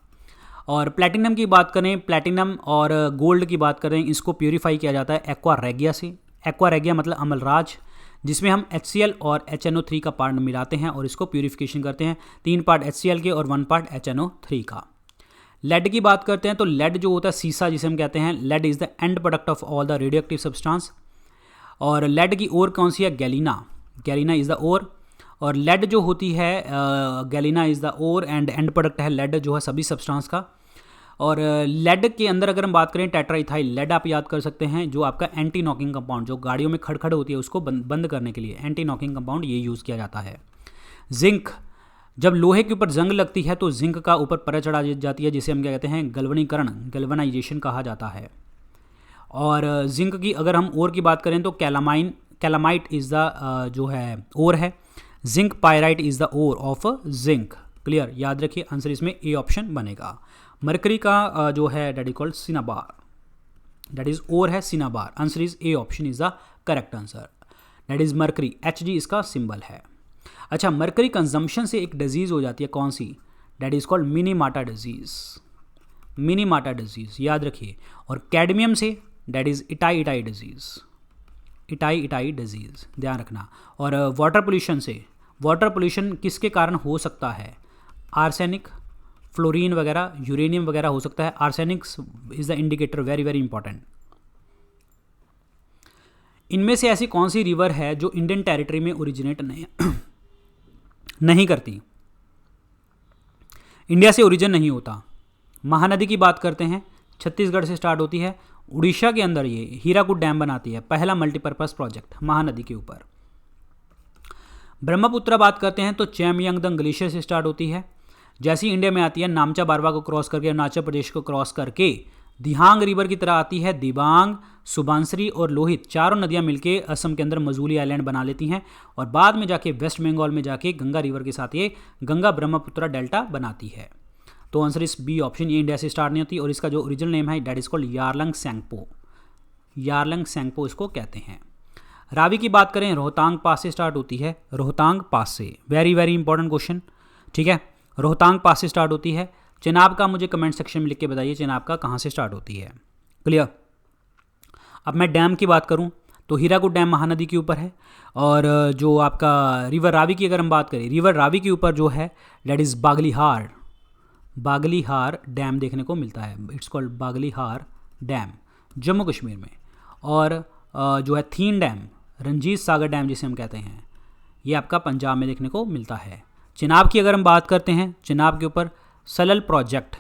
और प्लैटिनम की बात करें, प्लैटिनम और गोल्ड की बात करें, इसको प्यूरीफाई किया जाता है एक्वा रेगिया से। एक्वा रेगिया मतलब अमलराज, जिसमें हम HCl और HNO3 का पार्ट मिलाते हैं और इसको प्यूरिफिकेशन करते हैं, 3 पार्ट HCl के और 1 पार्ट HNO3 का। लेड की बात करते हैं तो लेड जो होता है सीसा जिसे हम कहते हैं, lead is the end product of all the radioactive substance. और लेड की ओर कौन सी है? Galena, galena is the ore. और लेड जो होती है galena is the ore and end product है लेड जो है सभी सब्सटेंस का। और लेड के अंदर अगर हम बात करें टेट्राइथाइल लेड आप याद कर सकते हैं, जो आपका एंटी नॉकिंग कंपाउंड, जो गाड़ियों में खड़खड़ होती है उसको बंद करने के लिए एंटी नॉकिंग कंपाउंड ये यूज़ किया जाता है। जिंक, जब लोहे के ऊपर जंग लगती है तो जिंक का ऊपर परत चढ़ा जाती है, जिसे हम क्या कहते हैं? गल्वनीकरण, गल्वनाइजेशन कहा जाता है। और जिंक की अगर हम ओर की बात करें तो कैलामाइट इज़ द जो है ओर है। Zinc pyrite is the ore of zinc. Clear, याद रखिए आंसर इसमें ए ऑप्शन बनेगा। मरकरी का जो है that is called cinnabar, that is ore है cinnabar. Answer is A option is the correct answer, that is mercury. Hg इसका symbol है। अच्छा, मरकरी कंजम्पशन से एक डिजीज़ हो जाती है, कौन सी? That is called Minamata disease, Minamata disease याद रखिए। और कैडमियम से that is Itai disease, Itai disease ध्यान रखना। और वाटर पोल्यूशन से, वाटर पोल्यूशन किसके कारण हो सकता है? आर्सेनिक, फ्लोरीन वगैरह, यूरेनियम वगैरह हो सकता है। Arsenic is the indicator, very very important. इनमें से ऐसी कौन सी रिवर है जो इंडियन टेरिटरी में ओरिजिनेट नहीं करती, इंडिया से ओरिजिन नहीं होता? महानदी की बात करते हैं, छत्तीसगढ़ से स्टार्ट होती है, उड़ीसा के अंदर ये हीराकुद डैम बनाती है, पहला मल्टीपर्पज़ प्रोजेक्ट महानदी के ऊपर। ब्रह्मपुत्र बात करते हैं तो चैमयांगदंग ग्लेशियर से स्टार्ट होती है, जैसी इंडिया में आती है नामचा बारवा को क्रॉस करके, अरुणाचल प्रदेश को क्रॉस करके दिहांग रिवर की तरह आती है। दिबांग, सुबांसरी और लोहित चारों नदियां मिलके असम के अंदर मजूली आइलैंड बना लेती हैं और बाद में जाके वेस्ट बंगाल में जाके गंगा रिवर के साथ ये गंगा ब्रह्मपुत्र डेल्टा बनाती है। तो आंसर इस बी ऑप्शन, ये इंडिया से स्टार्ट नहीं होती। और इसका जो ओरिजिनल नेम है that is called Yarlung Tsangpo, Yarlung Tsangpo इसको कहते हैं। रावी की बात करें, रोहतांग पास से स्टार्ट होती है, रोहतांग पास से, वेरी वेरी इंपॉर्टेंट क्वेश्चन, ठीक है। रोहतांग पास से स्टार्ट होती है। चिनाब का मुझे कमेंट सेक्शन में लिख के बताइए चिनाब का कहाँ से स्टार्ट होती है। क्लियर। अब मैं डैम की बात करूँ तो हीराकुद डैम महानदी के ऊपर है। और जो आपका रिवर रावी की अगर हम बात करें, रिवर रावी के ऊपर जो है that is Baglihar, Baglihar dam देखने को मिलता है। It's called Baglihar dam, Jammu Kashmir में। और जो है थीन डैम, रंजीत सागर डैम जिसे हम कहते हैं, ये आपका पंजाब में देखने को मिलता है। चिनाब की अगर हम बात करते हैं, चिनाब के ऊपर Salal project,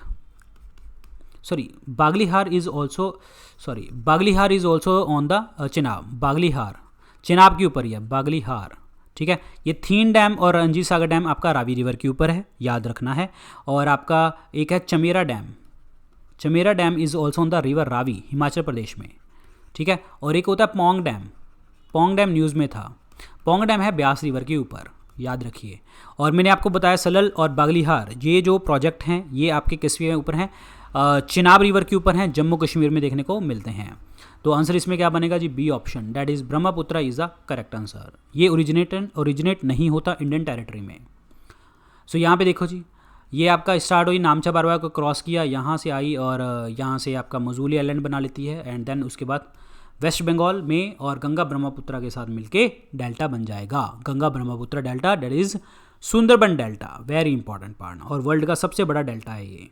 Baglihar is also on the Chenab, Baglihar Chenab के ऊपर ही है बागलीहार, ठीक है। ये थीन डैम और रंजीत सागर डैम आपका रावी रिवर के ऊपर है, याद रखना है। और आपका एक है Chamera dam, Chamera dam is also on the river Ravi, Himachal Pradesh में, ठीक है। और एक होता है Pong dam, Pong dam news में था, पोंग डैम है ब्यास रिवर के ऊपर, याद रखिए। और मैंने आपको बताया सलल और बागलीहार ये जो प्रोजेक्ट हैं ये आपके किसके ऊपर हैं, चिनाब रिवर के ऊपर हैं, जम्मू कश्मीर में देखने को मिलते हैं। तो आंसर इसमें क्या बनेगा जी, B option, that is Brahmaputra is the correct answer. ये ओरिजिनेट नहीं होता इंडियन टेरिटरी में। सो यहाँ पे देखो जी, ये आपका स्टार्ट हुई नामचा बारवा को क्रॉस किया, यहाँ से आई और यहाँ से आपका मजूली आइलैंड बना लेती है एंड देन उसके बाद वेस्ट बंगाल में और गंगा ब्रह्मपुत्र के साथ मिलके डेल्टा बन जाएगा, Ganga Brahmaputra delta, that is Sundarban delta, very important part और वर्ल्ड का सबसे बड़ा डेल्टा है ये।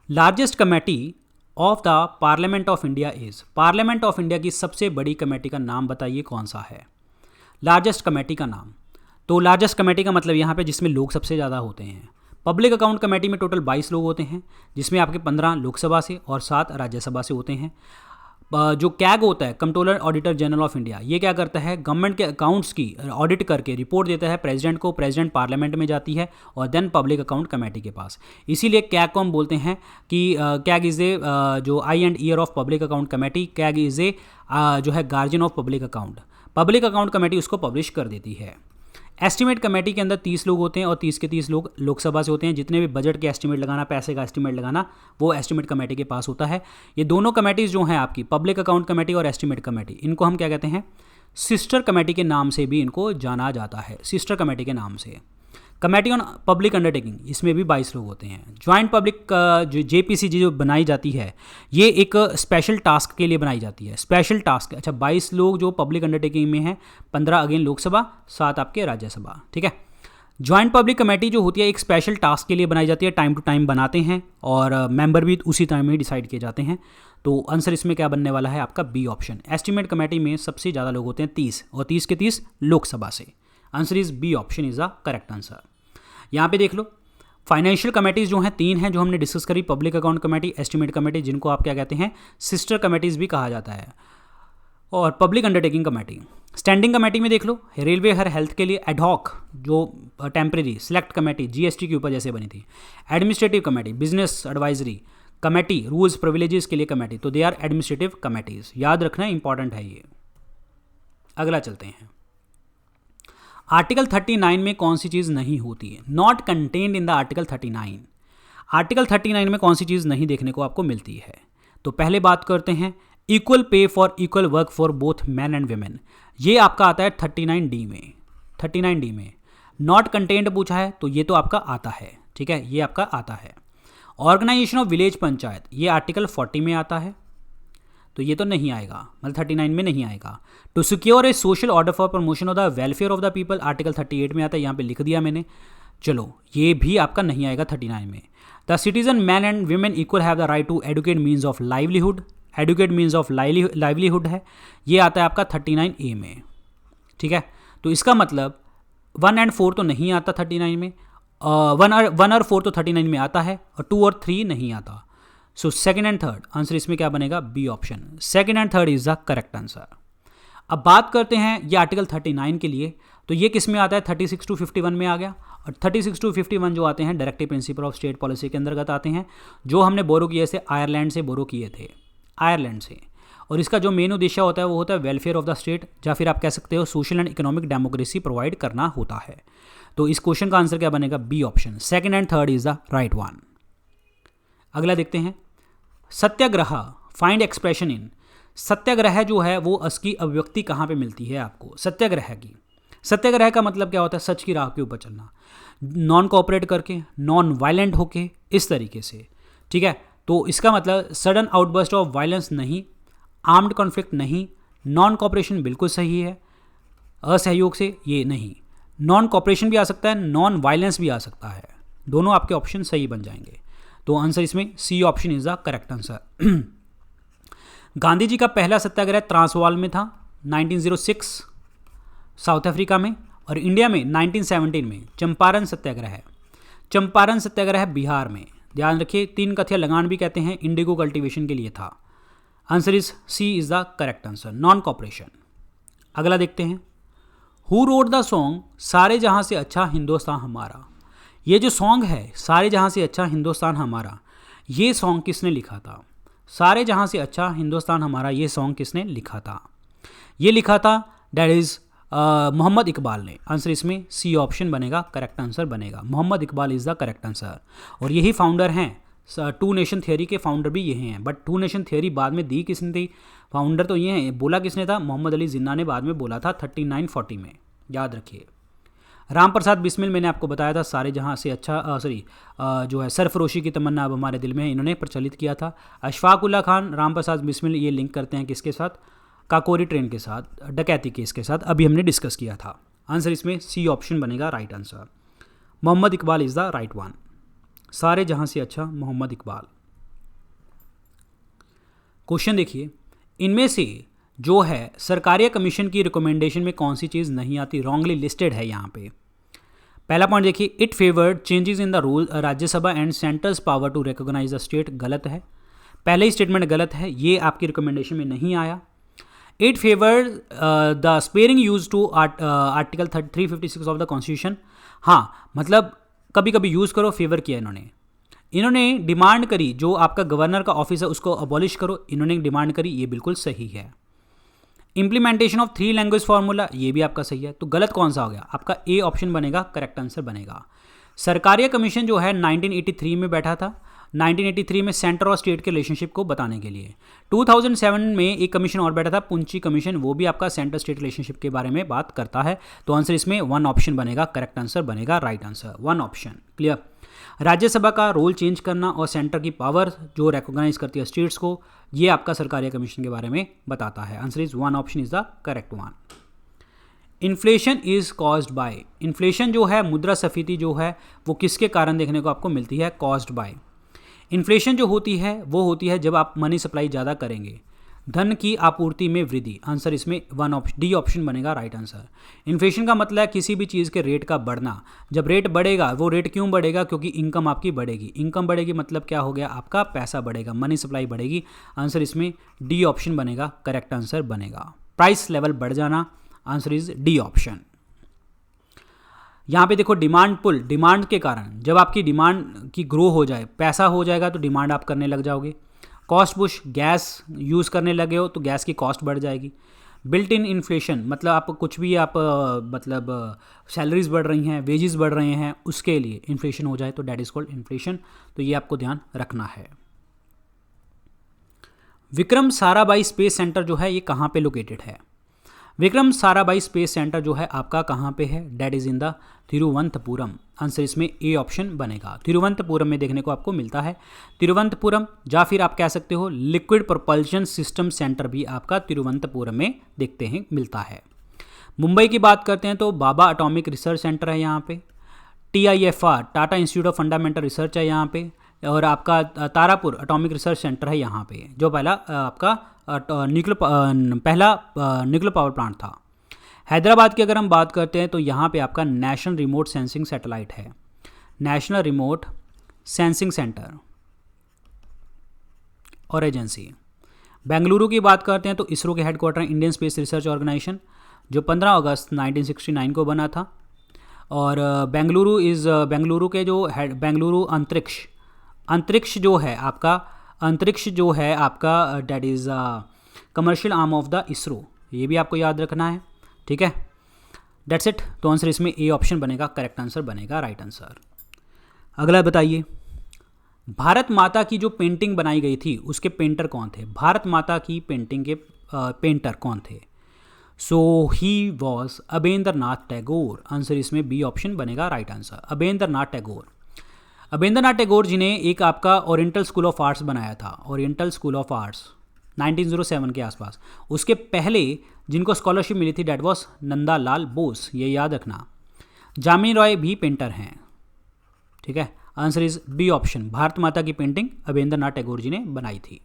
Largest committee of the parliament of India is, parliament of India की सबसे बड़ी कमेटी का नाम बताइए कौन सा है, लार्जेस्ट कमेटी का नाम। तो लार्जेस्ट कमेटी का मतलब यहाँ पे जिसमें लोग सबसे ज़्यादा होते हैं। पब्लिक अकाउंट कमेटी में टोटल 22 लोग होते हैं, जिसमें आपके 15 लोकसभा से और 7 राज्यसभा से होते हैं। जो कैग होता है, controller auditor general of India, ये क्या करता है, गवर्नमेंट के अकाउंट्स की ऑडिट करके रिपोर्ट देता है प्रेसिडेंट को, प्रेसिडेंट पार्लियामेंट में जाती है और देन पब्लिक अकाउंट कमेटी के पास। इसीलिए कैग को हम बोलते हैं कि कैग इज़ ए जो eye and ear of public account committee, CAG is a जो है guardian of public account. Public account committee उसको पब्लिश कर देती है। एस्टिमेट कमेटी के अंदर 30 लोग होते हैं और 30 के 30 लोग लोकसभा से होते हैं। जितने भी बजट के एस्टिमेट लगाना, पैसे का एस्टिमेट लगाना, वो एस्टिमेट कमेटी के पास होता है। ये दोनों कमेटीज़ जो हैं आपकी, पब्लिक अकाउंट कमेटी और एस्टिमेट कमेटी, इनको हम क्या कहते हैं, सिस्टर कमेटी के नाम से भी इनको जाना जाता है, सिस्टर कमेटी के नाम से। कमेटी ऑन पब्लिक अंडरटेकिंग, इसमें भी 22 लोग होते हैं। ज्वाइंट पब्लिक जो JPCG जो बनाई जाती है, ये एक स्पेशल टास्क के लिए बनाई जाती है, स्पेशल टास्क। अच्छा, 22 लोग जो पब्लिक अंडरटेकिंग में हैं, 15 अगेन लोकसभा, 7 आपके राज्यसभा, ठीक है। ज्वाइंट पब्लिक कमेटी जो होती है एक स्पेशल टास्क के लिए बनाई जाती है, टाइम टू टाइम बनाते हैं और मेंबर भी उसी टाइम में डिसाइड किए जाते हैं। तो आंसर इसमें क्या बनने वाला है आपका बी ऑप्शन। एस्टिमेट कमेटी में सबसे ज़्यादा लोग होते हैं 30 और 30 के 30 लोकसभा से। Answer is B option is the correct answer. यहाँ पे देख लो, फाइनेंशियल कमेटीज़ जो हैं 3 हैं जो हमने डिस्कस करी, public account committee, estimate committee, जिनको आप क्या कहते हैं, सिस्टर कमेटीज़ भी कहा जाता है, और public undertaking committee. Standing committee में देख लो, रेलवे हर हेल्थ के लिए एडहॉक जो टेम्परेरी सिलेक्ट कमेटी GST के ऊपर जैसे बनी थी, administrative committee, business advisory committee, rules privileges के लिए कमेटी, तो दे आर एडमिनिस्ट्रेटिव कमेटीज़। याद रखना इंपॉर्टेंट है ये। अगला चलते हैं, आर्टिकल 39 में कौन सी चीज़ नहीं होती है, not contained in the article 39। Article 39 में कौन सी चीज़ नहीं देखने को आपको मिलती है। तो पहले बात करते हैं equal pay for equal work for both man and women. ये आपका आता है 39D में। 39D में नॉट कंटेन्ड पूछा है तो ये तो आपका आता है, ठीक है, ये आपका आता है। ऑर्गेनाइजेशन ऑफ विलेज पंचायत, ये आर्टिकल 40 में आता है, तो ये तो नहीं आएगा, मतलब 39 में नहीं आएगा। To secure a social order for promotion of the welfare of the people, article 38 में आता है, यहाँ पे लिख दिया मैंने। चलो, ये भी आपका नहीं आएगा 39 में। The citizen man and women equal have the right to adequate means of livelihood, adequate means of livelihood है, ये आता है आपका 39A में, ठीक है। तो इसका मतलब 1 और 4 तो नहीं आता 39 में, 1 और 4 तो 39 में आता है, और 2 और 3 नहीं आता। So second and third answer इसमें क्या बनेगा, B option. Second and third is the correct answer. अब बात करते हैं ये आर्टिकल 39 के लिए, तो ये किस में आता है, 36 to 51 में आ गया। और 36 to 51 जो आते हैं directive principle of state policy के अंतर्गत आते हैं, जो हमने बोरो किए थे आयरलैंड से, बोरो किए थे आयरलैंड से। और इसका जो मेन उद्देश्य होता है वो होता है वेलफेयर ऑफ द स्टेट, या फिर आप कह सकते हो social and economic democracy provide करना होता है। तो इस क्वेश्चन का आंसर क्या बनेगा, B option. Second and third is the right one. अगला देखते हैं, सत्याग्रह, फाइंड एक्सप्रेशन इन। सत्याग्रह जो है वो उसकी अभिव्यक्ति कहाँ पे मिलती है आपको, सत्याग्रह की। सत्याग्रह का मतलब क्या होता है, सच की राह के ऊपर चलना, नॉन कोऑपरेट करके, नॉन वायलेंट होके, इस तरीके से, ठीक है। तो इसका मतलब सडन आउटबर्स्ट ऑफ वायलेंस नहीं, आर्म्ड कॉन्फ्लिक्ट नहीं, नॉन कोऑपरेशन बिल्कुल सही है, असहयोग से ये नहीं, नॉन कोऑपरेशन भी आ सकता है, नॉन वायलेंस भी आ सकता है, दोनों आपके ऑप्शन सही बन जाएंगे। तो आंसर इसमें C option is the correct answer. Gandhi ji का पहला सत्याग्रह ट्रांसवाल में था 1906 साउथ अफ्रीका में, और इंडिया में 1917 में चंपारण सत्याग्रह है। चंपारण सत्याग्रह बिहार में, ध्यान रखिए, 3 कथिया लगान भी कहते हैं, इंडिगो कल्टीवेशन के लिए था। Answer is C is the correct answer, non cooperation. अगला देखते हैं, हु रोड द सॉन्ग सारे जहां से अच्छा हिंदुस्तान हमारा। ये जो सॉन्ग है सारे जहां से अच्छा हिंदुस्तान हमारा, ये सॉन्ग किसने लिखा था, सारे जहां से अच्छा हिंदुस्तान हमारा, ये सॉन्ग किसने लिखा था, ये लिखा था दैट इज मोहम्मद इकबाल ने। आंसर इसमें सी ऑप्शन बनेगा, करेक्ट आंसर बनेगा, Mohammad Iqbal is the correct answer. और यही फाउंडर हैं, 2 नेशन थियोरी के फाउंडर भी ये हैं, बट 2 नेशन थियोरी बाद में दी किसने थी, फाउंडर तो ये हैं, बोला किसने था, मोहम्मद अली जिन्ना ने बाद में बोला था 3940 में, याद रखिए। राम प्रसाद बिस्मिल मैंने आपको बताया था, सारे जहां से अच्छा जो है सरफरोशी की तमन्ना अब हमारे दिल में है, इन्होंने प्रचलित किया था। अशफाक उल्ला खान, राम प्रसाद बिस्मिल, ये लिंक करते हैं किसके साथ, काकोरी ट्रेन के साथ, डकैती केस के साथ, अभी हमने डिस्कस किया था। आंसर इसमें सी ऑप्शन बनेगा, right answer. Mohammad Iqbal is the right one, सारे जहां से अच्छा मोहम्मद इकबाल। क्वेश्चन देखिए, इनमें से जो है सरकारिया कमीशन की रिकमेंडेशन में कौन सी चीज़ नहीं आती, रॉन्गली लिस्टेड है यहाँ पे। पहला पॉइंट देखिए, it favoured changes in the rule Rajya Sabha and centre's power to recognise the state, गलत है, पहले ही स्टेटमेंट गलत है, ये आपकी रिकमेंडेशन में नहीं आया। It favoured the sparing use to article 356 of the constitution, हाँ, मतलब कभी कभी यूज़ करो, फेवर किया इन्होंने डिमांड करी, जो आपका गवर्नर का ऑफिस है उसको अबॉलिश करो, इन्होंने डिमांड करी, ये बिल्कुल सही है। इम्प्लीमेंटेशन ऑफ 3 लैंग्वेज फार्मूला, ये भी आपका सही है। तो गलत कौन सा हो गया? आपका ए ऑप्शन बनेगा, करेक्ट आंसर बनेगा। सरकारिया कमीशन जो है 1983 में बैठा था, 1983 में सेंटर और स्टेट के रिलेशनशिप को बताने के लिए। 2007 में एक कमीशन और बैठा था, पुंची कमीशन, वो भी आपका सेंटर स्टेट रिलेशनशिप के बारे में बात करता है। तो आंसर इसमें 1 ऑप्शन बनेगा, करेक्ट आंसर बनेगा, right answer 1 option. Clear. Rajya Sabha का रोल चेंज करना और सेंटर की पावर जो रिकॉग्नाइज करती है स्टेट्स को, ये आपका सरकारिया कमीशन के बारे में बताता है। Answer is 1 option is the correct one. Inflation is caused by, inflation जो है, मुद्रास्फीति जो है, वो किसके कारण देखने को आपको मिलती है? Caused by. इन्फ्लेशन जो होती है वो होती है जब आप मनी सप्लाई ज़्यादा करेंगे, धन की आपूर्ति में वृद्धि। आंसर इसमें 1 ऑप्शन, डी ऑप्शन बनेगा, राइट आंसर। इन्फ्लेशन का मतलब है किसी भी चीज़ के रेट का बढ़ना। जब रेट बढ़ेगा, वो रेट क्यों बढ़ेगा? क्योंकि इनकम आपकी बढ़ेगी। इनकम बढ़ेगी मतलब क्या हो गया? आपका पैसा बढ़ेगा, मनी सप्लाई बढ़ेगी। आंसर इसमें डी ऑप्शन बनेगा, करेक्ट आंसर बनेगा। प्राइस लेवल बढ़ जाना, आंसर इज डी ऑप्शन। यहाँ पे देखो डिमांड पुल, डिमांड के कारण जब आपकी डिमांड की ग्रो हो जाए, पैसा हो जाएगा तो डिमांड आप करने लग जाओगे। कॉस्ट पुश, गैस यूज़ करने लगे हो तो गैस की कॉस्ट बढ़ जाएगी। बिल्ट इन इन्फ्लेशन मतलब आप कुछ भी आप मतलब सैलरीज बढ़ रही हैं, वेजेस बढ़ रहे हैं, उसके लिए इन्फ्लेशन हो जाए तो डैट इज़ कॉल्ड इन्फ्लेशन। तो ये आपको ध्यान रखना है। विक्रम साराभाई स्पेस सेंटर जो है ये कहाँ पे लोकेटेड है? विक्रम साराभाई स्पेस सेंटर जो है आपका कहाँ पे है? That is in the Thiruvananthapuram. Answer इसमें ए ऑप्शन बनेगा। तिरुवनंतपुरम में देखने को आपको मिलता है, तिरुवनंतपुरम, या फिर आप कह सकते हो लिक्विड प्रोपल्शन सिस्टम सेंटर भी आपका तिरुवनंतपुरम में देखते हैं मिलता है। मुंबई की बात करते हैं तो बाबा एटॉमिक रिसर्च सेंटर है यहाँ पे, TIFR Tata institute of fundamental research है यहाँ पे, और आपका तारापुर एटॉमिक रिसर्च सेंटर है यहाँ पे, जो पहला आपका न्यूक्लियर पावर प्लांट था। हैदराबाद की अगर हम बात करते हैं तो यहाँ पे आपका नेशनल रिमोट सेंसिंग सैटेलाइट है, नेशनल रिमोट सेंसिंग सेंटर और एजेंसी। बेंगलुरु की बात करते हैं तो इसरो के headquarter Indian space research organisation, जो 15 अगस्त 1969 को बना था। और बेंगलुरु के जो बेंगलुरु अंतरिक्ष जो है आपका that is commercial arm of the ISRO, ये भी आपको याद रखना है। ठीक है, दैट्स इट। तो आंसर इसमें ए ऑप्शन बनेगा, करेक्ट आंसर बनेगा, राइट आंसर। अगला बताइए, भारत माता की जो पेंटिंग बनाई गई थी उसके पेंटर कौन थे? भारत माता की पेंटिंग के पेंटर कौन थे? सो ही वॉज अबेंद्रनाथ टैगोर। आंसर इसमें बी ऑप्शन बनेगा, राइट आंसर, अबेंद्रनाथ टैगोर। अबेंद्रनाथ टैगोर जी ने एक आपका ओरिएंटल स्कूल ऑफ आर्ट्स बनाया था, ओरिएंटल स्कूल ऑफ आर्ट्स 1907 के आसपास। उसके पहले जिनको स्कॉलरशिप मिली थी डैट वॉज नंदालाल बोस, ये याद रखना। जामिनी रॉय भी पेंटर हैं। ठीक है, answer is B option, Bharat Mata की पेंटिंग अबेंद्रनाथ टैगोर जी ने बनाई थी।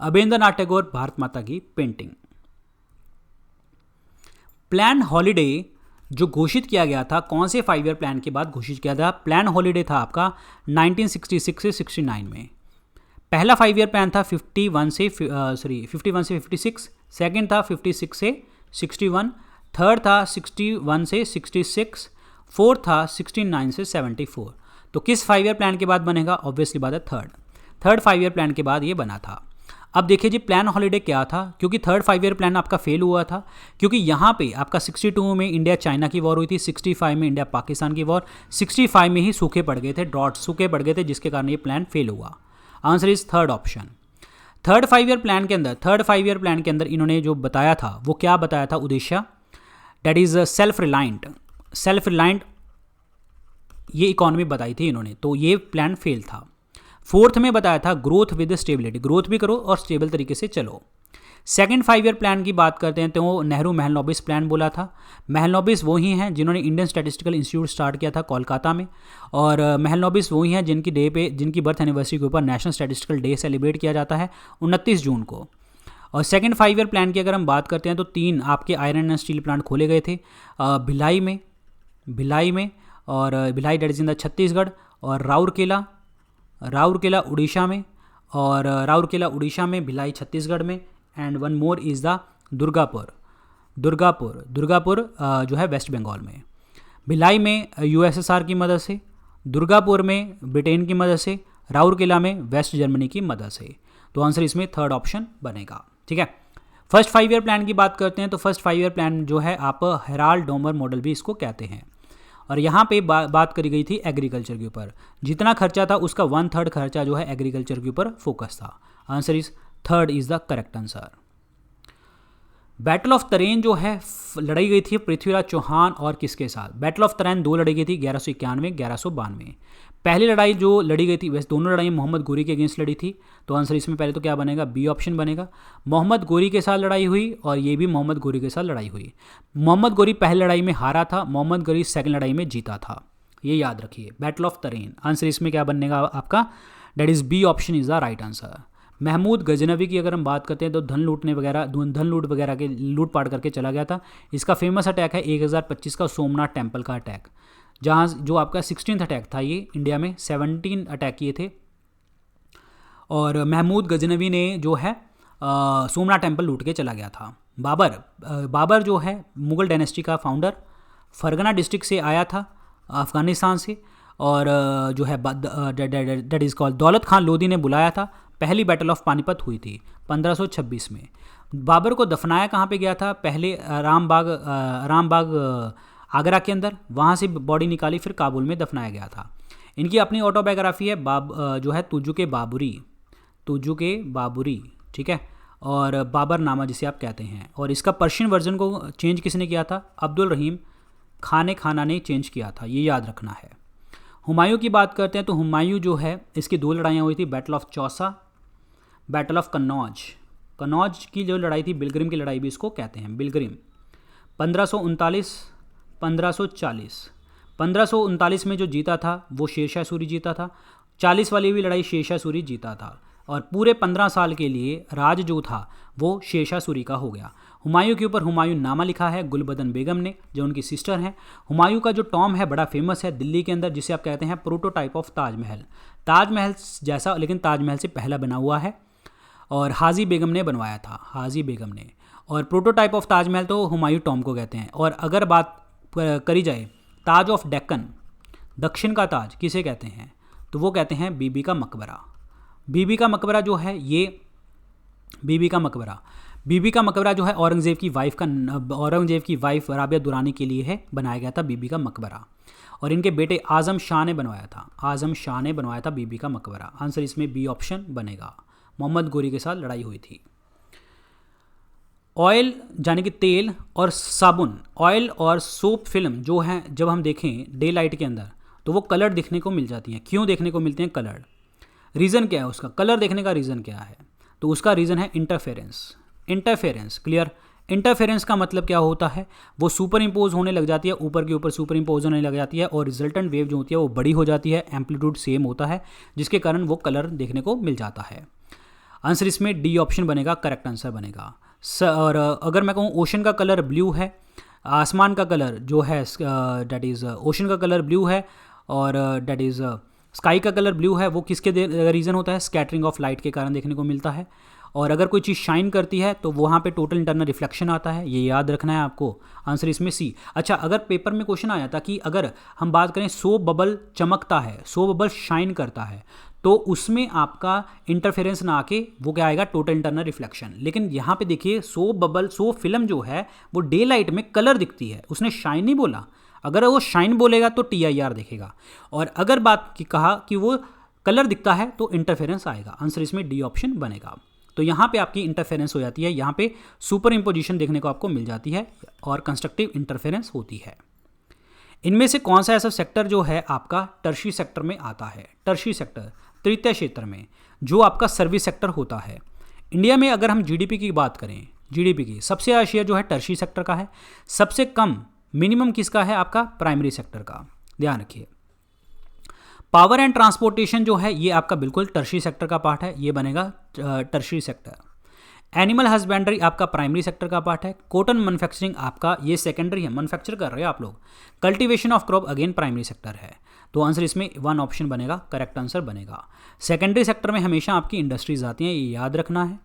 अबेंद्रनाथ टैगोर, भारत माता की पेंटिंग। प्लान हॉलीडे जो घोषित किया गया था, कौन से 5 ईयर प्लान के बाद घोषित किया था? प्लान हॉलीडे था आपका 1966 से 69 में। पहला 5 ईयर प्लान था 51 से 56, सेकंड था 56 से 61, थर्ड था 61 से 66, फोर्थ था 69 से 74। तो किस 5 ईयर प्लान के बाद बनेगा? ऑब्वियसली बात है थर्ड 5 ईयर प्लान के बाद ये बना था। अब देखिए जी, प्लान हॉलीडे क्या था, क्योंकि थर्ड 5 ईयर प्लान आपका फेल हुआ था, क्योंकि यहाँ पे आपका 62 में इंडिया चाइना की वॉर हुई थी, 65 में इंडिया पाकिस्तान की वॉर, 65 में ही सूखे पड़ गए थे, ड्रॉट सूखे पड़ गए थे, जिसके कारण ये प्लान फेल हुआ। Answer is third option. Third 5 year plan के अंदर इन्होंने जो बताया था वो क्या बताया था? उद्देश्य डैट इज सेल्फ रिलायंट ये इकॉनमी बताई थी इन्होंने, तो ये प्लान फेल था। फोर्थ में बताया था ग्रोथ विद स्टेबिलिटी, ग्रोथ भी करो और स्टेबल तरीके से चलो। सेकंड 5 ईयर प्लान की बात करते हैं तो नेहरू महलनोबिस प्लान बोला था। महलनोबिस वो ही हैं जिन्होंने इंडियन स्टैटिस्टिकल इंस्टीट्यूट स्टार्ट किया था कोलकाता में, और महलनोबिस वो ही हैं जिनकी बर्थ एनिवर्सरी के ऊपर नेशनल स्टैटिस्टिकल डे सेलिब्रेट किया जाता है 29 जून को। और सेकंड 5 ईयर प्लान की अगर हम बात करते हैं तो 3 आपके आयरन एंड स्टील प्लांट खोले गए थे, भिलाई में और Bhilai that is in the Chhattisgarh, और राउरकेला उड़ीसा में, भिलाई छत्तीसगढ़ में, and one more is the Durgapur जो है वेस्ट बंगाल में। भिलाई में USSR की मदद से, दुर्गापुर में ब्रिटेन की मदद से, राउरकेला में वेस्ट जर्मनी की मदद से। तो आंसर इसमें थर्ड ऑप्शन बनेगा। ठीक है, फर्स्ट 5 ईयर प्लान की बात करते हैं तो फर्स्ट 5 ईयर प्लान जो है आप हेराल्ड डोमर मॉडल भी इसको कहते हैं। और यहाँ पे बात करी गई थी एग्रीकल्चर के ऊपर, जितना खर्चा था उसका 1/3 खर्चा जो है एग्रीकल्चर के ऊपर फोकस था। Answer is third is the correct answer. Battle of तरेन जो है लड़ाई गई थी पृथ्वीराज चौहान और किसके साथ? बैटल ऑफ तरेन 2 लड़ी गई थी, 1191 1192। पहली लड़ाई जो लड़ी गई थी, वैसे दोनों लड़ाई मोहम्मद गोरी के अगेंस्ट लड़ी थी, तो आंसर इसमें पहले तो क्या बनेगा? बी ऑप्शन बनेगा। मोहम्मद गोरी के साथ लड़ाई हुई और ये भी मोहम्मद गोरी के साथ लड़ाई हुई। मोहम्मद गोरी पहली लड़ाई में हारा था, मोहम्मद गोरी सेकंड लड़ाई में जीता था, ये याद रखिए। बैटल ऑफ तरेन, आंसर इसमें क्या बनेगा आपका? That is B option is the right answer. Mahmud Ghaznavi की अगर हम बात करते हैं तो धन लूट वगैरह के लूटपाट करके चला गया था। इसका फेमस अटैक है 1025 का सोमनाथ टेम्पल का अटैक, जहाँ जो आपका 16th अटैक था, ये इंडिया में 17 अटैक किए थे। और महमूद गजनवी ने जो है सोमनाथ टेम्पल लूट के चला गया था। बाबर जो है मुगल डायनेस्टी का फाउंडर, फरगना डिस्ट्रिक्ट से आया था अफ़गानिस्तान से, और जो है डेट इज़ कॉल्ड दौलत खान लोधी ने बुलाया था। पहली बैटल ऑफ पानीपत हुई थी 1526 में। बाबर को दफनाया कहाँ पे गया था? पहले रामबाग आगरा के अंदर, वहाँ से बॉडी निकाली फिर काबुल में दफनाया गया था। इनकी अपनी ऑटोबायोग्राफी है जो है तुजु के बाबुरी, ठीक है, और बाबर नामा जिसे आप कहते हैं। और इसका पर्शियन वर्जन को चेंज किसने किया था? अब्दुल रहीम खाना ने चेंज किया था, ये याद रखना है। हुमायूं की बात करते हैं तो हुमायूं जो है इसकी 2 लड़ाइयाँ हुई थी, battle of Chausa, battle of Kannauj की जो लड़ाई थी, बिलग्रिम की लड़ाई भी इसको कहते हैं, बिलग्रिम। 1539 1540। 1539 में जो जीता था वो शेरशाह सूरी जीता था। 40 वाली भी लड़ाई शेरशाह सूरी जीता था, और पूरे 15 साल के लिए राज जो था वो शेरशाह सूरी का हो गया। हुमायूं के ऊपर हुमायूं नामा लिखा है गुलबदन बेगम ने, जो उनकी सिस्टर हैं। हुमायूं का जो टॉम है बड़ा फेमस है दिल्ली के अंदर, जिसे आप कहते हैं प्रोटोटाइप ऑफ ताजमहल, ताजमहल जैसा लेकिन ताजमहल से पहला बना हुआ है, और हाजी बेगम ने बनवाया था, हाजी बेगम ने। और प्रोटोटाइप ऑफ ताजमहल तो हुमायूं टॉम को कहते हैं। और अगर बात करी जाए ताज ऑफ डेक्कन, दक्षिण का ताज किसे कहते हैं? तो वो कहते हैं बीबी का मकबरा। बीबी का मकबरा जो है ये बीबी का मकबरा जो है औरंगज़ेब की वाइफ राबिया दुरानी के लिए है बनाया गया था बीबी का मकबरा, और इनके बेटे आज़म शाह ने बनवाया था बीबी का मकबरा। आंसर इसमें बी ऑप्शन बनेगा। मोहम्मद गोरी के साथ लड़ाई हुई थी। ऑयल यानी कि तेल और साबुन, ऑयल और सोप फिल्म जो हैं जब हम देखें डे लाइट के अंदर तो वो कलर देखने को मिल जाती हैं। क्यों देखने को मिलते हैं कलर? रीज़न क्या है उसका? कलर देखने का रीज़न क्या है? तो उसका रीज़न है इंटरफेरेंस। क्लियर? इंटरफेरेंस का मतलब क्या होता है? वो सुपर इम्पोज होने लग जाती है, ऊपर के ऊपर सुपर इम्पोज होने लग जाती है, और रिजल्टेंट वेव जो होती है वो बड़ी हो जाती है, एम्पलीट्यूड सेम होता है, जिसके कारण वो कलर देखने को मिल जाता है। आंसर इसमें डी ऑप्शन बनेगा, करेक्ट आंसर बनेगा। और अगर मैं कहूँ ओशन का कलर ब्लू है, आसमान का कलर जो है डेट इज़ ओशन का कलर ब्लू है, और डेट इज़ स्काई का कलर ब्लू है, वो किसके रीज़न होता है? स्कैटरिंग ऑफ लाइट के कारण देखने को मिलता है। और अगर कोई चीज़ शाइन करती है तो वहाँ पे टोटल इंटरनल रिफ्लेक्शन आता है, ये याद रखना है आपको। आंसर इसमें सी। अच्छा, अगर पेपर में क्वेश्चन आया था कि अगर हम बात करें सोप बबल चमकता है, सोप बबल शाइन करता है, तो उसमें आपका इंटरफेरेंस ना आके वो क्या आएगा? Total internal reflection. लेकिन यहाँ पे देखिए सोप फिल्म जो है वो डे लाइट में कलर दिखती है, उसने शाइन नहीं बोला। अगर वो शाइन बोलेगा तो TIR देखेगा, और अगर बात की कहा कि वो कलर दिखता है तो इंटरफेरेंस आएगा। आंसर इसमें डी ऑप्शन बनेगा। तो यहाँ पे आपकी इंटरफेरेंस हो जाती है, यहाँ पे सुपर इम्पोजिशन देखने को आपको मिल जाती है और कंस्ट्रक्टिव इंटरफेरेंस होती है। इनमें से कौन सा ऐसा सेक्टर जो है आपका टर्शी सेक्टर में आता है? टर्शी सेक्टर तृतीय क्षेत्र में जो आपका सर्विस सेक्टर होता है। इंडिया में अगर हम GDP की बात करें, GDP की सबसे ज़्यादा शेयर जो है टर्शी सेक्टर का है, सबसे कम मिनिमम किसका है? आपका प्राइमरी सेक्टर का। ध्यान रखिए। पावर एंड ट्रांसपोर्टेशन जो है ये आपका बिल्कुल टर्शी सेक्टर का पार्ट है, ये बनेगा टर्शी सेक्टर। एनिमल हस्बेंड्री आपका प्राइमरी सेक्टर का पार्ट है। कॉटन मैन्युफैक्चरिंग आपका ये सेकेंडरी है, मैन्युफैक्चर कर रहे हैं आप लोग। Cultivation of crop again primary sector है। तो आंसर इसमें 1 ऑप्शन बनेगा, करेक्ट आंसर बनेगा। सेकेंडरी सेक्टर में हमेशा आपकी इंडस्ट्रीज आती हैं, ये याद रखना है।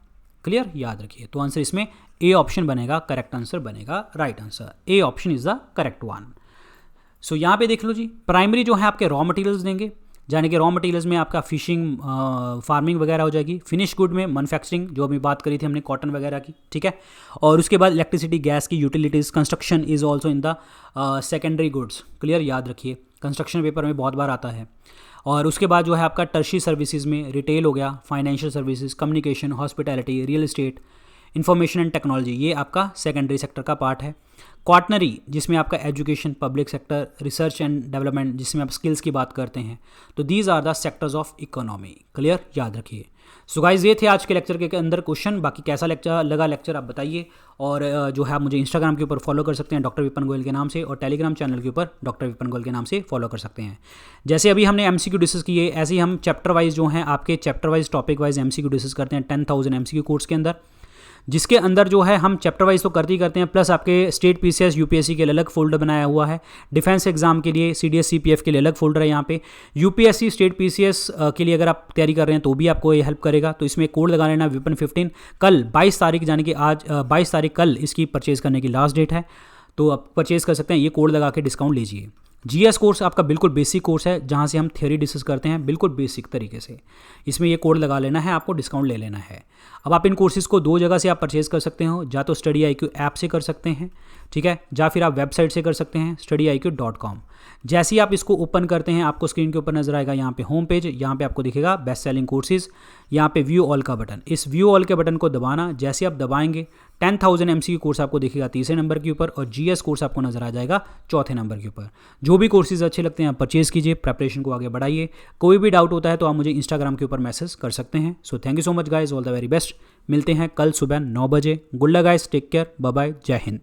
क्लियर? याद रखिए। तो आंसर इसमें ए ऑप्शन बनेगा, करेक्ट आंसर बनेगा, right answer. A option is the correct one. So यहाँ पे देख लो जी, प्राइमरी जो है आपके रॉ मटेरियल्स देंगे, यानी कि रॉ मटेरियल्स में आपका फिशिंग, फार्मिंग वगैरह हो जाएगी। फिनिश गुड में मैन्युफैक्चरिंग, जो अभी बात करी थी हमने कॉटन वगैरह की, ठीक है। और उसके बाद इलेक्ट्रिसिटी, गैस की utilities, construction is also in the secondary goods. Clear, याद रखिए, कंस्ट्रक्शन पेपर में बहुत बार आता है। और उसके बाद जो है आपका टर्शी सर्विसेज में रिटेल हो गया, financial services, communication, hospitality, real estate, information and technology, ये आपका सेकेंडरी सेक्टर का पार्ट है। क्वार्टनरी, जिसमें आपका education, public sector, research and development, जिसमें आप स्किल्स की बात करते हैं। तो these are the sectors of economy. Clear, याद रखिए। सो गाइस, ये थे आज के लेक्चर के अंदर क्वेश्चन। बाकी कैसा लेक्चर लगा लेक्चर आप बताइए। और जो है आप मुझे इंस्टाग्राम के ऊपर फॉलो कर सकते हैं डॉक्टर विपिन गोयल के नाम से, और टेलीग्राम चैनल के ऊपर डॉक्टर विपिन गोयल के नाम से फॉलो कर सकते हैं। जैसे अभी हमने एमसीक्यू डिस्कस किए, ऐसे ही हम चैप्टर वाइज जो हैं आपके chapter wise, topic wise MCQ discuss करते हैं 10,000 एमसीक्यू कोर्स के अंदर, जिसके अंदर जो है हम चैप्टर वाइज तो करते ही करते हैं, प्लस आपके स्टेट पीसीएस, यूपीएससी के लिए अलग फोल्डर बनाया हुआ है, डिफेंस एग्जाम के लिए, सीडीएस सीपीएफ के लिए अलग फोल्डर है यहाँ पे, यूपीएससी स्टेट पीसीएस के लिए अगर आप तैयारी कर रहे हैं तो भी आपको ये हेल्प करेगा। तो इसमें कोड लगा लेना विपिन 15। कल 22 तारीख, यानी कि आज 22 तारीख कल इसकी परचेज़ करने की लास्ट डेट है, तो आप परचेज़ कर सकते हैं। ये कोड लगा के डिस्काउंट लीजिए। जीएस कोर्स आपका बिल्कुल बेसिक कोर्स है, जहाँ से हम थ्योरी डिस्कस करते हैं बिल्कुल बेसिक तरीके से। इसमें ये कोड लगा लेना है, आपको डिस्काउंट ले लेना है। अब आप इन कोर्सेज़ को 2 जगह से आप परचेज़ कर सकते हो, या तो स्टडी IQ ऐप से कर सकते हैं, ठीक है, या फिर आप वेबसाइट से कर सकते हैं studiiq.com। जैसे ही आप इसको ओपन करते हैं, आपको स्क्रीन के ऊपर नजर आएगा यहाँ पे होम पेज, यहाँ पे आपको दिखेगा बेस्ट सेलिंग कोर्सेज, यहाँ पे व्यू ऑल का बटन। इस व्यू ऑल के बटन को दबाना, जैसे आप दबाएंगे 10,000 MCQ कोर्स आपको दिखेगा तीसरे नंबर के ऊपर, और GS कोर्स आपको नजर आ जाएगा चौथे नंबर के ऊपर। जो भी कोर्सेज अच्छे लगते हैं आप परचेज़ कीजिए, प्रेपरेशन को आगे बढ़ाइए। कोई भी डाउट होता है तो आप मुझे इंस्टाग्राम के ऊपर मैसेज कर सकते हैं। So thank you so much guys, all the very best. मिलते हैं कल सुबह 9 बजे। Good luck guys, take care, bye bye, Jai Hind.